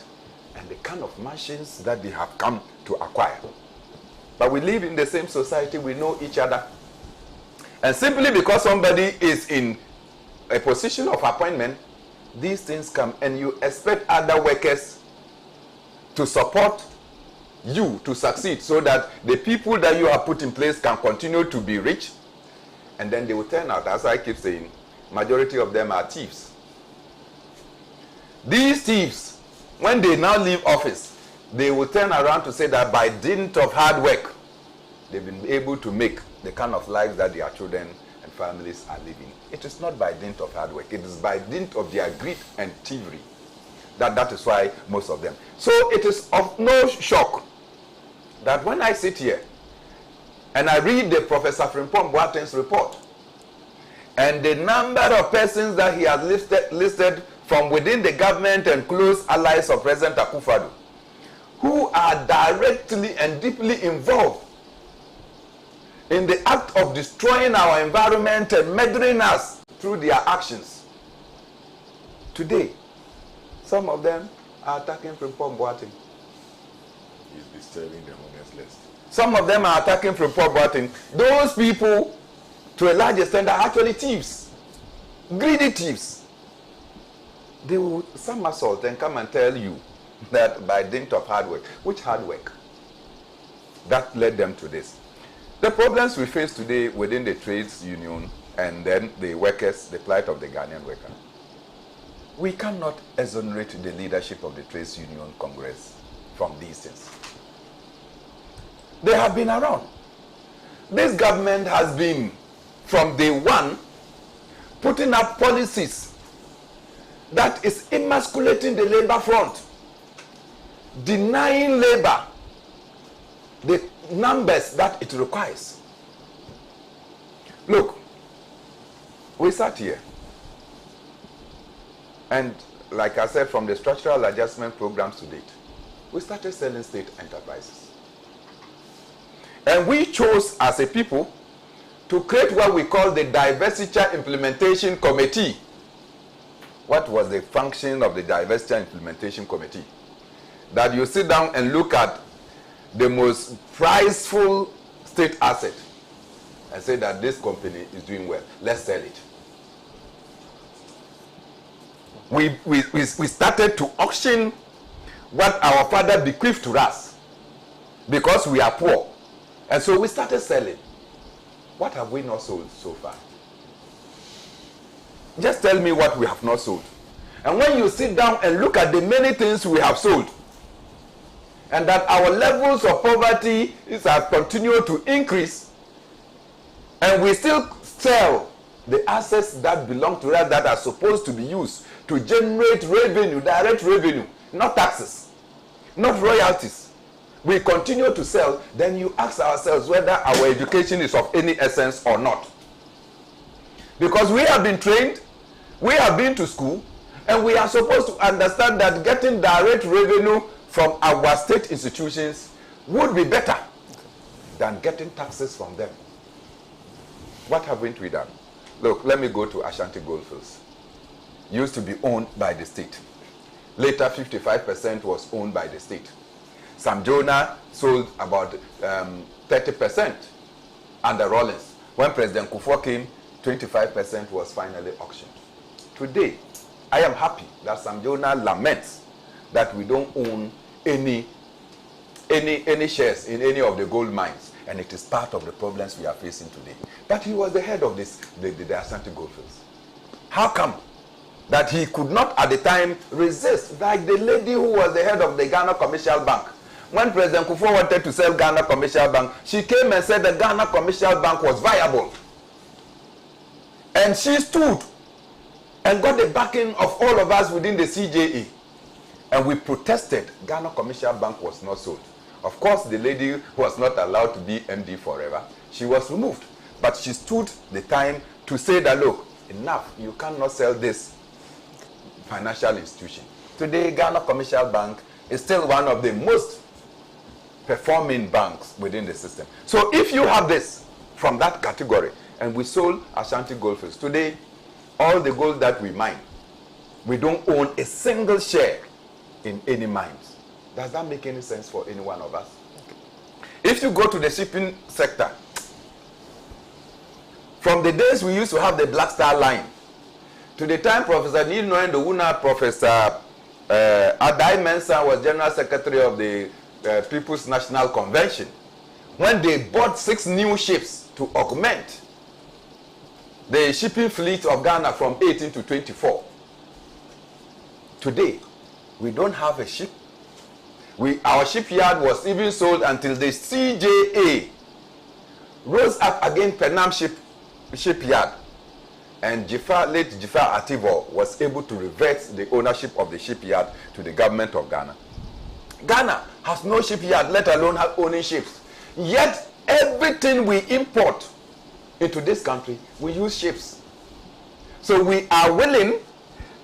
[SPEAKER 4] and the kind of mansions that they have come to acquire. But we live in the same society, we know each other. And simply because somebody is in a position of appointment, these things come and you expect other workers to support you to succeed so that the people that you have put in place can continue to be rich, and then they will turn out, as I keep saying, majority of them are thieves. These thieves, when they now leave office, they will turn around to say that by dint of hard work, they've been able to make the kind of life that their children and families are living. It is not by dint of hard work. It is by dint of their greed and thievery. That is why most of them. So it is of no shock that when I sit here and I read the Professor Frimpong report and the number of persons that he has listed from within the government and close allies of President Akufo-Addo who are directly and deeply involved in the act of destroying our environment and murdering us through their actions. Today, some of them are attacking Frimpong.
[SPEAKER 5] He's disturbing them on his list.
[SPEAKER 4] Some of them are attacking Frimpong. Those people, to a large extent, are actually thieves. Greedy thieves. They will somersault and come and tell you that by dint of hard work. Which hard work? That led them to this. The problems we face today within the trades union and then the workers, the plight of the Ghanaian worker. We cannot exonerate the leadership of the trades union congress from these things. They have been around. This government has been, from day one, putting up policies that is emasculating the labor front, denying labor the numbers that it requires. Look, we sat here, and like I said, from the structural adjustment programs to date, we started selling state enterprises. And we chose as a people to create what we call the Divestiture Implementation Committee. What was the function of the Divestiture Implementation Committee? That you sit down and look at the most prizeful state asset and say that this company is doing well. Let's sell it. We started to auction what our father bequeathed to us because we are poor. And so we started selling. What have we not sold so far? Just tell me what we have not sold. And when you sit down and look at the many things we have sold, and that our levels of poverty have continued to increase, and we still sell the assets that belong to us that are supposed to be used to generate revenue, direct revenue, not taxes, not royalties. We continue to sell, then you ask ourselves whether our education is of any essence or not. Because we have been trained, we have been to school, and we are supposed to understand that getting direct revenue from our state institutions would be better than getting taxes from them. What haven't we done? Look, let me go to Ashanti Goldfields. Used to be owned by the state. Later, 55% was owned by the state. Sam Jonah sold about 30% under Rawlings. When President Kufuor came, 25% was finally auctioned. Today, I am happy that Sam Jonah laments that we don't own any shares in any of the gold mines, and it is part of the problems we are facing today. But he was the head of the Ashanti Goldfields. How come that he could not at the time resist, like the lady who was the head of the Ghana Commercial Bank? When President Kufuor wanted to sell Ghana Commercial Bank, she came and said the Ghana Commercial Bank was viable. And she stood and got the backing of all of us within the CJA. And we protested. Ghana Commercial Bank was not sold. Of course, the lady was not allowed to be MD forever. She was removed. But she stood the time to say that, look, enough, you cannot sell this financial institution. Today, Ghana Commercial Bank is still one of the most performing banks within the system. So if you have this from that category, and we sold Ashanti Goldfields, today, all the gold that we mine, we don't own a single share in any mines. Does that make any sense for any one of us? If you go to the shipping sector, from the days we used to have the Black Star Line, to the time Professor Nii Noi Dowuona, Professor Adai Mensah was General Secretary of the People's National Convention, when they bought 6 new ships to augment the shipping fleet of Ghana from 18 to 24. Today, we don't have a ship. Our shipyard was even sold until the CJA rose up against Penam shipyard, and late Jafar Ativo was able to revert the ownership of the shipyard to the government of Ghana. Ghana has no shipyard, let alone owning ships. Yet, everything we import into this country, we use ships. So we are willing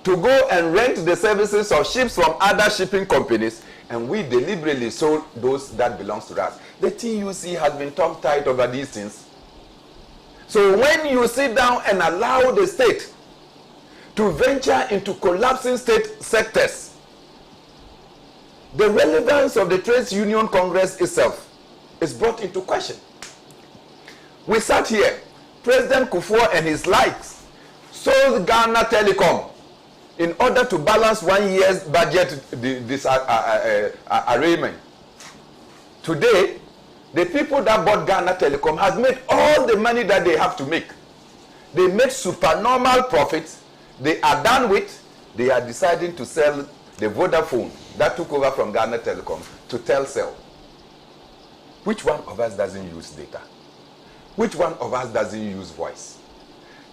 [SPEAKER 4] to go and rent the services of ships from other shipping companies, and we deliberately sold those that belongs to us. The TUC has been tongue-tied over these things. So when you sit down and allow the state to venture into collapsing state sectors, the relevance of the Trades Union Congress itself is brought into question. We sat here, President Kufuor and his likes sold Ghana Telecom in order to balance 1 year's budget arrangement. Today, the people that bought Ghana Telecom has made all the money that they have to make. They made supernormal profits. They are done with. They are deciding to sell the Vodafone that took over from Ghana Telecom to Telcel. Which one of us doesn't use data? Which one of us doesn't use voice?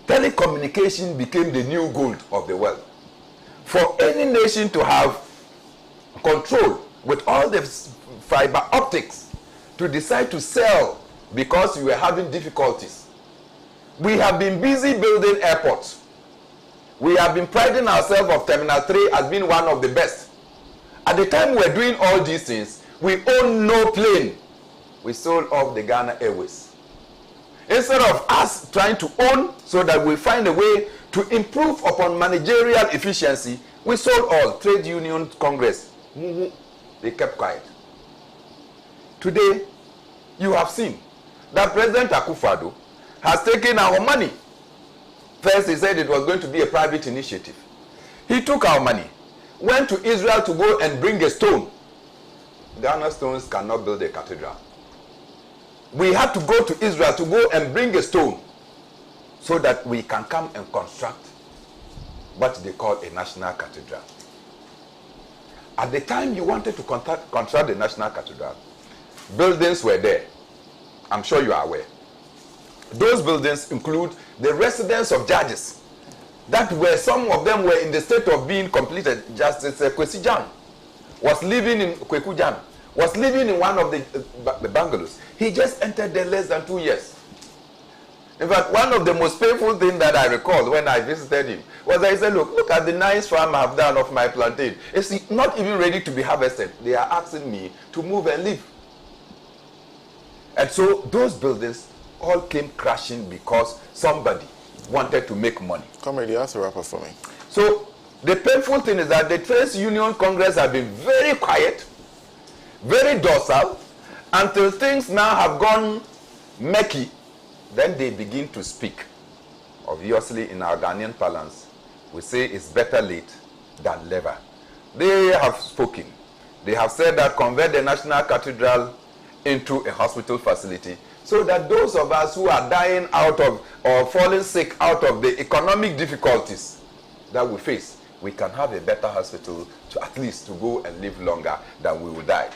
[SPEAKER 4] Telecommunication became the new gold of the world. For any nation to have control with all the fiber optics, to decide to sell because you were having difficulties, We have been busy building airports. We have been priding ourselves of Terminal 3 as being one of the best. At the time we were doing all these things, we owned no plane. We sold off the Ghana Airways. Instead of us trying to own so that we find a way to improve upon managerial efficiency, we sold all. Trade Union Congress, they kept quiet. Today, you have seen that President Akufo-Addo has taken our money. First, he said it was going to be a private initiative. He took our money, went to Israel to go and bring a stone. Ghana stones cannot build a cathedral. We had to go to Israel to go and bring a stone so that we can come and construct what they call a national cathedral. At the time you wanted to construct the national cathedral, buildings were there. I'm sure you are aware. Those buildings include the residence of judges. That were, some of them were in the state of being completed. Justice Kwesi Jan was living in Kweku Jan, was living in one of the bungalows. He just entered there less than 2 years. In fact, one of the most painful things that I recall when I visited him was that he said, look at the nice farm I have done of my plantain. It's not even ready to be harvested. They are asking me to move and leave. And so those buildings all came crashing because somebody wanted to make money.
[SPEAKER 3] Comrade, you have to wrap up for me.
[SPEAKER 4] So the painful thing is that the Trade Union Congress have been very quiet, very docile, until things now have gone murky. Then they begin to speak. Obviously, in our Ghanaian parlance, we say it's better late than never. They have spoken. They have said that convert the National Cathedral into a hospital facility so that those of us who are dying out of or falling sick out of the economic difficulties that we face, we can have a better hospital to at least to go and live longer than we will die.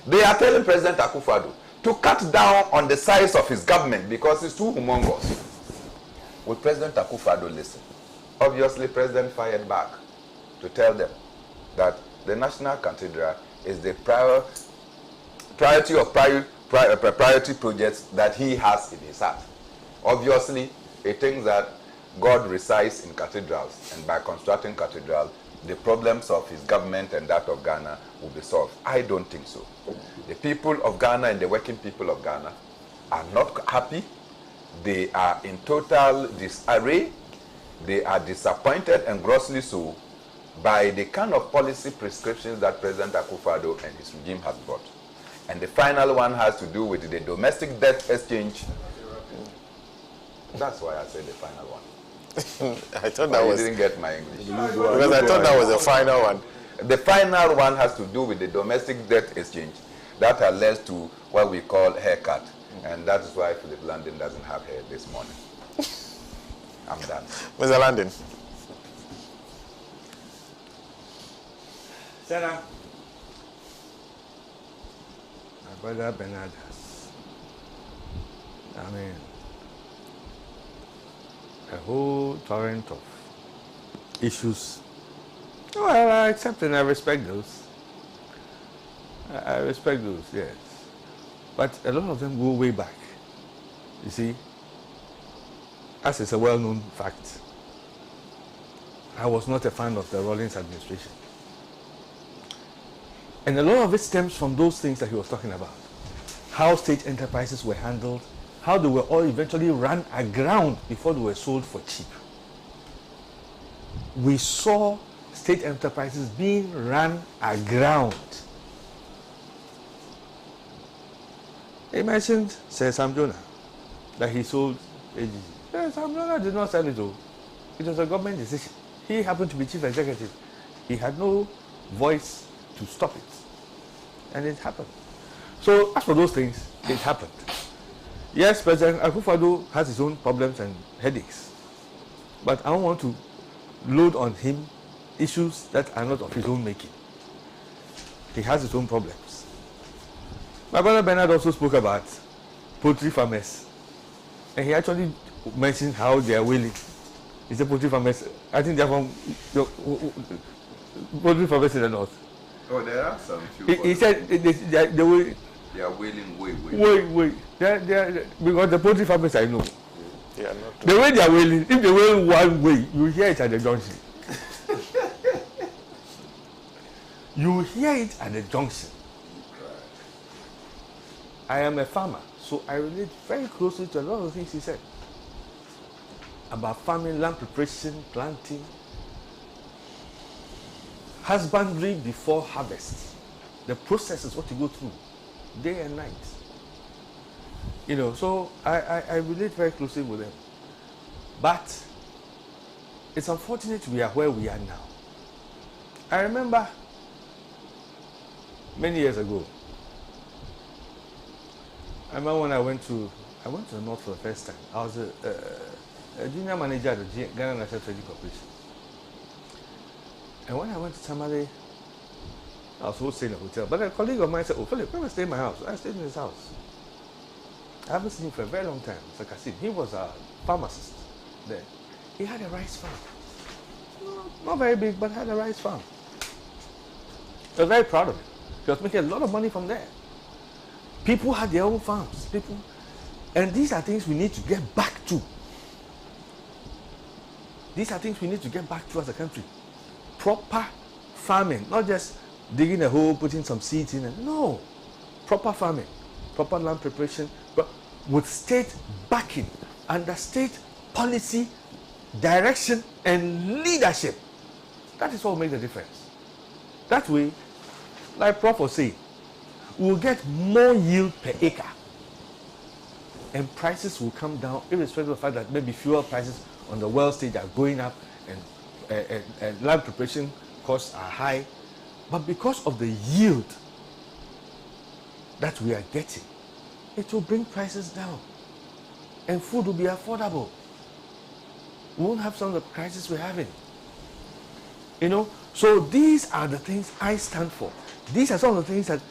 [SPEAKER 4] They are telling President Akufo-Addo to cut down on the size of his government because it's too humongous. Will President Akufo-Addo listen? Obviously, President fired back to tell them that the National Cathedral is the priority of priority projects that he has in his heart. Obviously, he thinks that God resides in cathedrals, and by constructing cathedrals, the problems of his government and that of Ghana will be solved. I don't think so. The people of Ghana and the working people of Ghana are not happy. They are in total disarray. They are disappointed and grossly so by the kind of policy prescriptions that President Akufo-Addo and his regime has brought. And the final one has to do with the domestic debt exchange. That's why I said the final one.
[SPEAKER 3] I thought that was...
[SPEAKER 4] You didn't get my English.
[SPEAKER 3] Because I thought that was the final one.
[SPEAKER 4] The final one has to do with the domestic debt exchange. That has led to what we call haircut. And that is why Philip Langdon doesn't have hair this morning. I'm done.
[SPEAKER 3] Mr. Langdon.
[SPEAKER 6] Sena. My brother Bernard. I mean, a whole torrent of issues. Well, I accept and I respect those. I respect those, yes. But a lot of them go way back. You see, as is a well-known fact, I was not a fan of the Rawlings administration. And a lot of it stems from those things that he was talking about. How state enterprises were handled, how they were all eventually run aground before they were sold for cheap. We saw state enterprises being run aground. He mentioned Sir Sam Jonah, that he sold AGG. Sir Sam Jonah did not sell it all. It was a government decision. He happened to be chief executive. He had no voice to stop it. And it happened. So as for those things, it happened. Yes, President Akufo-Addo has his own problems and headaches. But I don't want to load on him issues that are not of his own making. He has his own problems. My brother Bernard also spoke about poultry farmers. And he actually mentioned how they are willing. He said poultry farmers, I think they are from poultry farmers in the north.
[SPEAKER 4] Oh, there are some few.
[SPEAKER 6] He said they will.
[SPEAKER 4] They are willing way.
[SPEAKER 6] Because the poultry farmers I know,
[SPEAKER 5] Yeah, not
[SPEAKER 6] the way they are wailing, if they wail one way, you hear it at the junction. You hear it at the junction. I am a farmer, so I relate very closely to a lot of things he said about farming, land preparation, planting, husbandry before harvest. The process is what you go through, day and night. You know, so I relate very closely with them. But it's unfortunate we are where we are now. I remember many years ago, I remember when I went to the North for the first time. I was a junior manager at the Ghana National Trading Corporation. And when I went to Tamale, I was supposed to stay in a hotel. But a colleague of mine said, "Oh, Philip, come and stay in my house." I stayed in his house. I haven't seen him for a very long time. It's like I said, he was a pharmacist there. He had a rice farm. Not very big, but had a rice farm. I was very proud of it. He was making a lot of money from there. People had their own farms. And these are things we need to get back to. These are things we need to get back to as a country. Proper farming, not just digging a hole, putting some seeds in it. No. Proper farming, proper land preparation, but with state backing, under state policy, direction, and leadership. That is what will make the difference. That way, like Prof was saying, we will get more yield per acre. And prices will come down, irrespective of the fact that maybe fuel prices on the world stage are going up and land preparation costs are high. But because of the yield that we are getting, it will bring prices down. And food will be affordable. We won't have some of the crises we're having. You know, so these are the things I stand for. These are some of the things that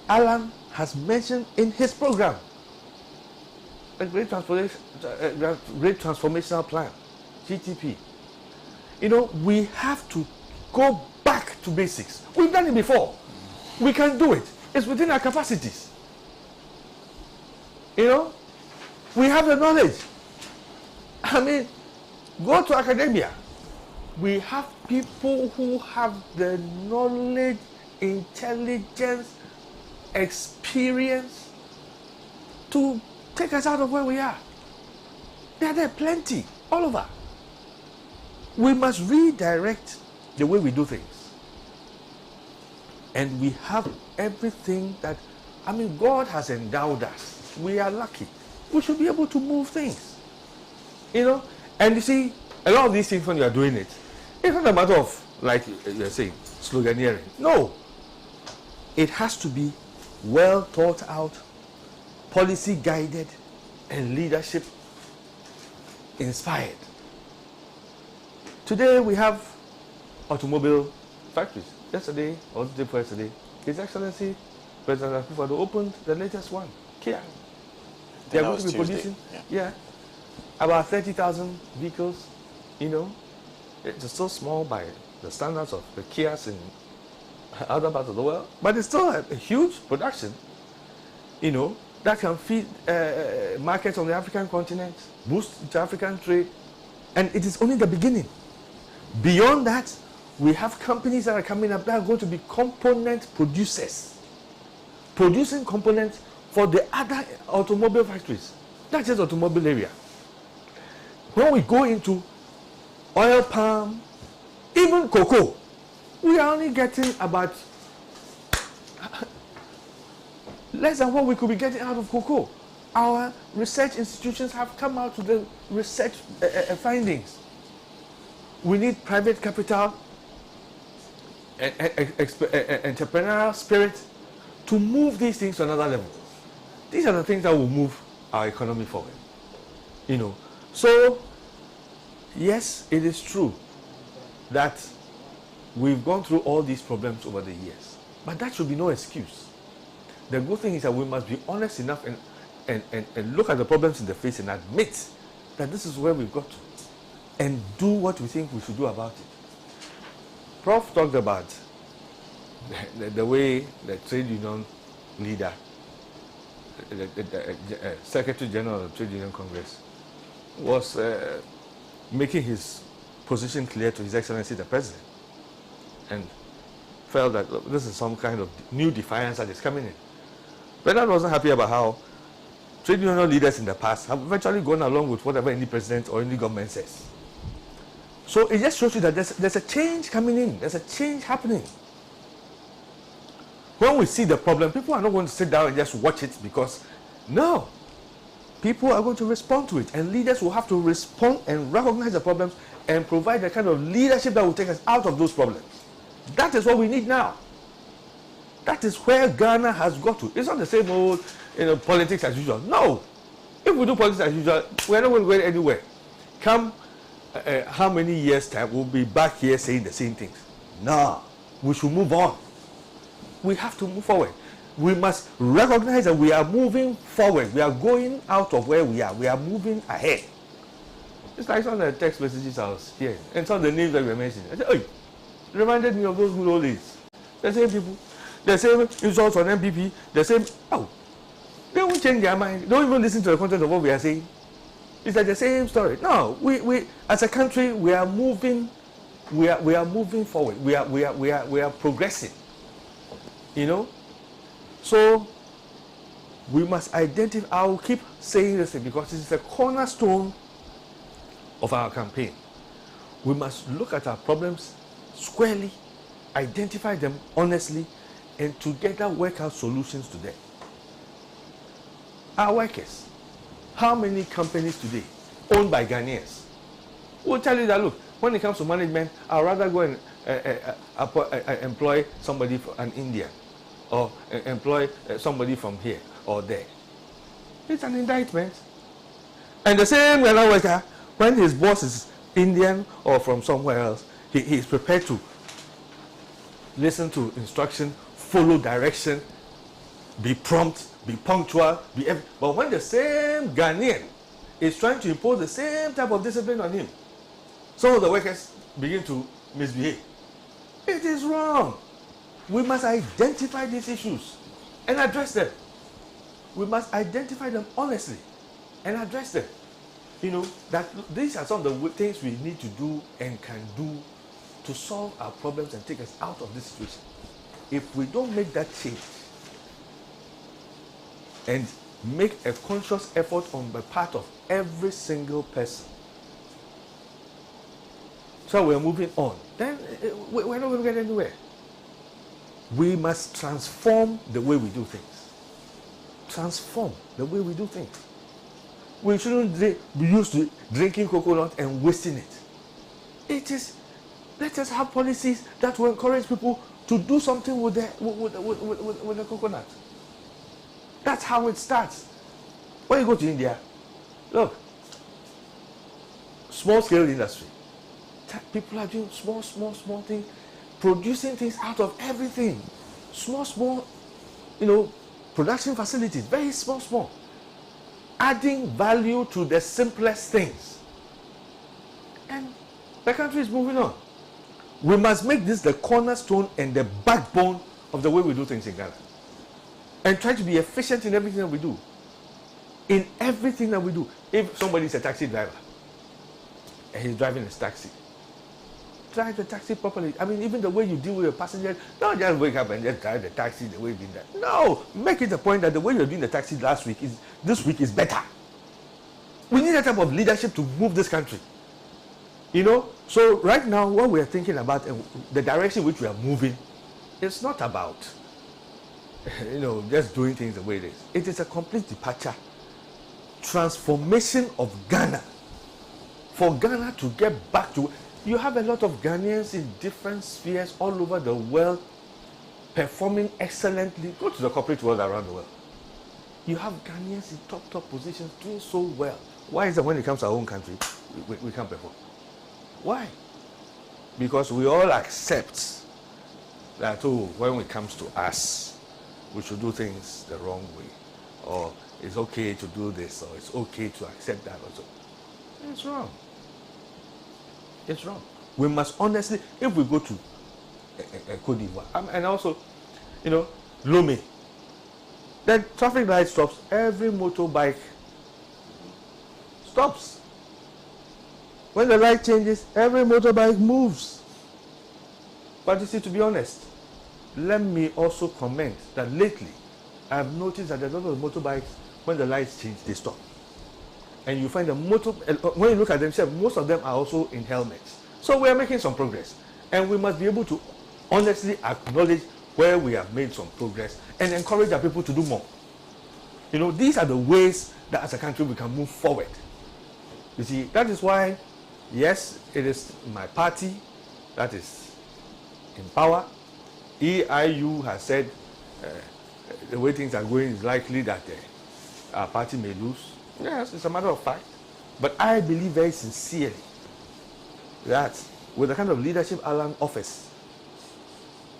[SPEAKER 6] Alan has mentioned in his program. A great transformational plan, GTP. You know, we have to go back to basics. We've done it before. We can do it. It's within our capacities. You know, we have the knowledge. I mean, go to academia. We have people who have the knowledge, intelligence, experience to take us out of where we are. There are plenty all over. We must redirect the way we do things. And we have everything that, I mean, God has endowed us. We are lucky. We should be able to move things. You know? And you see, a lot of these things when you are doing it, it's not a matter of, like you're saying, sloganeering. No. It has to be well thought out, policy guided, and leadership inspired. Today we have automobile factories. Yesterday, or the day before yesterday, His Excellency President Akufo-Addo opened the latest one, Kia. They are going to be producing, about 30,000 vehicles. You know, it's still small by the standards of the Kias in other parts of the world, but it's still a huge production. You know, that can feed markets on the African continent, boost the African trade, and it is only the beginning. Beyond that, we have companies that are coming up that are going to be component producers, producing components for the other automobile factories, not just automobile area. When we go into oil palm, even cocoa, we are only getting about less than what we could be getting out of cocoa. Our research institutions have come out with the research findings. We need private capital, entrepreneurial spirit to move these things to another level. These are the things that will move our economy forward. You know, so yes, it is true that we've gone through all these problems over the years, but that should be no excuse. The good thing is that we must be honest enough and look at the problems in the face and admit that this is where we've got to, and do what we think we should do about it. Prof talked about the way the trade union leader, the Secretary General of the Trade Union Congress, was making his position clear to His Excellency the President, and felt that look, this is some kind of new defiance that is coming in. Bernard wasn't happy about how trade union leaders in the past have virtually gone along with whatever any president or any government says. So it just shows you that there's a change coming in, there's a change happening. When we see the problem, people are not going to sit down and just watch it because, no, people are going to respond to it, and leaders will have to respond and recognize the problems and provide the kind of leadership that will take us out of those problems. That is what we need now. That is where Ghana has got to. It's not the same old, politics as usual. No. If we do politics as usual, we're not going to go anywhere. Come how many years' time, we'll be back here saying the same things. No. We should move on. We have to move forward. We must recognize that we are moving forward. We are going out of where we are. We are moving ahead. It's like some of the text messages I was hearing, and some of the names that we were mentioning. I said, hey, it reminded me of those good old days. The same people, the same insults on MPP, the same, they won't change their mind. Don't even listen to the content of what we are saying. It's like the same story. No, we as a country, we are moving, we are moving forward. We are progressing. So we must identify. I will keep saying this because it's the cornerstone of our campaign. We must look at our problems squarely, identify them honestly, and together work out solutions to them. Our workers, how many companies today owned by Ghanaians will tell you that, look, when it comes to management, I'd rather go and employ somebody from an Indian, or employ somebody from here or there. It's an indictment. And the same Ghana worker, when his boss is Indian or from somewhere else, he is prepared to listen to instruction, follow direction, be prompt, be punctual, but when the same Ghanaian is trying to impose the same type of discipline on him, some of the workers begin to misbehave. It is wrong. We must identify these issues and address them. We must identify them honestly and address them. That these are some of the things we need to do and can do to solve our problems and take us out of this situation. If we don't make that change and make a conscious effort on the part of every single person, so we're moving on, then we're not going to get anywhere. We must transform the way we do things. Transform the way we do things. We shouldn't be used to drinking coconut and wasting it. Let us have policies that will encourage people to do something with the coconut. That's how it starts. When you go to India, look, small scale industry. People are doing small things, producing things out of everything. Small, production facilities, very small. Adding value to the simplest things. And the country is moving on. We must make this the cornerstone and the backbone of the way we do things in Ghana. And try to be efficient in everything that we do. In everything that we do. If somebody is a taxi driver and he's driving his taxi, drive the taxi properly. I mean, even the way you deal with your passengers, don't just wake up and just drive the taxi the way you did that. No, make it a point that the way you're doing the taxi this week is better. We need that type of leadership to move this country. So right now, what we are thinking about, the direction which we are moving, it's not about, just doing things the way it is. It is a complete departure, transformation of Ghana. For Ghana to get back to, you have a lot of Ghanaians in different spheres all over the world performing excellently. Go to the corporate world around the world. You have Ghanaians in top positions doing so well. Why is it when it comes to our own country, we can't perform? Why? Because we all accept that, when it comes to us, we should do things the wrong way. Or it's okay to do this, or it's okay to accept that also. It's wrong. It's wrong. We must honestly, if we go to Côte d'Ivoire, and also, Lomé, then traffic light stops, every motorbike stops. when the light changes, every motorbike moves. But you see, to be honest, let me also comment that lately, I've noticed that a lot of motorbikes, when the lights change, they stop. And you find when you look at themselves, most of them are also in helmets. So we are making some progress. And we must be able to honestly acknowledge where we have made some progress and encourage our people to do more. You know, these are the ways that as a country we can move forward. You see, that is why, yes, it is my party that is in power. EIU has said the way things are going is likely that our party may lose. Yes, it's a matter of fact. But I believe very sincerely that with the kind of leadership Alan offers,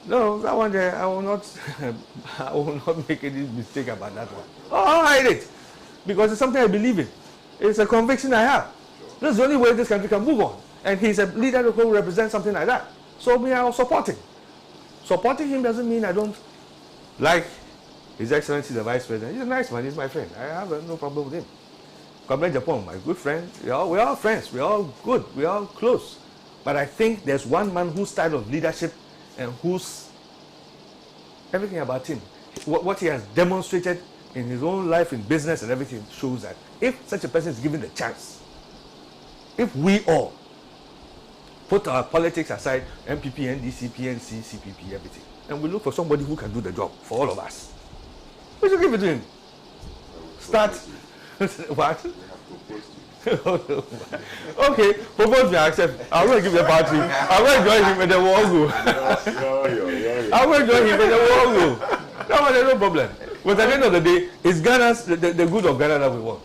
[SPEAKER 6] no, that one there, I will not make any mistake about that one. Oh, I'll hide it. Because it's something I believe in. It's a conviction I have. This is the only way this country can move on. And he's a leader who represents something like that. So we are supporting. Supporting him doesn't mean I don't like His Excellency the Vice President. He's a nice man, he's my friend. I have no problem with him. Comrade Japan, my good friend. We're all friends. We're all good. We're all close. But I think there's one man whose style of leadership and whose everything about him, what he has demonstrated in his own life, in business and everything, shows that if such a person is given the chance, if we all put our politics aside, MPP, NDC, PNC, CPP, everything, and we look for somebody who can do the job for all of us, we should give it to him. Start. What? Okay, propose me, I accept. I will give the party. I will join him in the war go. I will join him in the war go. That one, there's no problem. But at the end of the day, it's Ghana's the good of Ghana that we want.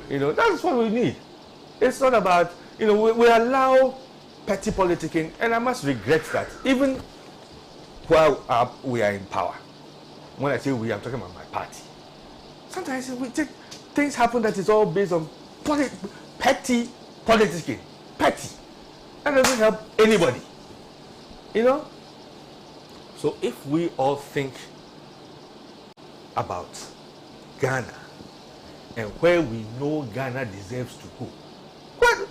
[SPEAKER 6] You know, that's what we need. It's not about, you know, we allow petty politicking, and I must regret that even while we are in power. When I say we, I'm talking about my party. Sometimes we take things happen that is all based on petty politicking. Petty. That doesn't help anybody. You know? So if we all think about Ghana and where we know Ghana deserves to go. Well,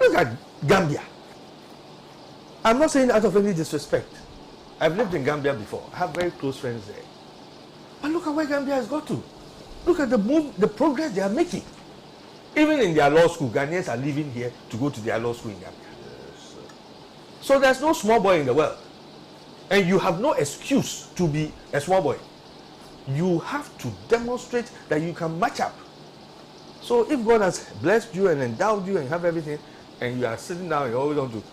[SPEAKER 6] look at Gambia. I'm not saying out of any disrespect. I've lived in Gambia before. I have very close friends there. But look at where Gambia has got to. Look at the progress they are making. Even in their law school, Ghanaians are leaving here to go to their law school in Gambia. Yes, so there's no small boy in the world. And you have no excuse to be a small boy. You have to demonstrate that you can match up. So if God has blessed you and endowed you and have everything, and you are sitting down and you always want to...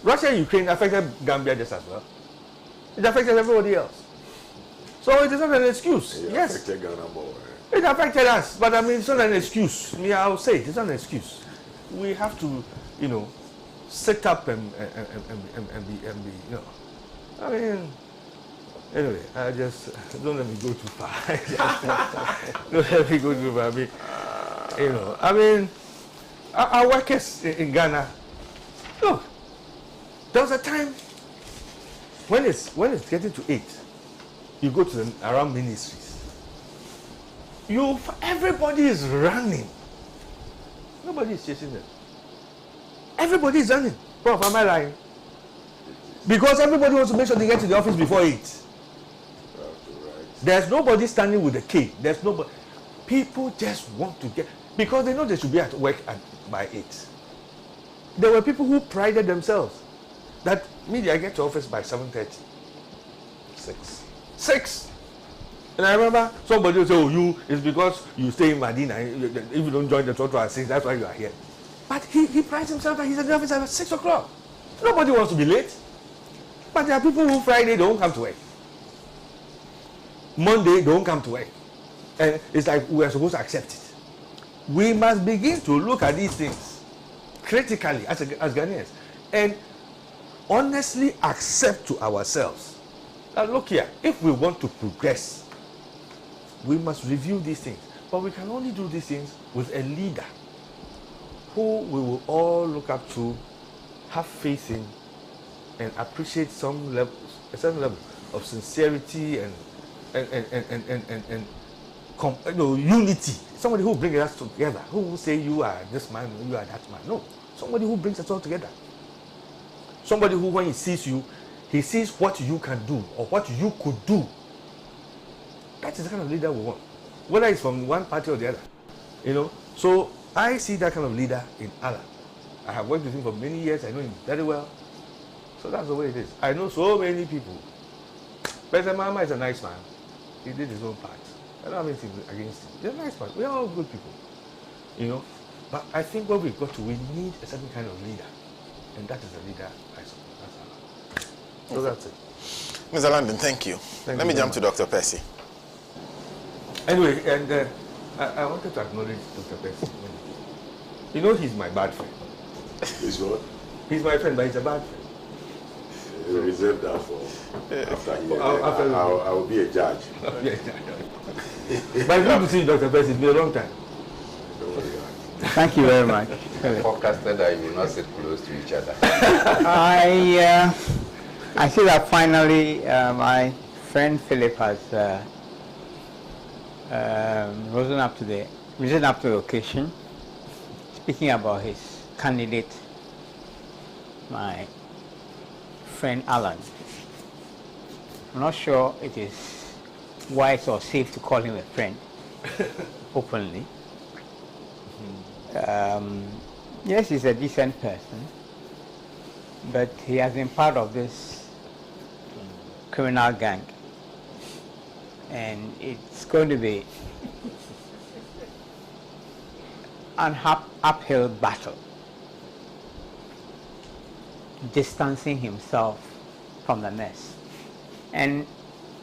[SPEAKER 6] Russia and Ukraine affected Gambia just as well. It affected everybody else. So it is not an excuse.
[SPEAKER 5] It
[SPEAKER 6] yes.
[SPEAKER 5] affected Ghana more.
[SPEAKER 6] It affected us, but I mean, it's not an excuse. Me, I'll say it, it's not an excuse. We have to, you know, sit up and be, you know. I mean, anyway, I just, don't let me go too far. Don't let me go too far. I mean, you know, I mean, our workers in Ghana, look, there was a time when it's getting to 8, you go to around ministries. Everybody is running. Nobody is chasing them. Everybody is running. Prof, am I lying? Because everybody wants to make sure they get to the office before 8. There's nobody standing with a cane. There's nobody. People just want to get, because they know they should be at work by 8. There were people who prided themselves that I get to office by 7:30. 6. And I remember somebody would say, oh, it's because you stay in Medina. If you don't join the Toto at 6, that's why you are here. But he prides himself that he's at the office at 6 o'clock. Nobody wants to be late. But there are people who Friday don't come to work. Monday don't come to work. And it's like we are supposed to accept it. We must begin to look at these things critically as Ghanaians and honestly accept to ourselves that, look here, if we want to progress, we must review these things. But we can only do these things with a leader who we will all look up to, have faith in, and appreciate a certain level of sincerity and unity. Somebody who will bring us together, who will say you are this man, you are that man. No. Somebody who brings us all together. Somebody who, when he sees you, he sees what you can do or what you could do. That is the kind of leader we want, whether it's from one party or the other. You know, so I see that kind of leader in Allah. I have worked with him for many years. I know him very well. So that's the way it is. I know so many people. President Mama is a nice man. He did his own part. I don't have anything against him. He's a nice man. We're all good people. You know, but I think what we've got to, we need a certain kind of leader. And that is the leader I support. That's Allah. So that's it.
[SPEAKER 3] Mr. Langdon, thank you. Let me jump to Dr. Pessey.
[SPEAKER 6] Anyway, and I wanted to acknowledge Dr. Pessey. You know, he's my bad friend.
[SPEAKER 5] He's what?
[SPEAKER 6] He's my friend, but he's a bad friend.
[SPEAKER 5] You reserve that for after he I will be a judge.
[SPEAKER 6] But it's good to see you, Dr. Pessey. It's been a long time.
[SPEAKER 7] Thank you very much.
[SPEAKER 4] Forecasted that you will not sit close to each other.
[SPEAKER 7] I see that finally my friend Philip has risen up to the occasion, speaking about his candidate, my friend Alan. I'm not sure it is wise or safe to call him a friend openly. Yes, he's a decent person, but he has been part of this criminal gang, and it's going to be an uphill battle, distancing himself from the mess. And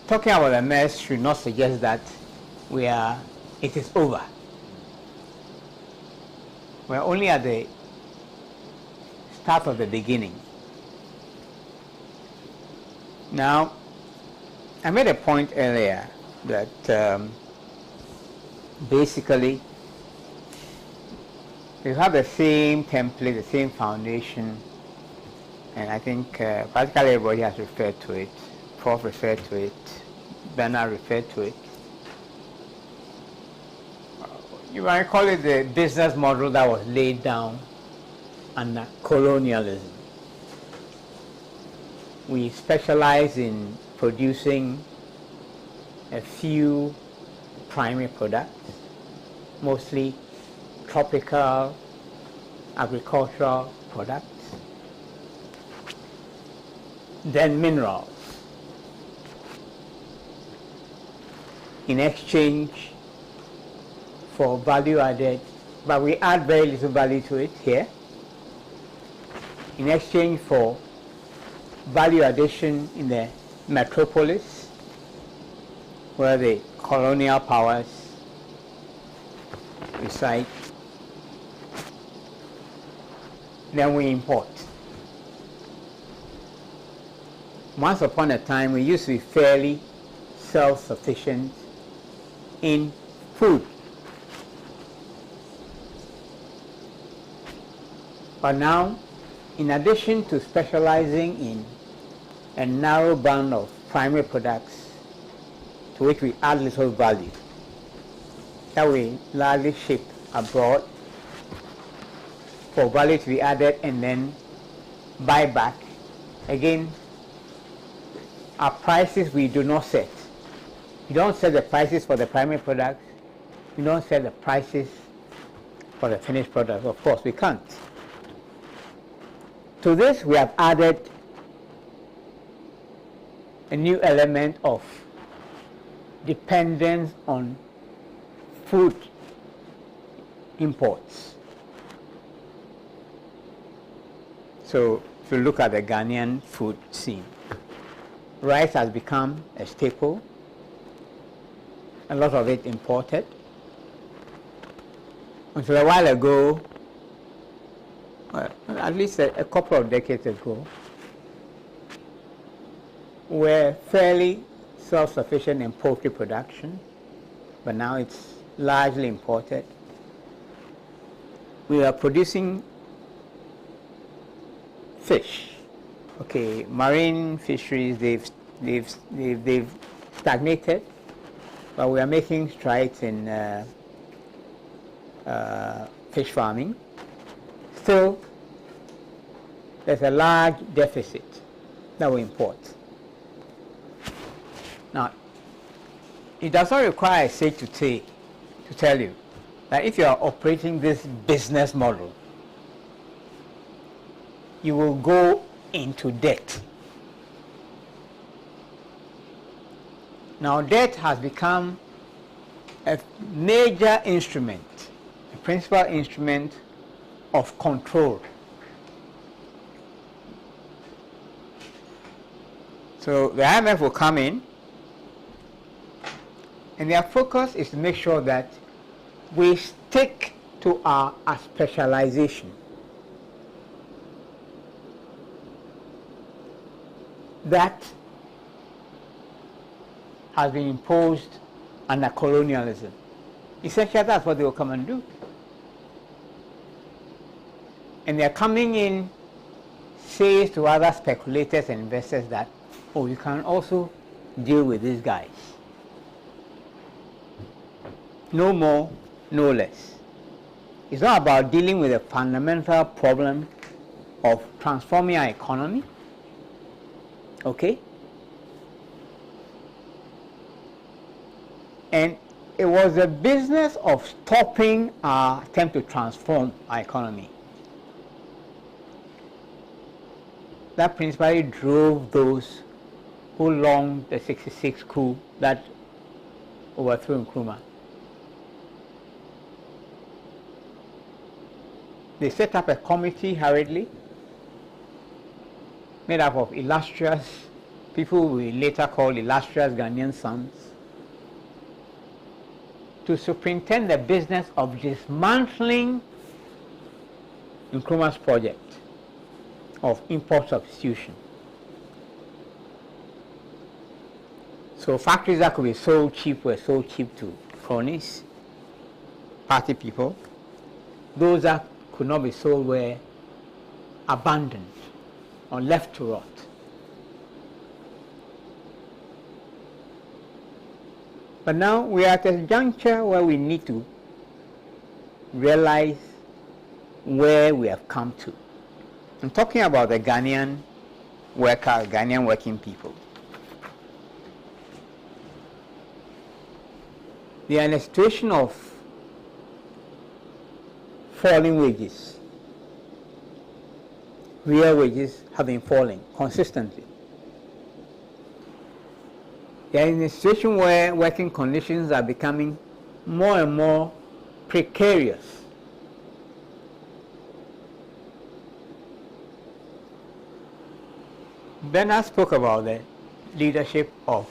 [SPEAKER 7] talking about the mess should not suggest that it is over. We're only at the start of the beginning. Now, I made a point earlier that basically we have the same template, the same foundation, and I think practically everybody has referred to it. Prof referred to it, Bernard referred to it. You might call it the business model that was laid down under colonialism. We specialize in producing a few primary products, mostly tropical agricultural products, then minerals. In exchange for value added, but we add very little value to it here. In exchange for value addition in the metropolis, where the colonial powers reside, then we import. Once upon a time, we used to be fairly self-sufficient in food. But now, in addition to specializing in a narrow band of primary products to which we add little value, that we largely ship abroad for value to be added and then buy back, again, our prices we do not set. We don't set the prices for the primary products. We don't set the prices for the finished product. Of course, we can't. To this, we have added a new element of dependence on food imports. So, if you look at the Ghanaian food scene, rice has become a staple, a lot of it imported. Until a while ago, at least a couple of decades ago, we're fairly self-sufficient in poultry production, but now it's largely imported. We are producing fish. Okay, marine fisheries, they've stagnated, but we are making strides in fish farming. Still, there's a large deficit that we import. Now, it does not require a sage to tell you that if you are operating this business model, you will go into debt. Now, debt has become a major instrument, a principal instrument of control. So the IMF will come in, and their focus is to make sure that we stick to our specialization. That has been imposed under colonialism. Essentially, that's what they will come and do. And they're coming in, says to other speculators and investors that, oh, you can also deal with these guys. No more, no less. It's not about dealing with a fundamental problem of transforming our economy. Okay? And it was a business of stopping our attempt to transform our economy. That principally drove those who longed the 66 coup that overthrew Nkrumah. They set up a committee hurriedly, made up of illustrious people we later called illustrious Ghanaian sons, to superintend the business of dismantling Nkrumah's project of import substitution. So factories that could be sold cheap were sold cheap to cronies, party people. Those that could not be sold were abandoned or left to rot. But now we are at a juncture where we need to realize where we have come to. I'm talking about the Ghanaian worker, Ghanaian working people. They are in a situation of falling wages. Real wages have been falling consistently. They are in a situation where working conditions are becoming more and more precarious. Bernard spoke about the leadership of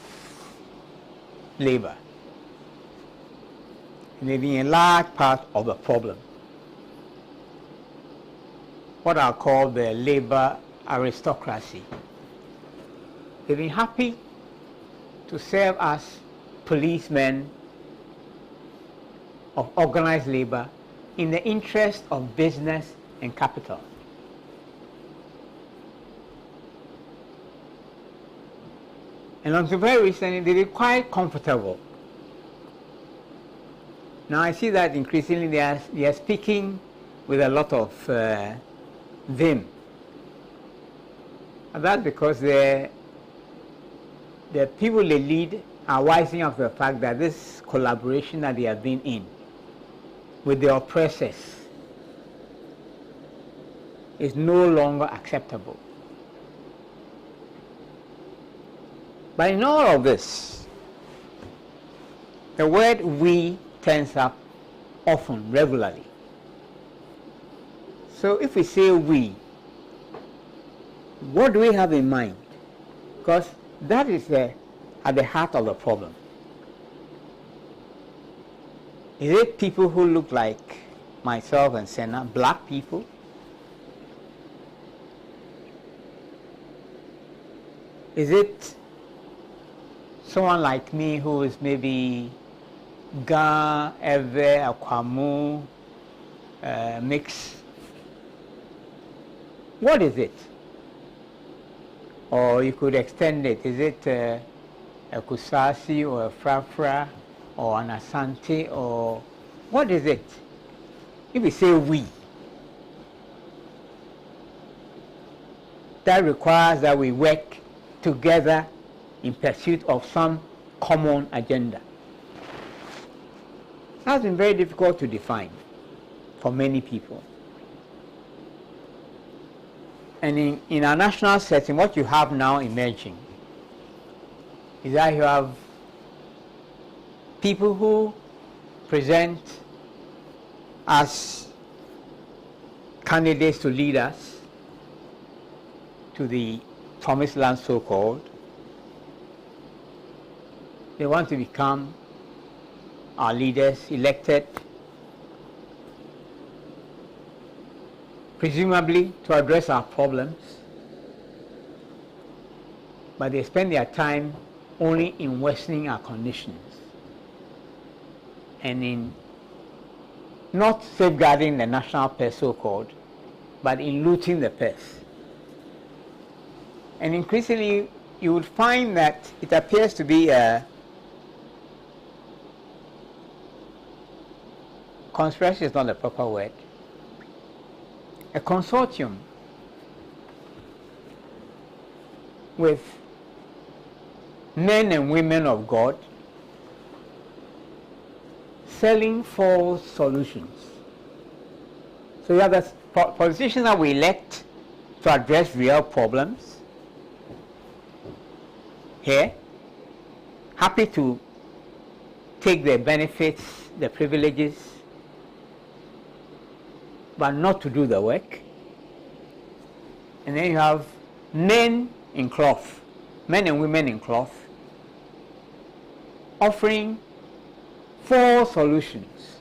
[SPEAKER 7] labor. They've been a large part of the problem. What I call the labor aristocracy. They've been happy to serve as policemen of organized labor in the interest of business and capital. And until very recently, they were quite comfortable. Now I see that increasingly they are speaking with a lot of vim. And that's because the people they lead are wising up to the fact that this collaboration that they have been in with the oppressors is no longer acceptable. But in all of this, the word "we" turns up often, regularly. So if we say "we," what do we have in mind? Because that is at the heart of the problem. Is it people who look like myself and Sena, black people? Is it someone like me who is maybe Ga, Eve, Akwamu, mix? What is it? Or you could extend it. Is it a Kusasi or a Frafra or an Asante, or what is it? If we say "we," that requires that we work together in pursuit of some common agenda. That's been very difficult to define for many people. And in our national setting, what you have now emerging is that you have people who present as candidates to lead us to the promised land, so-called. They want to become our leaders, elected, presumably to address our problems, but they spend their time only in worsening our conditions and in not safeguarding the national purse, so-called, but in looting the purse. And increasingly, you would find that it appears to be a conspiracy is not the proper word, a consortium with men and women of God selling false solutions. So you have the politicians that we elect to address real problems here, happy to take the benefits, the privileges, but not to do the work. And then you have men in cloth, men and women in cloth, offering false solutions.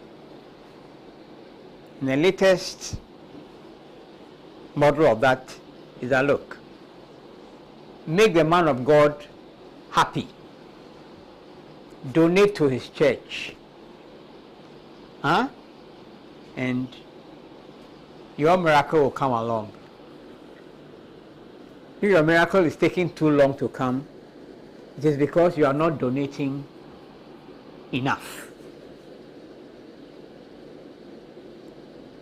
[SPEAKER 7] And the latest model of that is that, look, make the man of God happy, donate to his church, and your miracle will come along. If your miracle is taking too long to come, it is because you are not donating enough.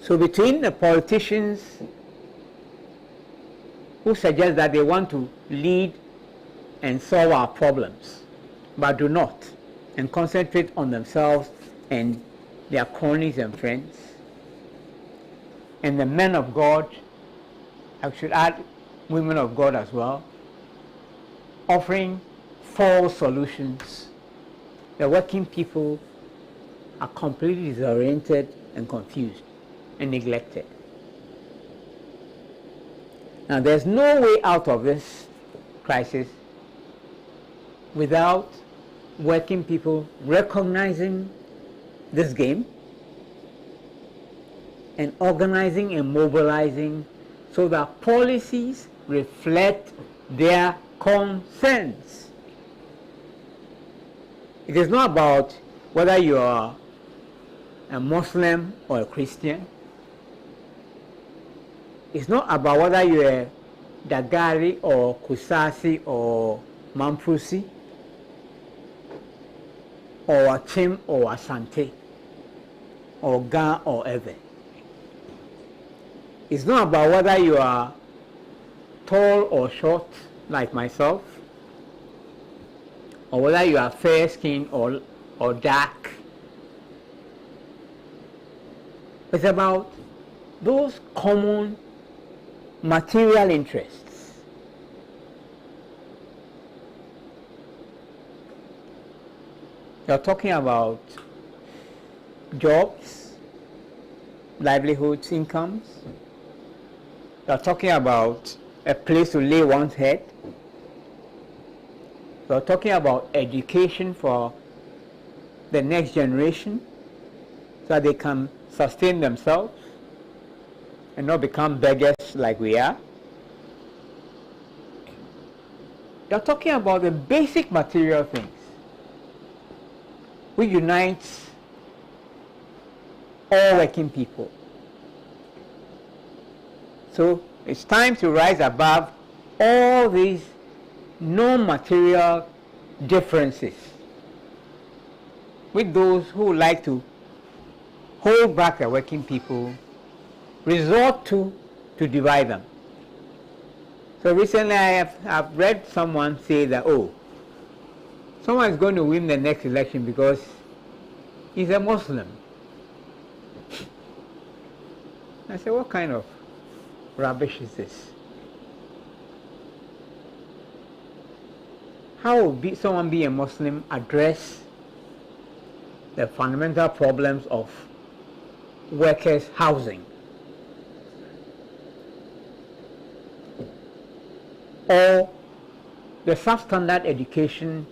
[SPEAKER 7] So between the politicians who suggest that they want to lead and solve our problems, but do not, and concentrate on themselves and their cronies and friends, and the men of God, I should add women of God as well, offering false solutions, the working people are completely disoriented and confused and neglected. Now, there's no way out of this crisis without working people recognizing this game and organizing and mobilizing so that policies reflect their concerns. It is not about whether you are a Muslim or a Christian. It's not about whether you're a Dagari or Kusasi or Mamprusi or a Chim or a Sante or Ga or Eve. It's not about whether you are tall or short like myself, or whether you are fair skinned or dark. It's about those common material interests. You're talking about jobs, livelihoods, incomes. You're talking about a place to lay one's head. You're talking about education for the next generation so that they can sustain themselves and not become beggars like we are. You're talking about the basic material things which unites all working people. So it's time to rise above all these non-material differences with those who like to hold back the working people, resort to divide them. So recently I've read someone say that, oh, someone is going to win the next election because he's a Muslim. I said, what kind of rubbish is this? How will someone be a Muslim address the fundamental problems of workers' housing? Or the substandard education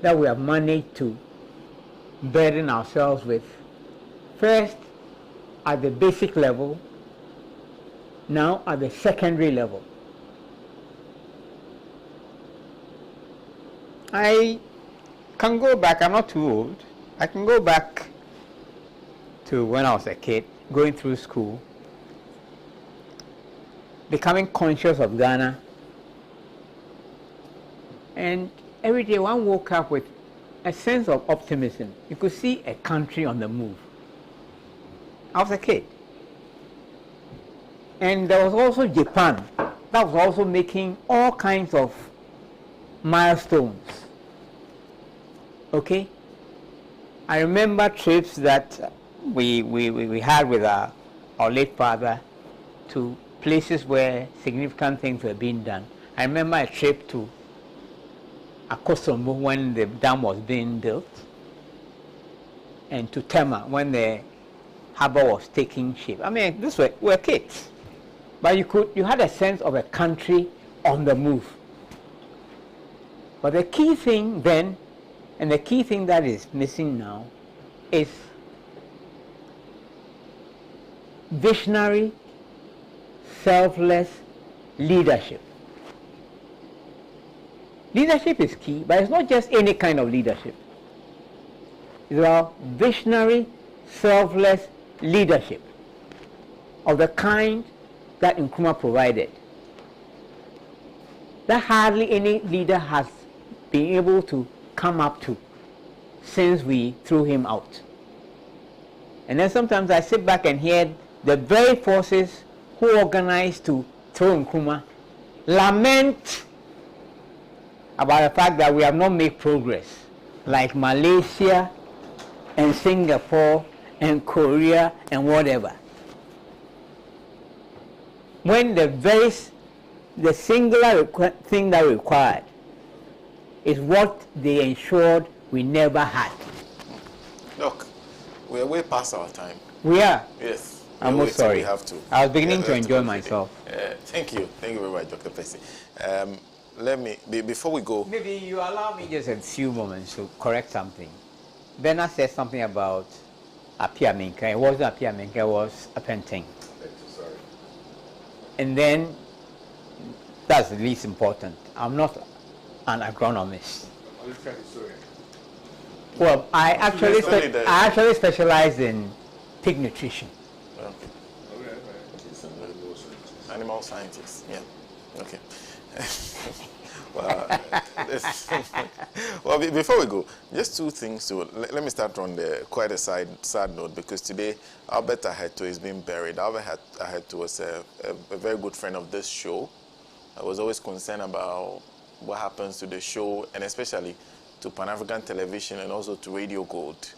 [SPEAKER 7] that we have managed to burden ourselves with, first at the basic level, now at the secondary level. I can go back, I'm not too old, I can go back to when I was a kid, going through school, becoming conscious of Ghana, and every day one woke up with a sense of optimism. You could see a country on the move. I was a kid. And there was also Japan that was also making all kinds of milestones. Okay? I remember trips that we had with our late father to places where significant things were being done. I remember a trip to Akosombo when the dam was being built, and to Tema when the harbor was taking shape. I mean, these were kids, but you had a sense of a country on the move. But the key thing then, and the key thing that is missing now, is visionary, selfless leadership. Leadership is key, but it's not just any kind of leadership. It's about visionary, selfless leadership of the kind that Nkrumah provided, that hardly any leader has been able to come up to since we threw him out. And then sometimes I sit back and hear the very forces who organized to throw Nkrumah lament about the fact that we have not made progress, like Malaysia and Singapore and Korea and whatever. When the singular thing that required is what they ensured we never had.
[SPEAKER 3] Look, we're way past our time.
[SPEAKER 7] We are?
[SPEAKER 3] Yes.
[SPEAKER 7] I'm most sorry.
[SPEAKER 3] We have to.
[SPEAKER 7] I was beginning to enjoy myself.
[SPEAKER 3] Thank you. Thank you very much, Dr. Pessey. Let me, before we go...
[SPEAKER 7] Maybe you allow me just a few moments to correct something. Bernard said something about Apiamenka. It wasn't Apiamenka, it was Apenteng.
[SPEAKER 4] Sorry.
[SPEAKER 7] And then, that's the least important. I'm not an agronomist. Well, I actually specialize in pig nutrition.
[SPEAKER 3] Okay. Animal scientist, yeah. Okay. Well, before we go, just two things. So let me start on quite a sad note, because today Albert Aheto is being buried. Albert Aheto was a very good friend of this show. I was always concerned about what happens to the show, and especially to Pan-African Television and also to Radio Gold.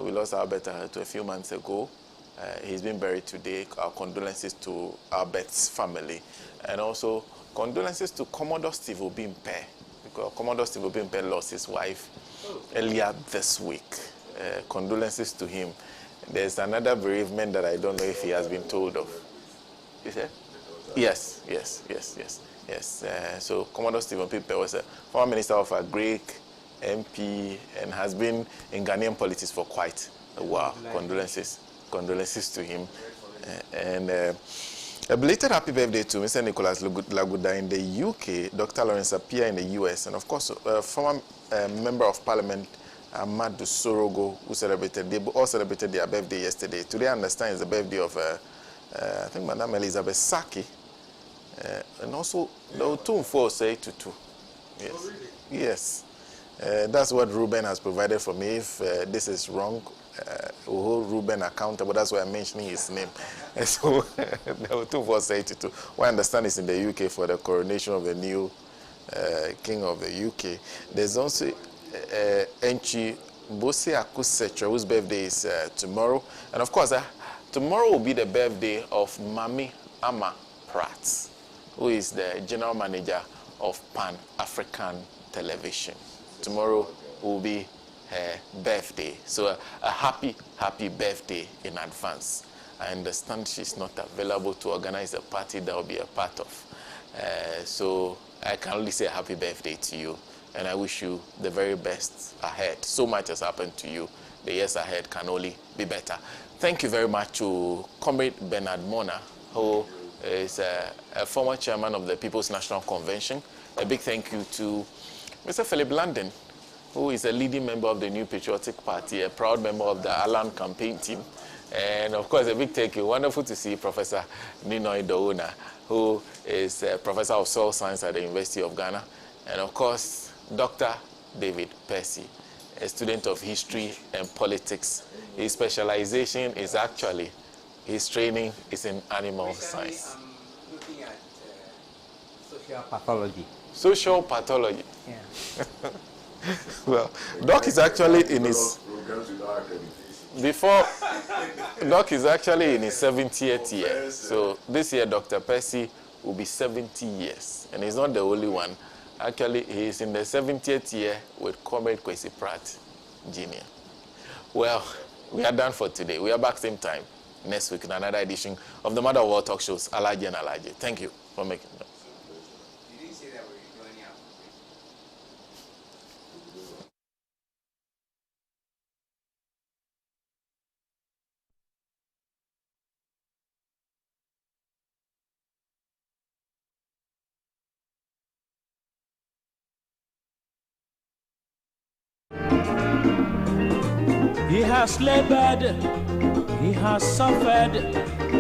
[SPEAKER 3] We lost Albert Aheto a few months ago. He's been buried today. Our condolences to Albert's family, and also condolences to Commodore Steve Obimpe, because Commodore Steve Obimpe lost his wife earlier this week. Condolences to him. There's another bereavement that I don't know if he has been told of. Is it? Yes. So Commodore Steve Obimpe was a former minister of Agric, MP, and has been in Ghanaian politics for quite a while. Condolences to him. A belated happy birthday to Mr. Nicholas Laguda in the UK, Dr. Lawrence Appiah in the US, and of course, former Member of Parliament Amadou Sorogo, they all celebrated their birthday yesterday. Today, I understand, is the birthday of, I think, Madame Elizabeth Saki, and also the Otumfo say Tutu. Yes. Oh, really? Yes. That's what Ruben has provided for me. If this is wrong, we'll hold Ruben accountable. That's why I'm mentioning his name. And so there were 2482. What I understand is in the UK for the coronation of the new king of the UK. There's also Enchi Bose Akusetra, whose birthday is tomorrow. And of course, tomorrow will be the birthday of Mami Ama Pratt, who is the general manager of Pan-African Television. Tomorrow will be her birthday. So a happy birthday in advance. I understand she's not available to organize a party that will be a part of. So I can only say happy birthday to you. And I wish you the very best ahead. So much has happened to you. The years ahead can only be better. Thank you very much to Comrade Bernard Mornah, who is a former chairman of the People's National Convention. A big thank you to Mr. Philip Langdon, who is a leading member of the New Patriotic Party, a proud member of the Alan campaign team. And of course, a big thank you. Wonderful to see Professor Nii Noi Dowuona, who is a professor of soil science at the University of Ghana. And of course, Dr. David Pessey, a student of history and politics. His specialization is actually, his training is in animal science.
[SPEAKER 7] I'm looking at social pathology.
[SPEAKER 3] Social pathology.
[SPEAKER 7] Yeah.
[SPEAKER 3] Well, Doc is actually in his... Before, Doc is actually in his 70th year. So this year, Dr. Pessey will be 70 years. And he's not the only one. Actually, he is in the 70th year with Comrade Kwesi Pratt, Jr. Well, we are done for today. We are back same time next week in another edition of the Mother of All Talk Shows, Alhaji and Alhaji. Thank you for making it.
[SPEAKER 7] You didn't say that we're joining up.
[SPEAKER 1] He has labored, he has suffered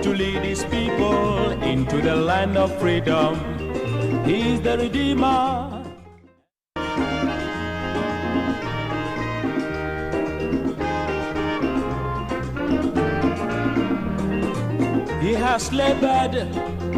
[SPEAKER 1] to lead his people into the land of freedom. He is the Redeemer. He has labored,